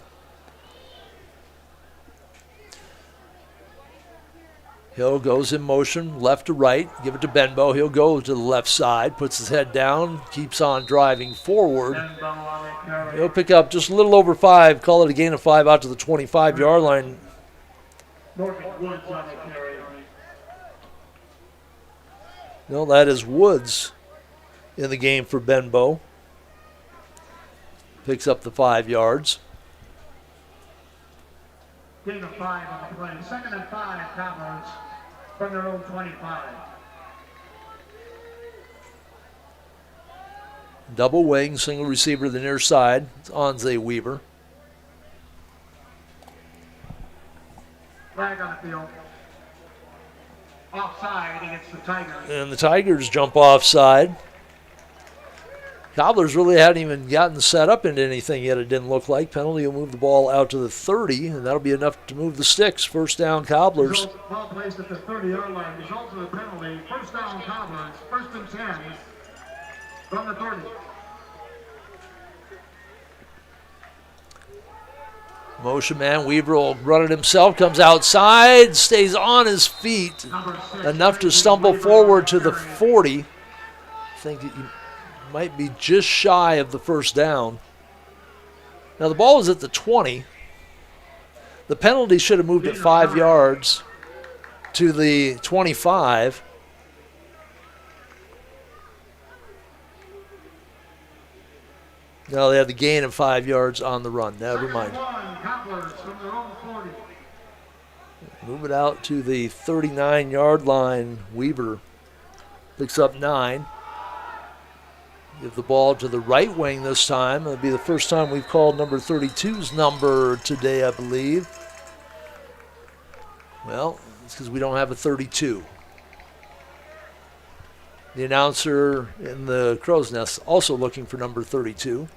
Hill goes in motion, left to right, give it to Benbow. He'll go to the left side, puts his head down, keeps on driving forward. He'll pick up just a little over 5, call it a gain of 5 out to the 25-yard line. No, that is Woods in the game for Benbow. Picks up the 5 yards. Gain of 5 on the play. 2nd and 5, Cobblers from their own 25. Double wing, single receiver to the near side. It's Anze Weaver. Flag on the field. Offside against the Tigers. And the Tigers jump offside. Cobblers really hadn't even gotten set up into anything yet, it didn't look like. Penalty will move the ball out to the 30, and that'll be enough to move the sticks. First down, Cobblers. Ball placed at the 30-yard line. Result of the penalty. First down, Cobblers. 1st and 10 from the 30. Motion man, Weaver will run it himself, comes outside, stays on his feet, enough to stumble forward to the 40. I think he might be just shy of the first down. Now the ball is at the 20. The penalty should have moved it 5 yards to the 25. No, they have the gain of 5 yards on the run. Never mind. Move it out to the 39-yard line. Weaver picks up 9. Give the ball to the right wing this time. It'll be the first time we've called number 32's number today, I believe. Well, it's because we don't have a 32. The announcer in the Crow's Nest also looking for number 32.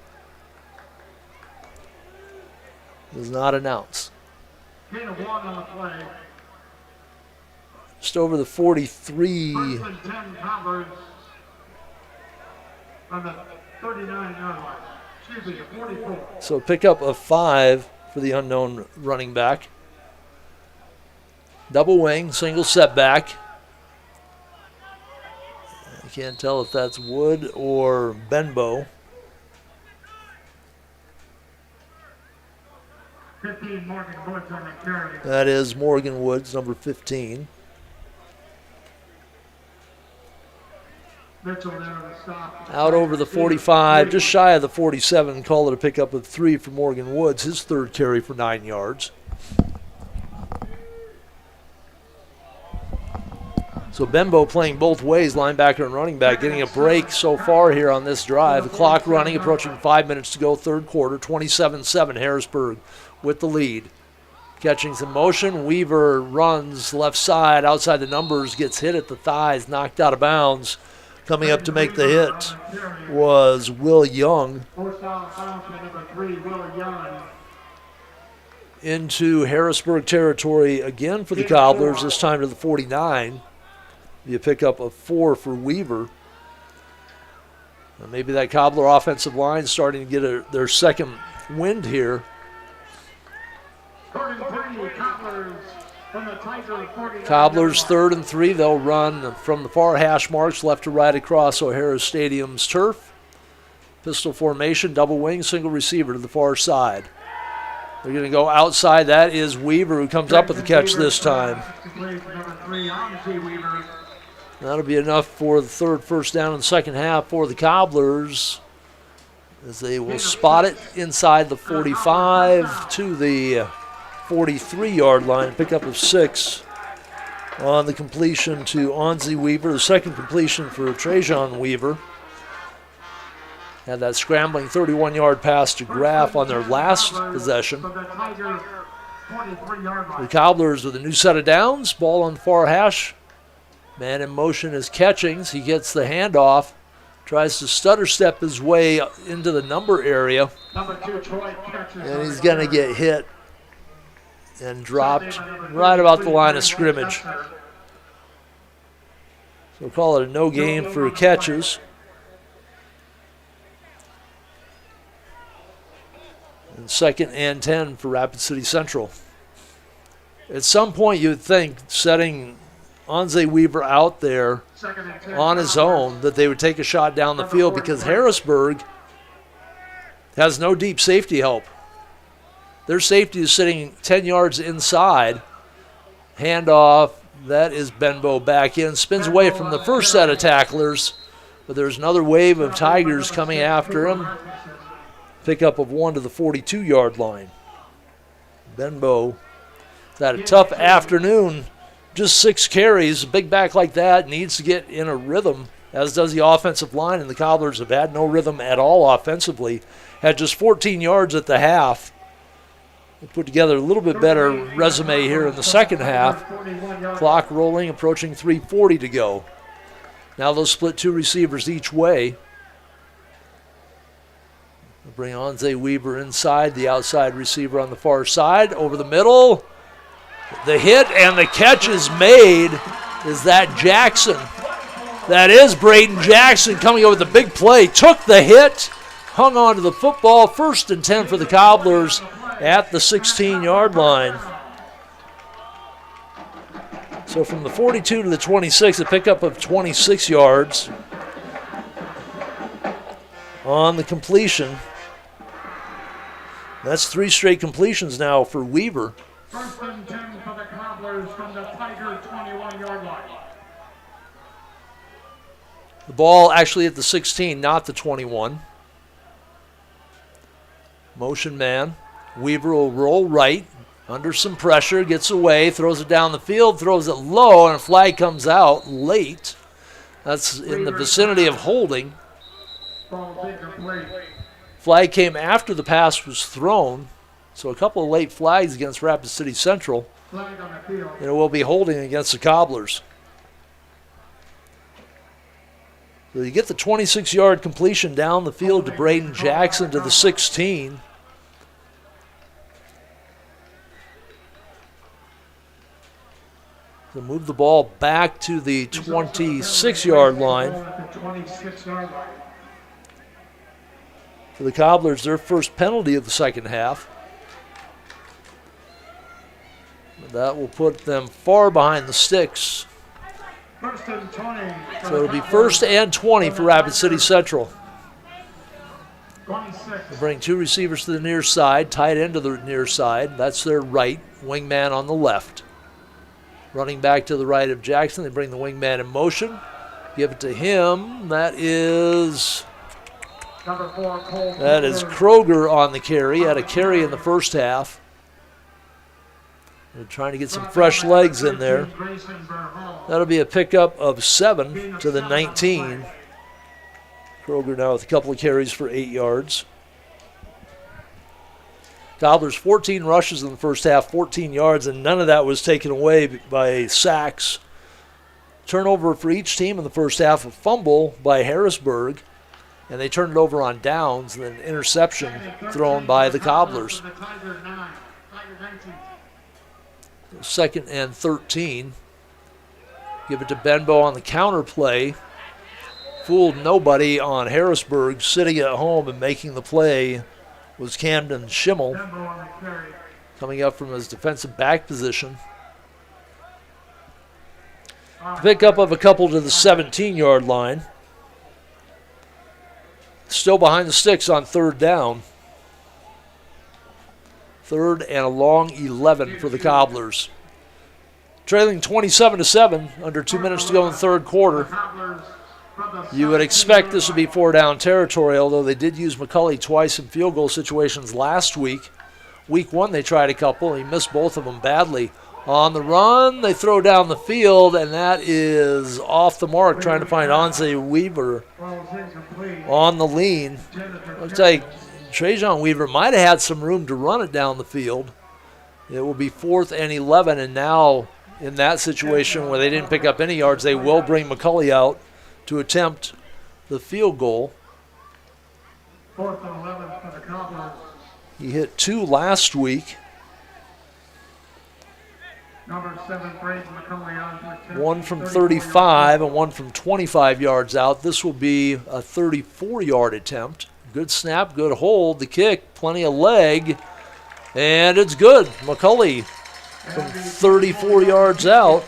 Does not announce. Gain of 1 on the play. Just over the 43. 1st and 10, Cobblers on the 39-yard line. Excuse me, the 44. So pick up a 5 for the unknown running back. Double wing, single setback. I can't tell if that's Wood or Benbow. 15 Morgan Woods on the carry. That is Morgan Woods, number 15. Mitchell there on the stop. Out over the 45, just shy of the 47. Call it a pickup of 3 for Morgan Woods, his third carry for 9 yards. So Bembo playing both ways, linebacker and running back, getting a break so far here on this drive. The clock running, approaching 5 minutes to go, third quarter, 27-7, Harrisburg with the lead. Catching some motion, Weaver runs left side, outside the numbers, gets hit at the thighs, knocked out of bounds. Coming up to make the hit was Will Young. Into Harrisburg territory again for the Cobblers, this time to the 49. Be a pickup of 4 for Weaver. And maybe that Cobbler offensive line starting to get their second wind here. Cobblers 3rd and 3. They'll run from the far hash marks left to right across O'Hara Stadium's turf. Pistol formation, double wing, single receiver to the far side. They're going to go outside. That is Weaver who comes up with the catch this time. That'll be enough for the third first down in the second half for the Cobblers, as they will spot it inside the 45 to the 43-yard line. Pickup of 6 on the completion to Onzie Weaver, the second completion for Trajan Weaver. Had that scrambling 31-yard pass to Graff on their last possession. The Cobblers with a new set of downs. Ball on the far hash. Man in motion is Catchings. He gets the handoff. Tries to stutter step his way into the number area. And he's going to get hit and dropped right about the line of scrimmage. So we'll call it a no gain for catches. And 2nd and 10 for Rapid City Central. At some point you'd think setting Onzie Weaver out there on his own that they would take a shot down the field, because Harrisburg has no deep safety help. Their safety is sitting 10 yards inside. Handoff, that is Benbow back in. Spins away from the first set of tacklers, but there's another wave of Tigers coming after him. Pickup of 1 to the 42-yard line. Benbow has had a tough afternoon. Just 6 carries. A big back like that needs to get in a rhythm, as does the offensive line, and the Cobblers have had no rhythm at all offensively. Had just 14 yards at the half. They put together a little bit better resume here in the second half. Clock rolling, approaching 3:40 to go. Now they'll split 2 receivers each way. They'll bring Onzie Weaver inside, the outside receiver on the far side, over the middle. The hit and the catch is made. Is that Jackson? That is Braden Jackson coming over with the big play. Took the hit, hung on to the football. 1st and 10 for the Cobblers at the 16-yard line. So from the 42 to the 26, a pickup of 26 yards on the completion. That's 3 straight completions now for Weaver. 1st and 10 for the Cobblers from the Tiger 21-yard line. The ball actually at the 16, not the 21. Motion man. Weaver will roll right, under some pressure, gets away, throws it down the field, throws it low, and a flag comes out late. That's in the vicinity of holding. Flag came after the pass was thrown. So a couple of late flags against Rapid City Central. And it will be holding against the Cobblers. So you get the 26-yard completion down the field to Braden Jackson to the 16. So move the ball back to the 26-yard line. For the Cobblers, their first penalty of the second half. That will put them far behind the sticks. So it'll be 1st and 20 for Rapid City Central. 26 They bring two receivers to the near side, tight end to the near side. That's their right, wingman on the left. Running back to the right of Jackson. They bring the wingman in motion. Give it to him. That is Kroger on the carry. Had a carry in the first half. They're trying to get some fresh legs in there. That'll be a pickup of 7 to the 19. Kroger now with a couple of carries for 8 yards. Cobblers 14 rushes in the first half, 14 yards, and none of that was taken away by sacks. Turnover for each team in the first half, a fumble by Harrisburg, and they turned it over on downs, and an interception thrown by the Cobblers. 2nd and 13. Give it to Benbow on the counter play. Fooled nobody on Harrisburg. Sitting at home and making the play was Camden Schimmel, coming up from his defensive back position. Pickup of a couple to the 17-yard line. Still behind the sticks on 3rd down. 3rd and a long 11 for the Cobblers. Trailing 27-7, under 2 minutes to go in the 3rd quarter. You would expect this would be 4-down territory, although they did use McCulley twice in field goal situations last week. Week 1 they tried a couple. He missed both of them badly. On the run, they throw down the field, and that is off the mark, trying to find Anze Weaver on the lean. Looks like Trajan Weaver might have had some room to run it down the field. It will be 4th and 11, and now in that situation where they didn't pick up any yards, they will bring McCulley out to attempt the field goal. 4th and 11 for the Cobblers. He hit 2 last week. Number 7 brings McCulley on to attempt. 1 from 35 and 1 from 25 yards out. This will be a 34-yard attempt. Good snap, good hold. The kick, plenty of leg, and it's good. McCulley from 34 yards out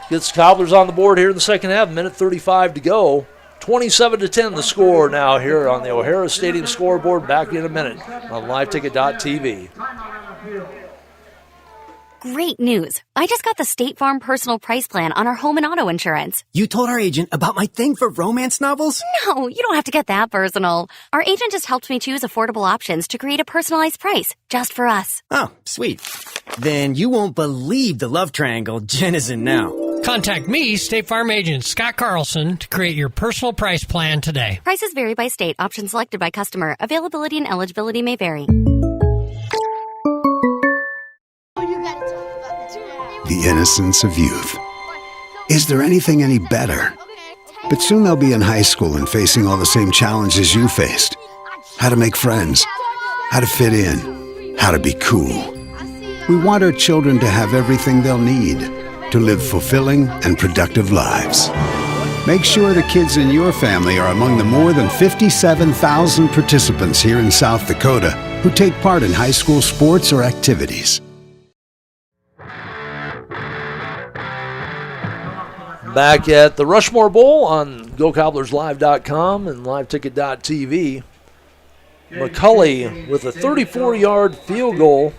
gets Cobblers on the board here in the second half. Minute 35 to go. 27-10 the score now here on the O'Hara Stadium scoreboard. Back in a minute on liveticket.tv. Great news. I just got the State Farm personal price plan on our home and auto insurance. You told our agent about my thing for romance novels? No, you don't have to get that personal. Our agent just helped me choose affordable options to create a personalized price just for us. Oh, sweet. Then you won't believe the love triangle Jen is in now. Contact me, State Farm agent Scott Carlson, to create your personal price plan today. Prices vary by state. Options selected by customer. Availability and eligibility may vary. The innocence of youth. Is there anything any better? But soon they'll be in high school and facing all the same challenges you faced. How to make friends, how to fit in, how to be cool. We want our children to have everything they'll need to live fulfilling and productive lives. Make sure the kids in your family are among the more than 57,000 participants here in South Dakota who take part in high school sports or activities. Back at the Rushmore Bowl on GoCobblersLive.com and LiveTicket.tv. McCulley with a 34-yard field goal.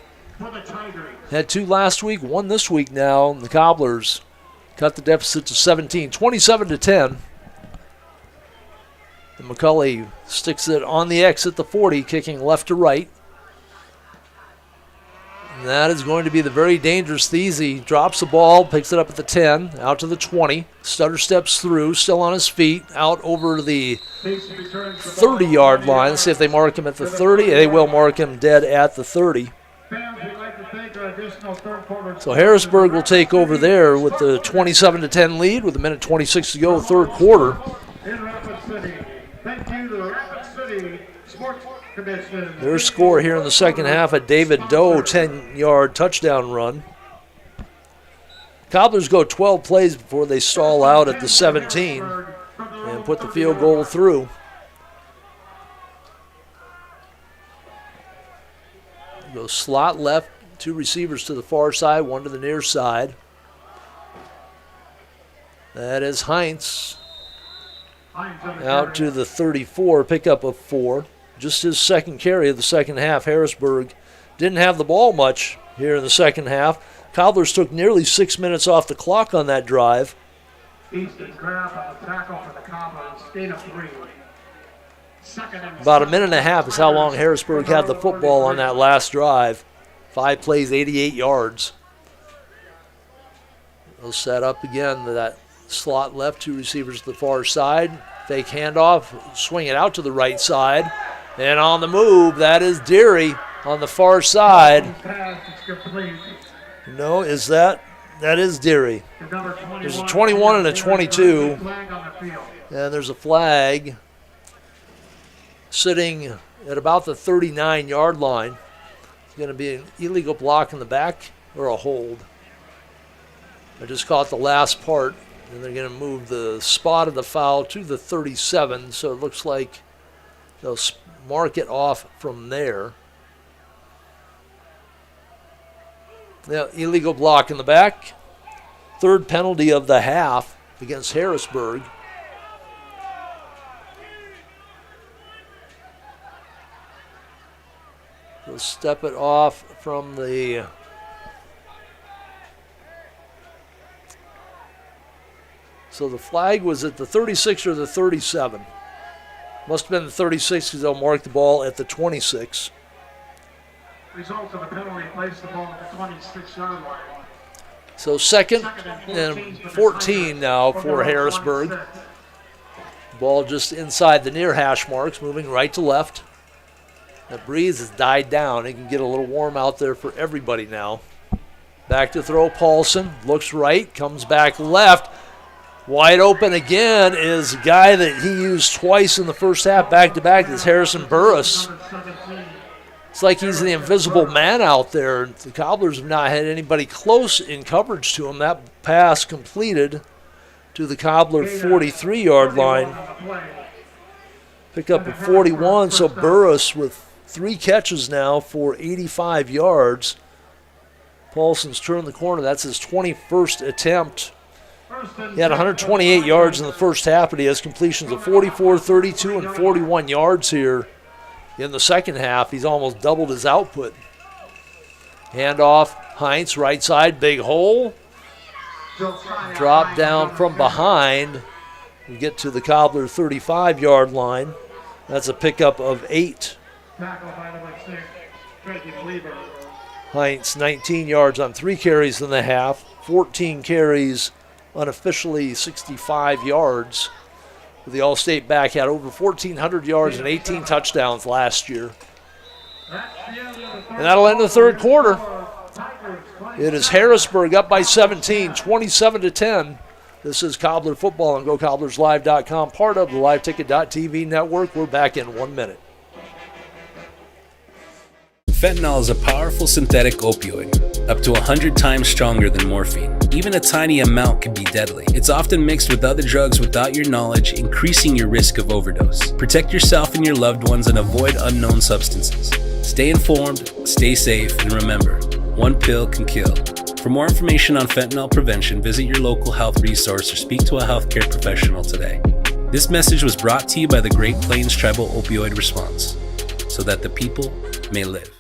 Had 2 last week, 1 this week now. And the Cobblers cut the deficit to 17, 27-10. And McCulley sticks it on the X at the 40, kicking left to right. And that is going to be the very dangerous Thiese. Drops the ball, picks it up at the 10, out to the 20. Stutter steps through, still on his feet, out over the 30-yard line. Let's see if they mark him at the 30. They will mark him dead at the 30. So Harrisburg will take over there with the 27-10 lead with a minute 26 to go, third quarter. In Rapid City. Thank you to the Rapid City Sports Commission. Their score here in the second half, a David Doe 10-yard touchdown run. Cobblers go 12 plays before they stall out at the 17 and put the field goal through. Go slot left, 2 receivers to the far side, 1 to the near side. That is Heinz out to the 34, pickup of 4. just his second carry of the second half. Harrisburg didn't have the ball much here in the second half. Cobblers took nearly 6 minutes off the clock on that drive. Easton grab on the tackle for the Cobblers, gain of 3. About a minute and a half is how long Harrisburg had the football on that last drive. 5 plays, 88 yards. They'll set up again that slot left, 2 receivers to the far side. Fake handoff, swing it out to the right side. And on the move, that is Deary on the far side. No, is that? That is Deary. There's a 21 and a 22. And there's a flag sitting at about the 39-yard line. It's going to be an illegal block in the back or a hold. I just caught the last part, and they're going to move the spot of the foul to the 37, so it looks like they'll mark it off from there. Yeah, illegal block in the back. Third penalty of the half against Harrisburg. They'll step it off from the so the flag was at the 36 or the 37. Must have been the 36 because they'll mark the ball at the 26. Result of the penalty, place the ball at the 26-yard line. So second and 14 now for Harrisburg. Ball just inside the near hash marks, moving right to left. That breeze has died down. It can get a little warm out there for everybody now. Back to throw, Paulson. Looks right, comes back left. Wide open again is a guy that he used twice in the first half back-to-back. Is Harrison Burris. It's like he's the invisible man out there. The Cobblers have not had anybody close in coverage to him. That pass completed to the Cobbler 43-yard line. Pick up at 41, so Burris with 3 catches now for 85 yards. Paulson's turned the corner. That's his 21st attempt. He had 128 yards in the first half, but he has completions of 44, 32, and 41 yards here in the second half. He's almost doubled his output. Handoff, Heinz, right side, big hole. Drop down from behind. We get to the Cobbler 35-yard line. That's a pickup of 8. Heinz, 19 yards on 3 carries in the half, 14 carries unofficially 65 yards. The All-State back had over 1,400 yards and 18 touchdowns last year. And that'll end the third quarter. It is Harrisburg up by 17, 27-10. This is Cobbler football on GoCobblersLive.com, part of the LiveTicket.tv network. We're back in 1 minute. Fentanyl is a powerful synthetic opioid, up to 100 times stronger than morphine. Even a tiny amount can be deadly. It's often mixed with other drugs without your knowledge, increasing your risk of overdose. Protect yourself and your loved ones and avoid unknown substances. Stay informed, stay safe, and remember, one pill can kill. For more information on fentanyl prevention, visit your local health resource or speak to a healthcare professional today. This message was brought to you by the Great Plains Tribal Opioid Response, so that the people may live.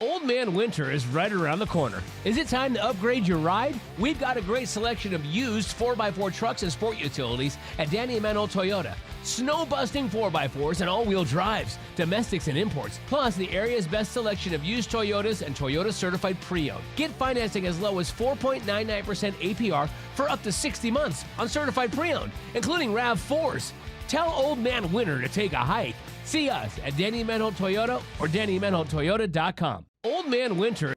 Old Man Winter is right around the corner. Is it time to upgrade your ride? We've got a great selection of used 4x4 trucks and sport utilities at Danny Emanuel Toyota. Snow-busting 4x4s and all-wheel drives, domestics and imports, plus the area's best selection of used Toyotas and Toyota certified pre-owned. Get financing as low as 4.99% APR for up to 60 months on certified pre-owned, including RAV4s. Tell Old Man Winter to take a hike. See us at Danny Emanuel Toyota or DannyEmanuelToyota.com. Old Man Winter.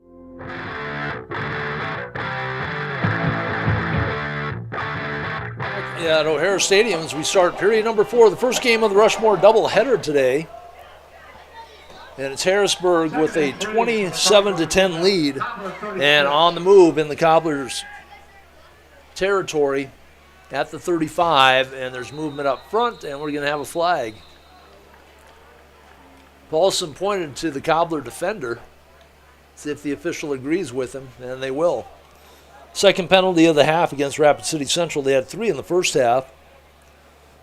Yeah, at O'Hara Stadium as we start period number 4, the first game of the Rushmore doubleheader today. And it's Harrisburg with a 27-10 lead and on the move in the Cobblers' territory at the 35, and there's movement up front, and we're going to have a flag. Paulson pointed to the Cobbler defender, see if the official agrees with him, and they will. Second penalty of the half against Rapid City Central. They had 3 in the first half.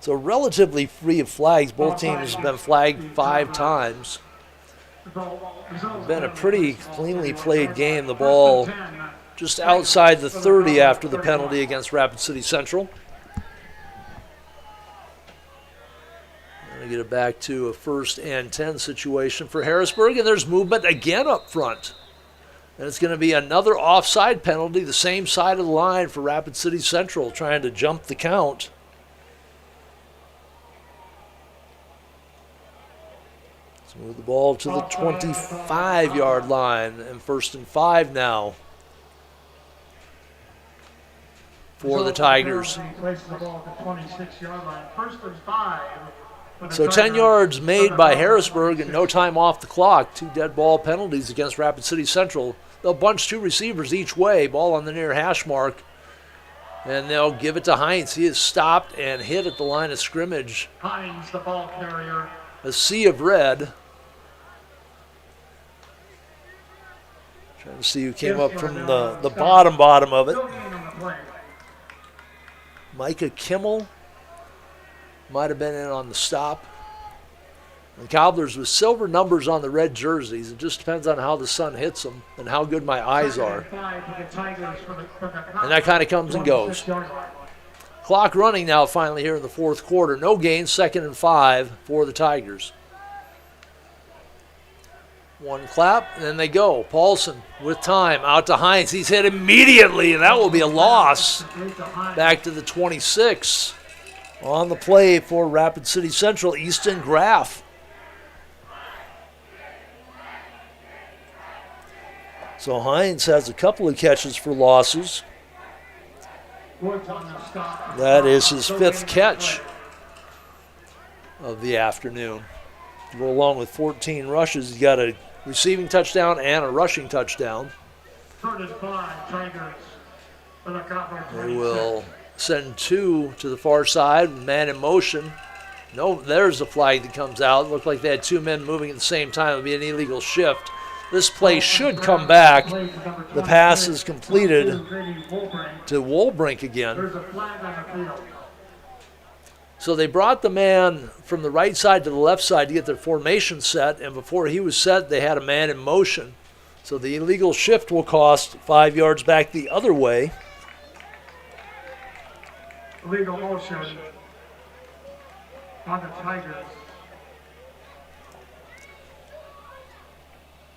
So relatively free of flags. Both teams have been flagged 5 times. It's been a pretty cleanly played game. The ball just outside the 30 after the penalty against Rapid City Central. Going to get it back to a 1st and 10 situation for Harrisburg, and there's movement again up front. And it's going to be another offside penalty, the same side of the line for Rapid City Central, trying to jump the count. Let's move the ball to the 25-yard line, and 1st and 5 now for the Tigers. So 10 yards made by Harrisburg and no time off the clock. 2 dead ball penalties against Rapid City Central. They'll bunch 2 receivers each way, ball on the near hash mark, and they'll give it to Hines. He is stopped and hit at the line of scrimmage. Hines, the ball carrier. A sea of red. Trying to see who came up from the bottom of it. Micah Kimmel might have been in on the stop. The Cobblers with silver numbers on the red jerseys. It just depends on how the sun hits them and how good my eyes are. And that kind of comes and goes. Clock running now finally here in the 4th quarter. No gain, 2nd and 5 for the Tigers. 1 clap, and then they go. Paulson with time, out to Hines. He's hit immediately, and that will be a loss. Back to the 26. On the play for Rapid City Central, Easton Graff. So Hines has a couple of catches for losses. That is his 5th catch of the afternoon. To go along with 14 rushes, he's got a receiving touchdown and a rushing touchdown. They will send 2 to the far side, man in motion. No, there's a flag that comes out. It looked like they had 2 men moving at the same time. It would be an illegal shift. This play should come back. The pass is completed to Wolbrink again. So they brought the man from the right side to the left side to get their formation set, and before he was set, they had a man in motion. So the illegal shift will cost 5 yards back the other way. Illegal motion on the Tigers.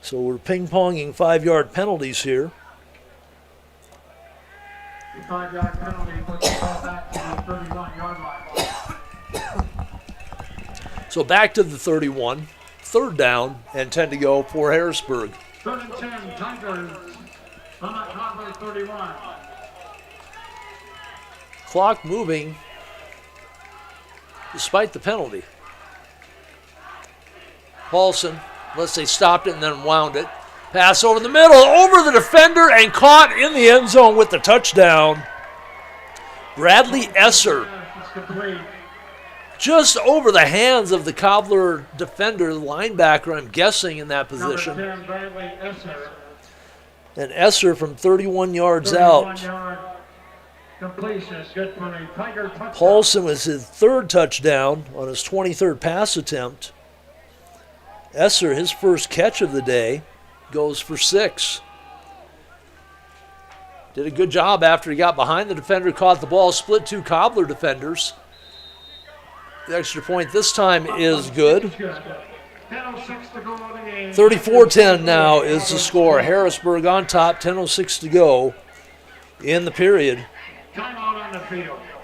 So we're ping-ponging 5-yard penalties here. The 5-yard penalty puts the ball back to the 31-yard line. So back to the 31. 3rd down and 10 to go for Harrisburg. 3rd and 10, Tigers on the Cobbler 31. Clock moving despite the penalty. Paulson, unless they stopped it and then wound it. Pass over the middle, over the defender, and caught in the end zone with the touchdown. Bradley Esser. Just over the hands of the Cobbler defender, the linebacker, I'm guessing, in that position. And Esser from 31 yards out. Paulson was his 3rd touchdown on his 23rd pass attempt. Esser, his 1st catch of the day, goes for 6. Did a good job after he got behind the defender, caught the ball, split 2 Cobbler defenders. The extra point this time is good. 34-10 now is the score. Harrisburg on top, 10:06 to go in the period.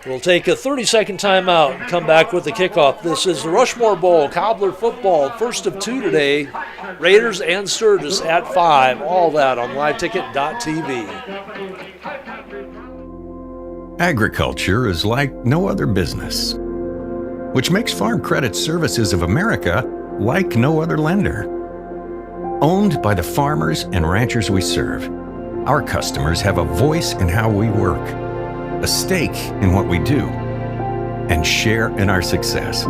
We'll take a 30-second timeout and come back with the kickoff. This is the Rushmore Bowl, Cobbler football, first of 2 today. Raiders and Sturgis at 5. All that on liveticket.tv. Agriculture is like no other business, which makes Farm Credit Services of America like no other lender. Owned by the farmers and ranchers we serve, our customers have a voice in how we work, a stake in what we do, and share in our success.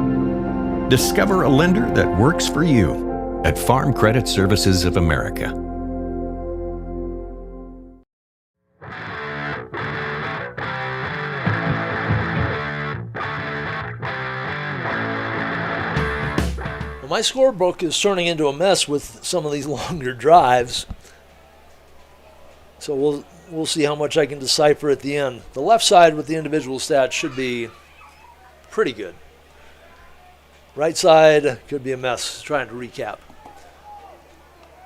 Discover a lender that works for you at Farm Credit Services of America. My scorebook is turning into a mess with some of these longer drives. So we'll see how much I can decipher at the end. The left side with the individual stats should be pretty good. Right side could be a mess, trying to recap.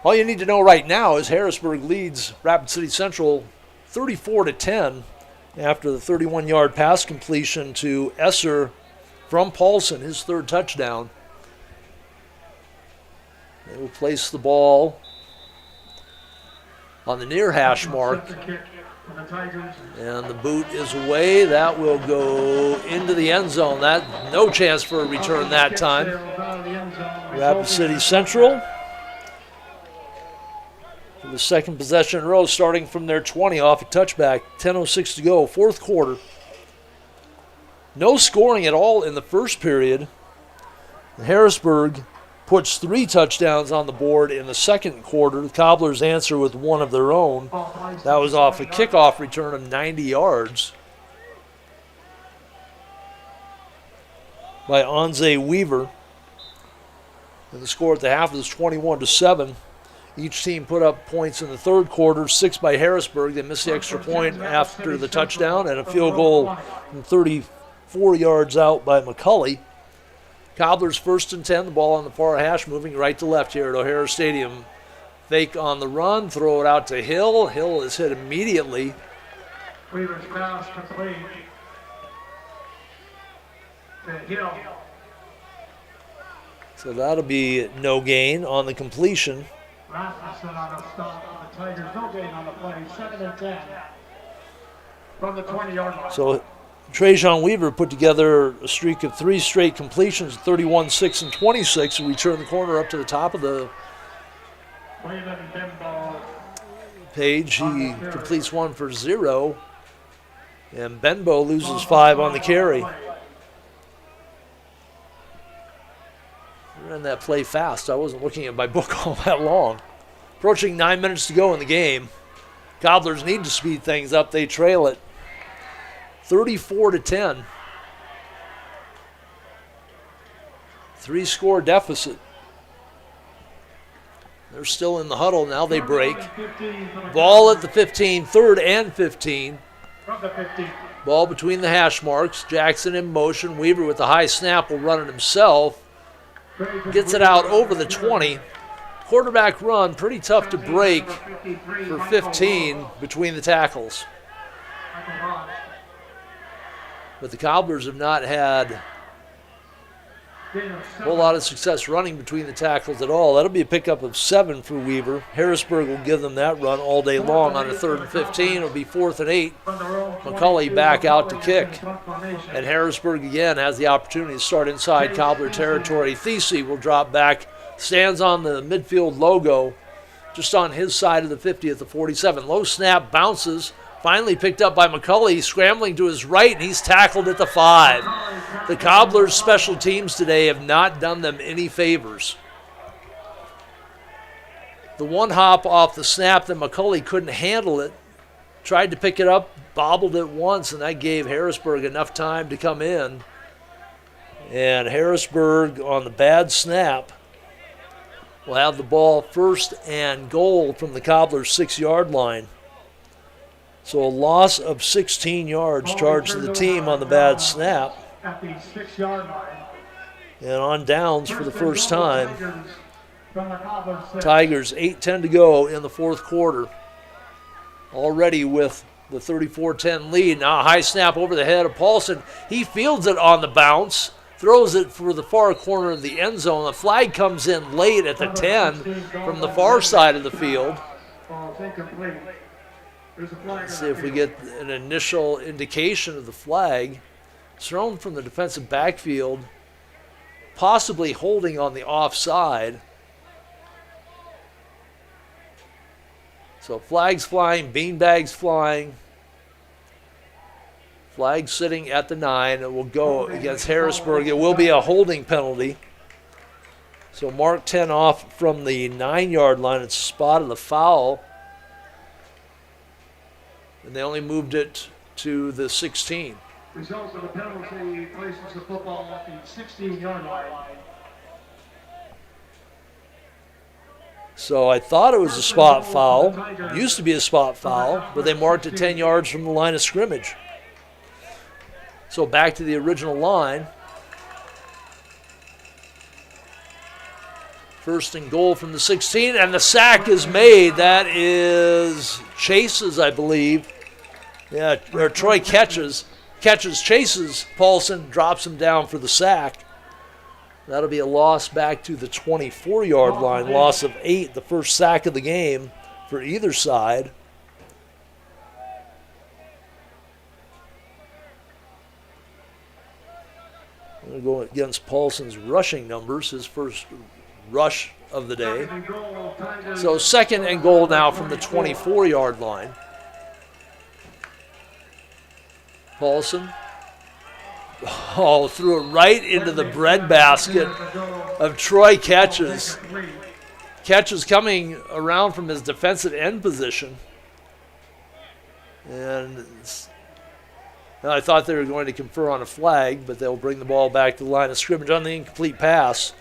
All you need to know right now is Harrisburg leads Rapid City Central 34-10 after the 31-yard pass completion to Esser from Paulson, his third touchdown. They will place the ball on the near hash mark. And the boot is away. That will go into the end zone. That no chance for a return that time. Rapid City Central for the second possession in a row, starting from their 20 off a touchback. 10:06 to go, fourth quarter. No scoring at all in the first period. Harrisburg puts 3 touchdowns on the board in the second quarter. The Cobblers answer with one of their own. That was off a kickoff return of 90 yards by Onze Weaver. And the score at the half is 21-7. Each team put up points in the third quarter, 6 by Harrisburg. They missed the extra point after the touchdown, and a field goal from 34 yards out by McCulley. Cobblers 1st and 10, the ball on the far hash, moving right to left here at O'Hara Stadium. Fake on the run, throw it out to Hill. Hill is hit immediately. Weaver's pass complete to Hill. So that'll be no gain on the completion. Rasmussen on the stop of the Tigers. No gain on the play. 7 and 10 from the 20-yard line. So Trajan Weaver put together a streak of 3 straight completions, 31, 6, and 26. And we turn the corner up to the top of the page. He completes 1 for 0. And Benbow loses 5 on the carry. Ran that play fast. I wasn't looking at my book all that long. Approaching 9 minutes to go in the game. Cobblers need to speed things up. They trail it 34-10. 3-score deficit. They're still in the huddle. Now they break. Ball at the 15, 3rd and 15. Ball between the hash marks. Jackson in motion. Weaver with the high snap will run it himself. Gets it out over the 20. Quarterback run, pretty tough to break for 15 between the tackles. But the Cobblers have not had a whole lot of success running between the tackles at all. That'll be a pickup of 7 for Weaver. Harrisburg will give them that run all day long on a 3rd and 15. It'll be 4th and 8. McCulley back out to kick. And Harrisburg again has the opportunity to start inside Cobbler territory. Thesey will drop back, stands on the midfield logo just on his side of the 50 at the 47. Low snap, bounces. Finally picked up by McCulley, scrambling to his right, and he's tackled at the 5. The Cobblers' special teams today have not done them any favors. The one hop off the snap that McCulley couldn't handle it, tried to pick it up, bobbled it once, and that gave Harrisburg enough time to come in. And Harrisburg on the bad snap will have the ball 1st and goal from the Cobblers' 6-yard line. So a loss of 16 yards charged to the team on the bad snap. At the 6-yard line. And on downs for the first time. Tigers 8:10 to go in the fourth quarter. Already with the 34-10 lead. Now a high snap over the head of Paulson. He fields it on the bounce. Throws it for the far corner of the end zone. The flag comes in late at the 10 from the far side of the field. Let's see if we get an initial indication of the flag. It's thrown from the defensive backfield, possibly holding on the offside. So flags flying, beanbags flying. Flag sitting at the 9. It will go against Harrisburg. It will be a holding penalty. So mark 10 off from the 9-yard line. It's a spot of the foul. And they only moved it to the 16. Result of the penalty places the football at the 16-yard line. So I thought it was a spot foul. Used to be a spot foul, but they marked it 10 yards from the line of scrimmage. So back to the original line. First and goal from the 16, and the sack is made. That is Chase's, I believe. Yeah, or Troy catches, chases Paulson, drops him down for the sack. That'll be a loss back to the 24-yard line, loss of 8, the first sack of the game for either side. We're going against Paulson's rushing numbers, his first rush of the day. So second and goal now from the 24-yard line. Paulson threw it right into the breadbasket of Troy Catches. Catches coming around from his defensive end position. And I thought they were going to confer on a flag, but they'll bring the ball back to the line of scrimmage on the incomplete pass.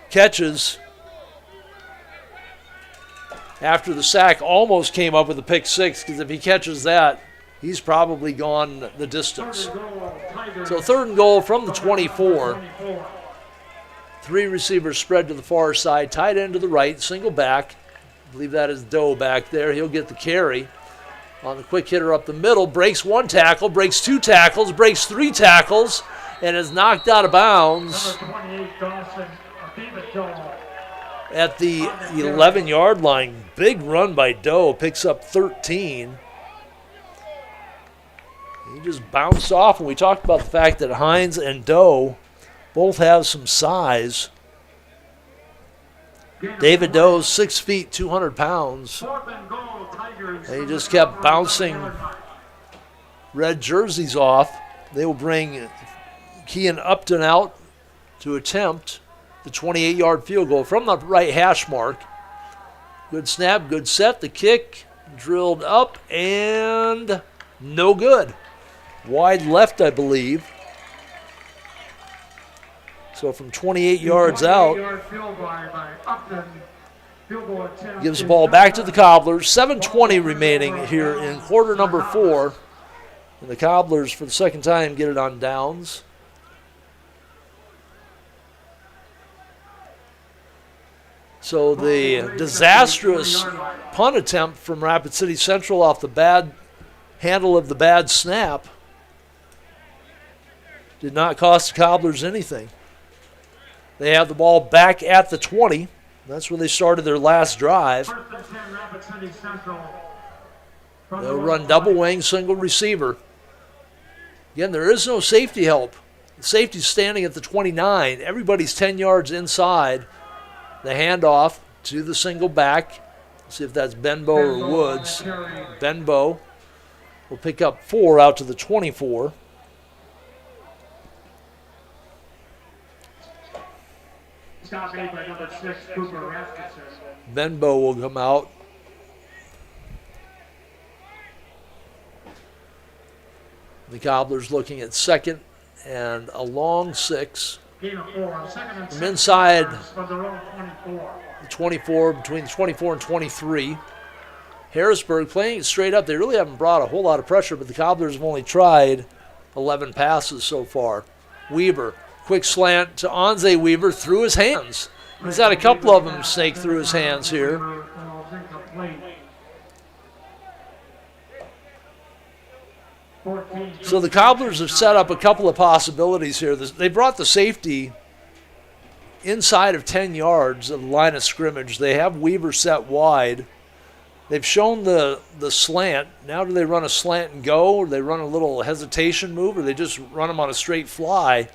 Catches, after the sack, almost came up with a pick six, because if he catches that, he's probably gone the distance. So third and goal from the 24. 3 receivers spread to the far side, tight end to the right, single back. I believe that is Doe back there. He'll get the carry. On the quick hitter up the middle, breaks 1 tackle, breaks 2 tackles, breaks 3 tackles, and is knocked out of bounds at the 11-yard line. Big run by Doe, picks up 13. He just bounced off, and we talked about the fact that Hines and Doe both have some size. David Doe's 6 feet, 200 pounds. And he just kept bouncing red jerseys off. They will bring Kean Upton out to attempt the 28-yard field goal from the right hash mark. Good snap, good set. The kick drilled up and no good. Wide left, I believe. So from 28 yards out, gives the ball back to the Cobblers. 7:20 remaining here in quarter number 4. And the Cobblers, for the second time, get it on downs. So the disastrous punt attempt from Rapid City Central off the bad handle of the bad snap did not cost the Cobblers anything. They have the ball back at the 20. That's where they started their last drive. They'll run double wing, single receiver. Again, there is no safety help. The safety's standing at the 29. Everybody's 10 yards inside. The handoff to the single back. See if that's Benbow or Woods. Benbow will pick up 4 out to the 24. Benbow will come out. The Cobblers looking at second and a long 6. From inside the 24, between the 24 and 23. Harrisburg playing it straight up. They really haven't brought a whole lot of pressure, but the Cobblers have only tried 11 passes so far. Weaver, quick slant to Onze Weaver through his hands. He's had a couple of them snake through his hands here. So the Cobblers have set up a couple of possibilities here. They brought the safety inside of 10 yards of the line of scrimmage. They have Weaver set wide. They've shown the slant. Now do they run a slant and go, or they run a little hesitation move, or they just run them on a straight fly?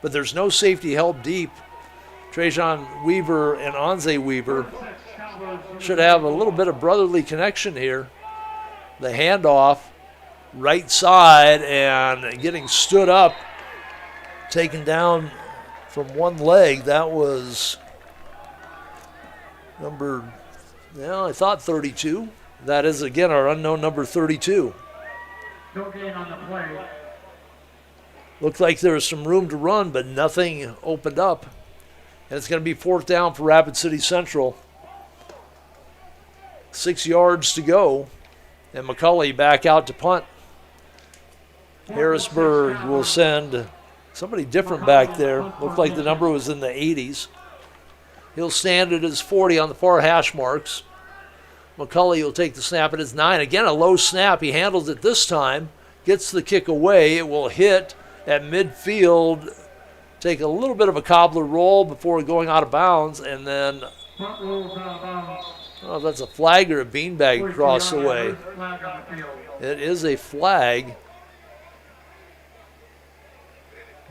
But there's no safety help deep. Trajan Weaver and Onze Weaver should have a little bit of brotherly connection here. The handoff, right side, and getting stood up, taken down from one leg. That was number, I thought 32. That is, again, our unknown number 32. No gain on the play. Looked like there was some room to run, but nothing opened up. And it's going to be 4th down for Rapid City Central. 6 yards to go. And McCulley back out to punt. Harrisburg will send somebody different back there. Looked like the number was in the 80s. He'll stand at his 40 on the far hash marks. McCulley will take the snap at his 9. Again, a low snap. He handles it this time. Gets the kick away. It will hit at midfield. Take a little bit of a cobbler roll before going out of bounds. And then, oh, that's a flag or a beanbag across the way. It is a flag.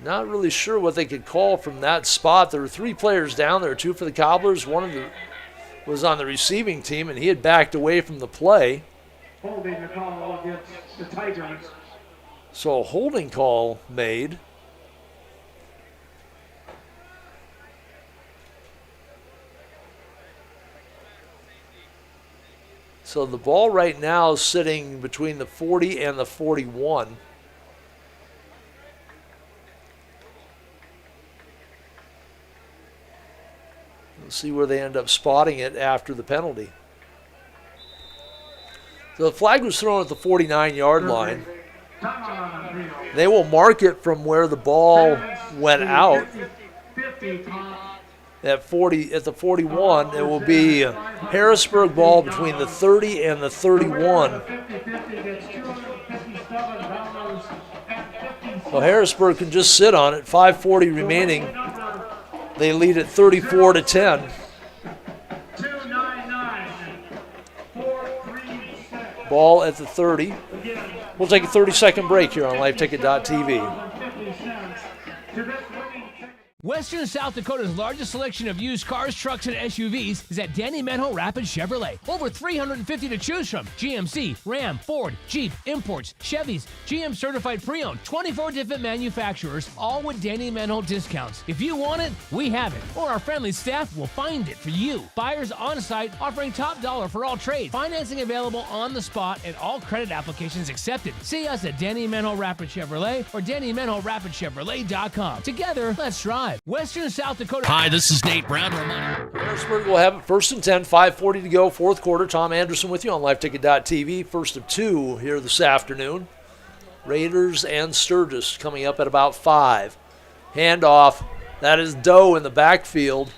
Not really sure what they could call from that spot. There were 3 players down there, 2 for the Cobblers. One of them was on the receiving team, and he had backed away from the play. Holding the call against the Tigers. So a holding call made. So the ball right now is sitting between the 40 and the 41. We'll see where they end up spotting it after the penalty. So the flag was thrown at the 49-yard line. They will mark it from where the ball went out. At the 41, it will be Harrisburg ball between the 30 and the 31. Well, Harrisburg can just sit on it. 5:40 remaining. They lead at 34-10. Ball at the 30. We'll take a 30-second break here on LifeTicket.tv. Western South Dakota's largest selection of used cars, trucks, and SUVs is at Danny Menho Rapid Chevrolet. Over 350 to choose from. GMC, Ram, Ford, Jeep, imports, Chevys, GM certified pre-owned, 24 different manufacturers, all with Danny Menho discounts. If you want it, we have it, or our friendly staff will find it for you. Buyers on site offering top dollar for all trades. Financing available on the spot and all credit applications accepted. See us at Danny Menho Rapid Chevrolet or DannyMenhoRapidChevrolet.com. Together, let's drive. Western South Dakota. Hi, this is Nate Brown. Harrisburg will have it 1st and 10, 5:40 to go, 4th quarter. Tom Anderson with you on LifeTicket.tv. First of 2 here this afternoon. Raiders and Sturgis coming up at about 5. Handoff. That is Doe in the backfield.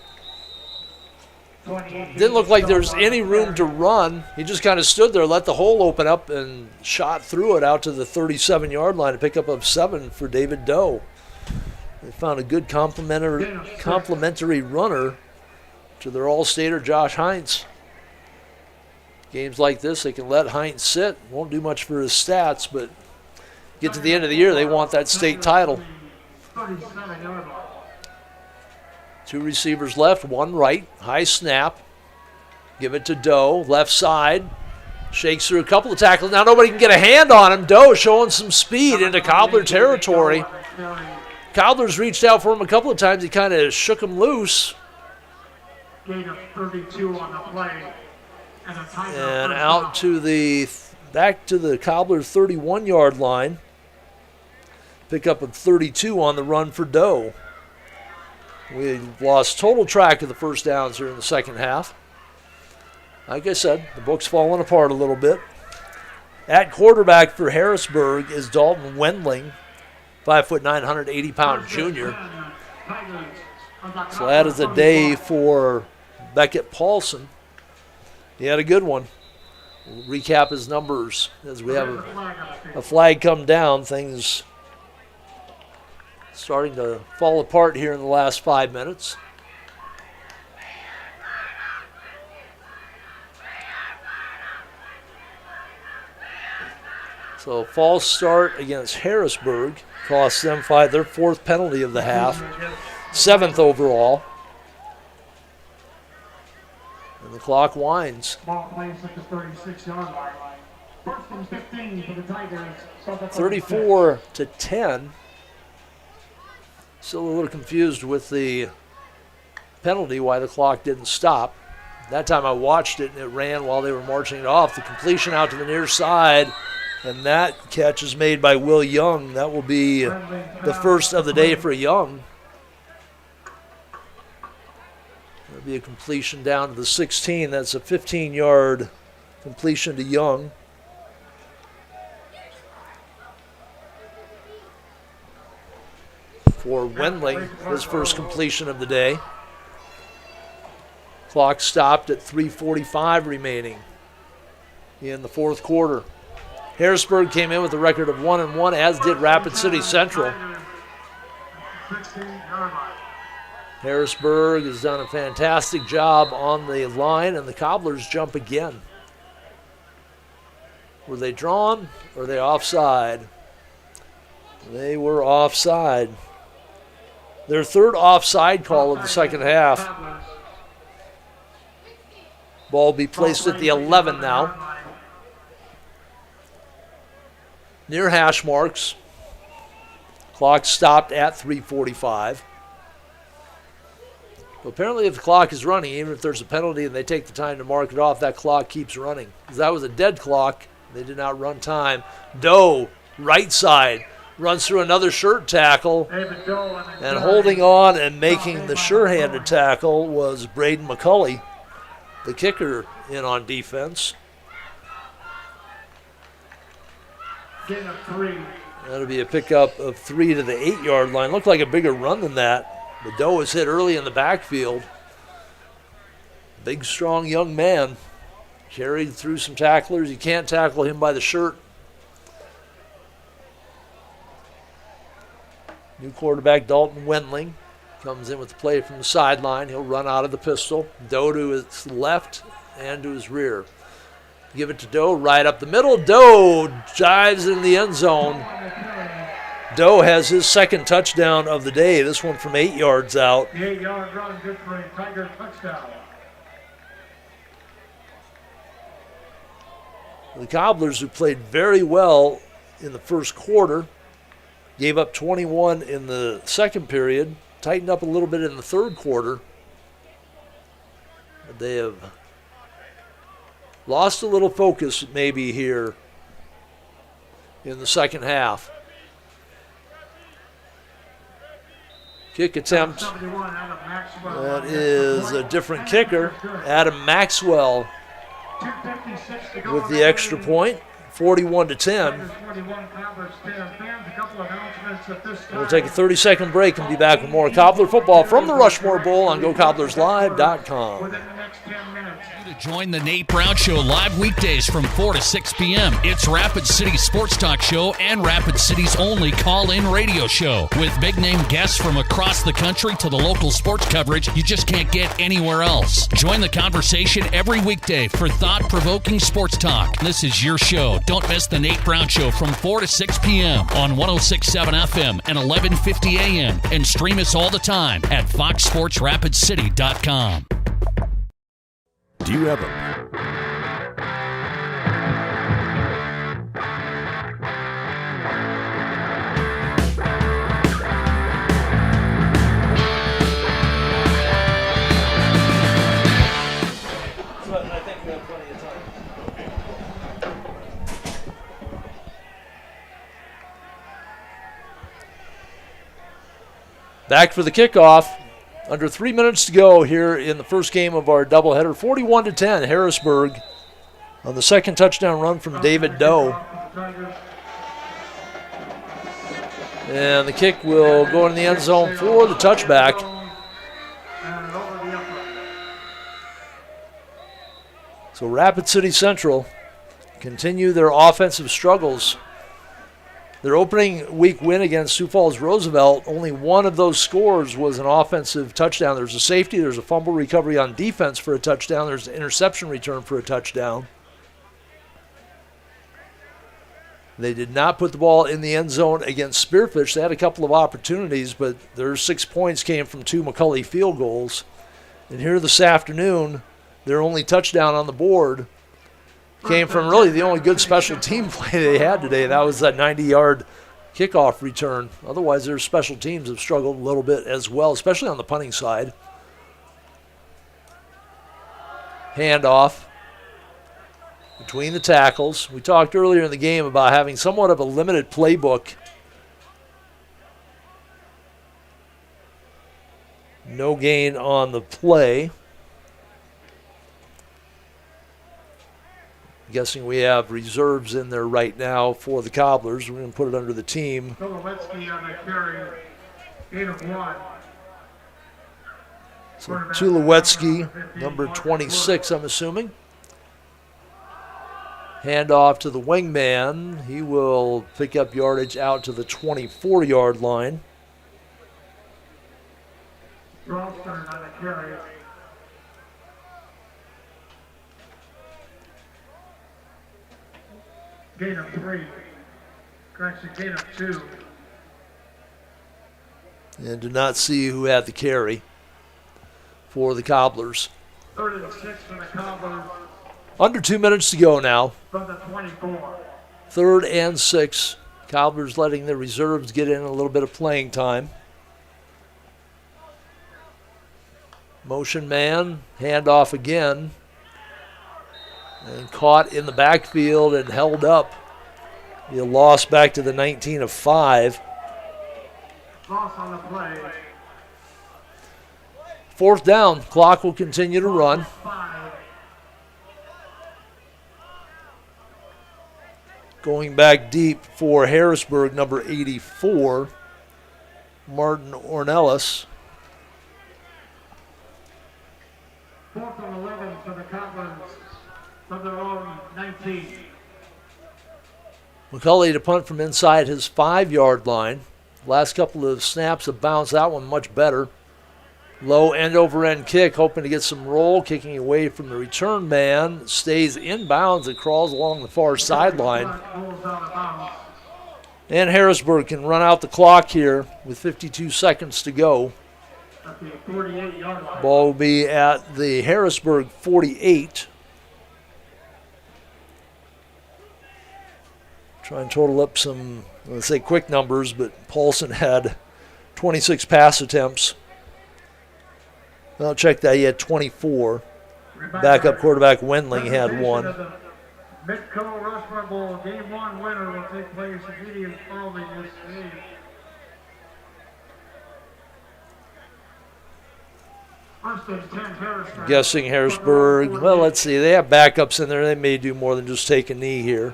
Didn't look like there was any room to run. He just kind of stood there, let the hole open up, and shot through it out to the 37-yard line to pick up of 7 for David Doe. They found a good complimentary runner to their all-stater, Josh Heinz. Games like this, they can let Heinz sit. Won't do much for his stats, but get to the end of the year, they want that state title. 2 receivers left, 1 right. High snap. Give it to Doe, left side. Shakes through a couple of tackles. Now nobody can get a hand on him. Doe showing some speed into Cobbler territory. Cobblers reached out for him a couple of times. He kind of shook him loose. Gain of 32 on the play. And out to back to the Cobbler 31-yard line. Pick up a 32 on the run for Doe. We lost total track of the first downs here in the second half. Like I said, the book's falling apart a little bit. At quarterback for Harrisburg is Dalton Wendling. 5'9", 180-pound junior. So that is a day for Beckett Paulson. He had a good one. We'll recap his numbers as we have a flag come down. Things starting to fall apart here in the last 5 minutes. So false start against Harrisburg. Cost them 5, their 4th penalty of the half, 7th overall. And the clock winds. Ball plays at the 36-yard line. 1st and 15 for the Tigers. 34-10. Still a little confused with the penalty, why the clock didn't stop. That time I watched it and it ran while they were marching it off. The completion out to the near side. And that catch is made by Will Young. That will be the first of the day for Young. That'll be a completion down to the 16. That's a 15-yard Completion to Young. For Wendling, his first completion of the day. Clock stopped at 3:45 remaining in the fourth quarter. Harrisburg came in with a record of 1-1, as did Rapid City Central. Harrisburg has done a fantastic job on the line, and the Cobblers jump again. Were they drawn or were they offside? They were offside. Their third offside call of the second half. Ball will be placed at the 11 now. Near hash marks. Clock stopped at 3:45. Well, apparently if the clock is running, even if there's a penalty and they take the time to mark it off, that clock keeps running. Because that was a dead clock. They did not run time. Doe, right side, runs through another shirt tackle. And holding on and making the sure-handed tackle was Braden McCulley, the kicker, in on defense. That'll be a pickup of 3 to the 8-yard line. Looked like a bigger run than that. But Doe was hit early in the backfield. Big, strong young man. Carried through some tacklers. You can't tackle him by the shirt. New quarterback Dalton Wendling comes in with the play from the sideline. He'll run out of the pistol. Doe to his left and to his rear. Give it to Doe right up the middle. Doe dives in the end zone. Doe has his second touchdown of the day. This one from 8 yards out. The 8-yard run, good for a Tiger touchdown. The Cobblers, who played very well in the first quarter, gave up 21 in the second period, tightened up a little bit in the third quarter. They have lost a little focus maybe here in the second half. Kick attempt. That is a different kicker. Adam Maxwell with the extra point, 41-10. We'll take a 30-second break and be back with more Cobbler football from the Rushmore Bowl on GoCobblersLive.com. To join the Nate Brown Show live weekdays from 4 to 6 p.m. It's Rapid City Sports Talk Show and Rapid City's only call-in radio show with big-name guests from across the country to the local sports coverage you just can't get anywhere else. Join the conversation every weekday for thought-provoking sports talk. This is your show. Don't miss the Nate Brown Show from 4 to 6 p.m. on 106.7 FM and 1150 a.m. and stream us all the time at foxsportsrapidcity.com. Do you have a Back for the kickoff. Under 3 minutes to go here in the first game of our doubleheader. 41-10, Harrisburg on the second touchdown run from David Doe. And the kick will go in the end zone for the touchback. So Rapid City Central continue their offensive struggles. Their opening week win against Sioux Falls Roosevelt, only one of those scores was an offensive touchdown. There's a safety, there's a fumble recovery on defense for a touchdown, there's an interception return for a touchdown. They did not put the ball in the end zone against Spearfish. They had a couple of opportunities, but their 6 points came from 2 McCulley field goals. And here this afternoon, their only touchdown on the board came from really the only good special team play they had today. That was that 90-yard kickoff return. Otherwise, their special teams have struggled a little bit as well, especially on the punting side. Handoff between the tackles. We talked earlier in the game about having somewhat of a limited playbook. No gain on the play. I'm guessing we have reserves in there right now for the Cobblers. We're going to put it under the team. Tulowitzki on the carry, 8 of 1. So Tulowitzki, number 26, I'm assuming. Hand off to the wingman. He will pick up yardage out to the 24-yard line. Ralston on the carry. Gain of 3. Correction, gain of 2. And do not see who had the carry for the Cobblers. 3rd and 6 for the Cobblers. Under 2 minutes to go now. From the 24. 3rd and 6. Cobblers letting the reserves get in a little bit of playing time. Motion man, handoff again. And caught in the backfield and held up. He lost back to the 19 of 5. Loss on the play. 4th down. Clock will continue to run. 5. Going back deep for Harrisburg, number 84, Martin Ornelas. 4th and 11 for the Cobblers from their own 19. McCulley to punt from inside his 5-yard line. Last couple of snaps have bounced that one much better. Low end-over-end kick, hoping to get some roll, kicking away from the return man. Stays inbounds and crawls along the far sideline. And Harrisburg can run out the clock here with 52 seconds to go. Ball will be at the Harrisburg 48. Try and total up some, let's say, quick numbers, but Paulson had 26 pass attempts. I'll check that. He had 24. Backup quarterback Wendling had 1. Midco Rushmore Bowl Game 1 winner will take place immediately following this game. Guessing Harrisburg. Well, let's see. They have backups in there. They may do more than just take a knee here.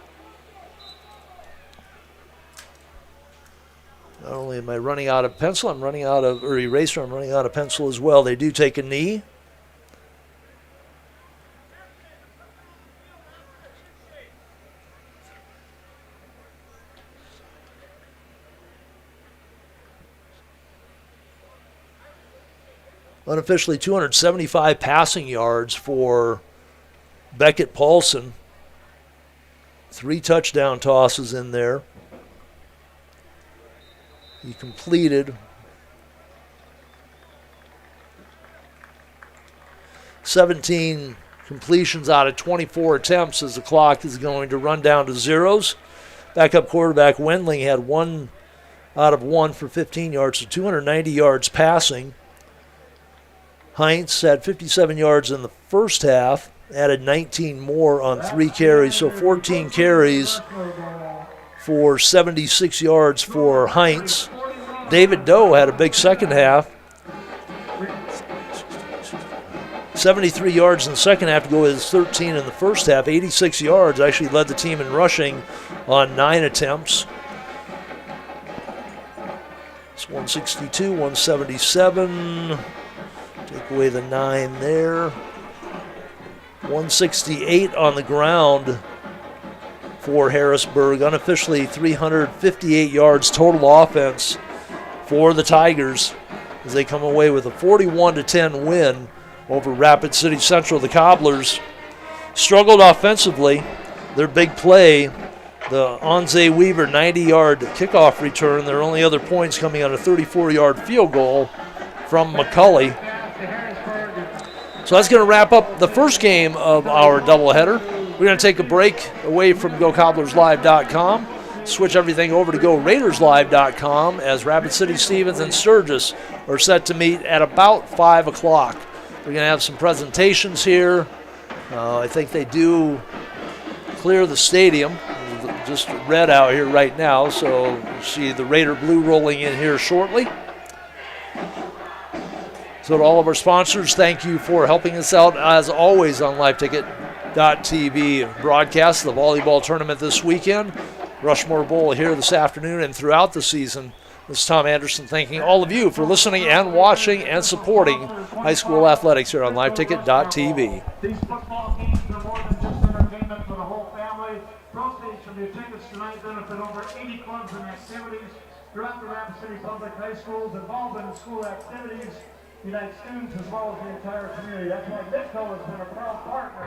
Not only am I running out of pencil, I'm running out of, or eraser, I'm running out of pencil as well. They do take a knee. Unofficially 275 passing yards for Beckett Paulson. 3 touchdown tosses in there. He completed 17 completions out of 24 attempts as the clock is going to run down to zeros. Backup quarterback Wendling had 1 out of 1 for 15 yards, so 290 yards passing. Heinz had 57 yards in the first half, added 19 more on 3 carries, so 14 carries for 76 yards for Heinz. David Doe had a big second half. 73 yards in the second half to go with his 13 in the first half. 86 yards, actually led the team in rushing on 9 attempts. It's 162, 177. Take away the 9 there. 168 on the ground for Harrisburg. Unofficially 358 yards total offense for the Tigers as they come away with a 41-10 win over Rapid City Central. The Cobblers struggled offensively. Their big play, the Onze Weaver 90-yard kickoff return, their only other points coming on a 34-yard field goal from McCulley. So that's going to wrap up the first game of our doubleheader. We're going to take a break away from GoCobblersLive.com, switch everything over to GoRaidersLive.com as Rapid City Stevens and Sturgis are set to meet at about 5 o'clock. We're going to have some presentations here. I think they do clear the stadium. Just red out here right now, so you see the Raider Blue rolling in here shortly. So to all of our sponsors, thank you for helping us out as always on Live Ticket. LiveTicket.tv broadcast of the volleyball tournament this weekend. Rushmore Bowl here this afternoon and throughout the season. This is Tom Anderson thanking all of you for listening and watching and supporting high school athletics here on LiveTicket.tv. These football games are more than just entertainment for the whole family. Proceeds from the tickets tonight benefit over 80 clubs and activities throughout the Rapid City Public High Schools involved in school activities, unite students as well as the entire community. That's why Midco has been a proud partner.